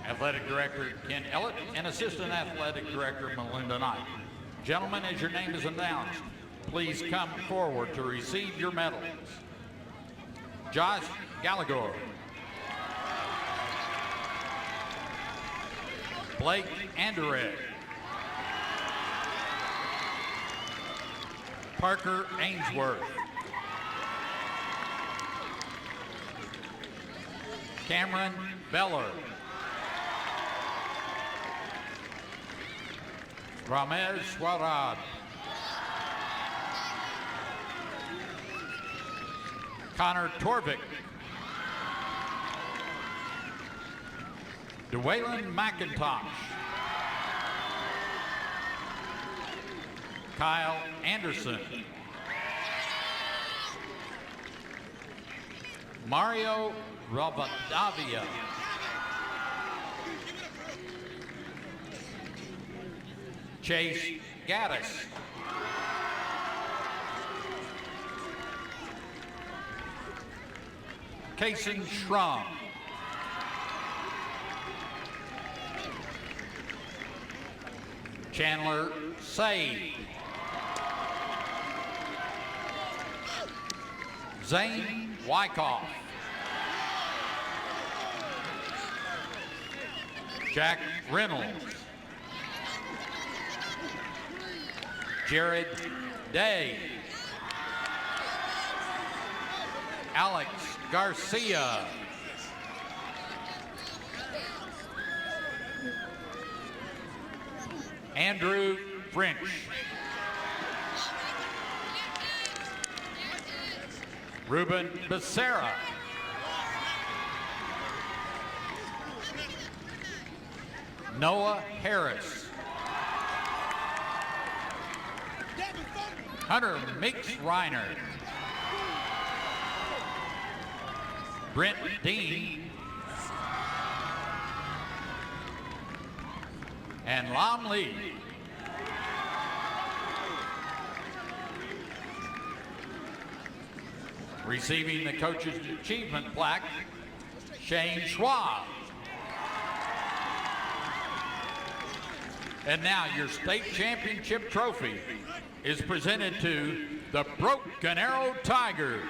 Athletic Director, Ken Ellett, and Assistant Athletic Director, Melinda Knight. Gentlemen, as your name is announced, please come forward to receive your medals. Josh Gallagher. Blake Anderegg. Parker Ainsworth. Cameron Beller. Ramez Swarad. Connor Torvik. DeWaylen McIntosh. Kyle Anderson. Mario Rabadavia. Chase Gaddis. Kason Schrum. Chandler Say. Zane Wyckoff. Jack Reynolds. Jared Day. Alex Garcia. Andrew French. Ruben Becerra. Noah Harris. Hunter Meeks Reiner. Brent Dean. And Lam Lee. Receiving the Coach's Achievement Plaque, Shane Schwab. And now your state championship trophy is presented to the Broken Arrow Tigers.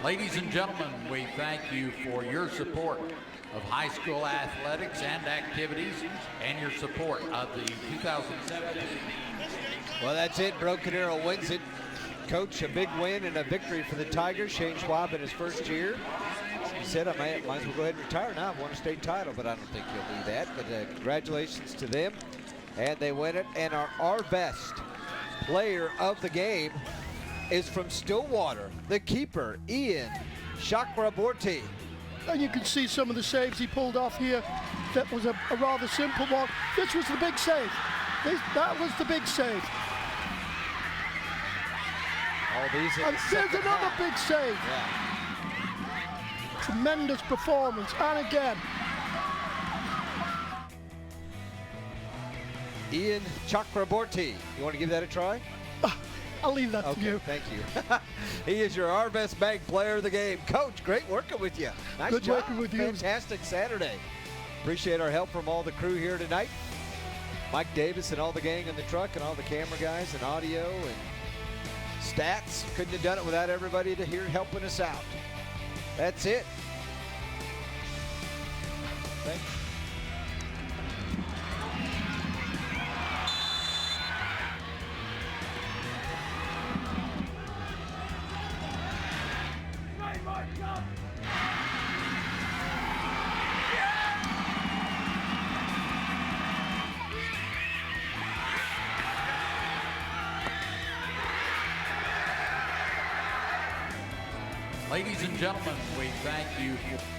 Ladies and gentlemen, we thank you for your support of high school athletics and activities and your support of the 2017. Well, that's it. Broken Arrow wins it. Coach, a big win and a victory for the Tigers. Shane Schwab in his first year. He said, I might as well go ahead and retire now. I've won a state title, but I don't think he'll do that. But congratulations to them. And they win it. And our best player of the game is from Stillwater, the keeper, Ian Chakraborty. And you can see some of the saves he pulled off here. That was a rather simple one. This was the big save. That was the big save. Oh, these and there's another big save. Yeah. Tremendous performance. And again, Ian Chakraborty. You want to give that a try? I'll leave that to you. Thank you. He is your Our Best Bank player of the game. Coach, great working with you. Nice Good job. working with you. Fantastic Saturday. Appreciate our help from all the crew here tonight. Mike Davis and all the gang in the truck and all the camera guys and audio and stats. Couldn't have done it without everybody here helping us out. That's it. Thanks. Ladies and gentlemen, we thank you for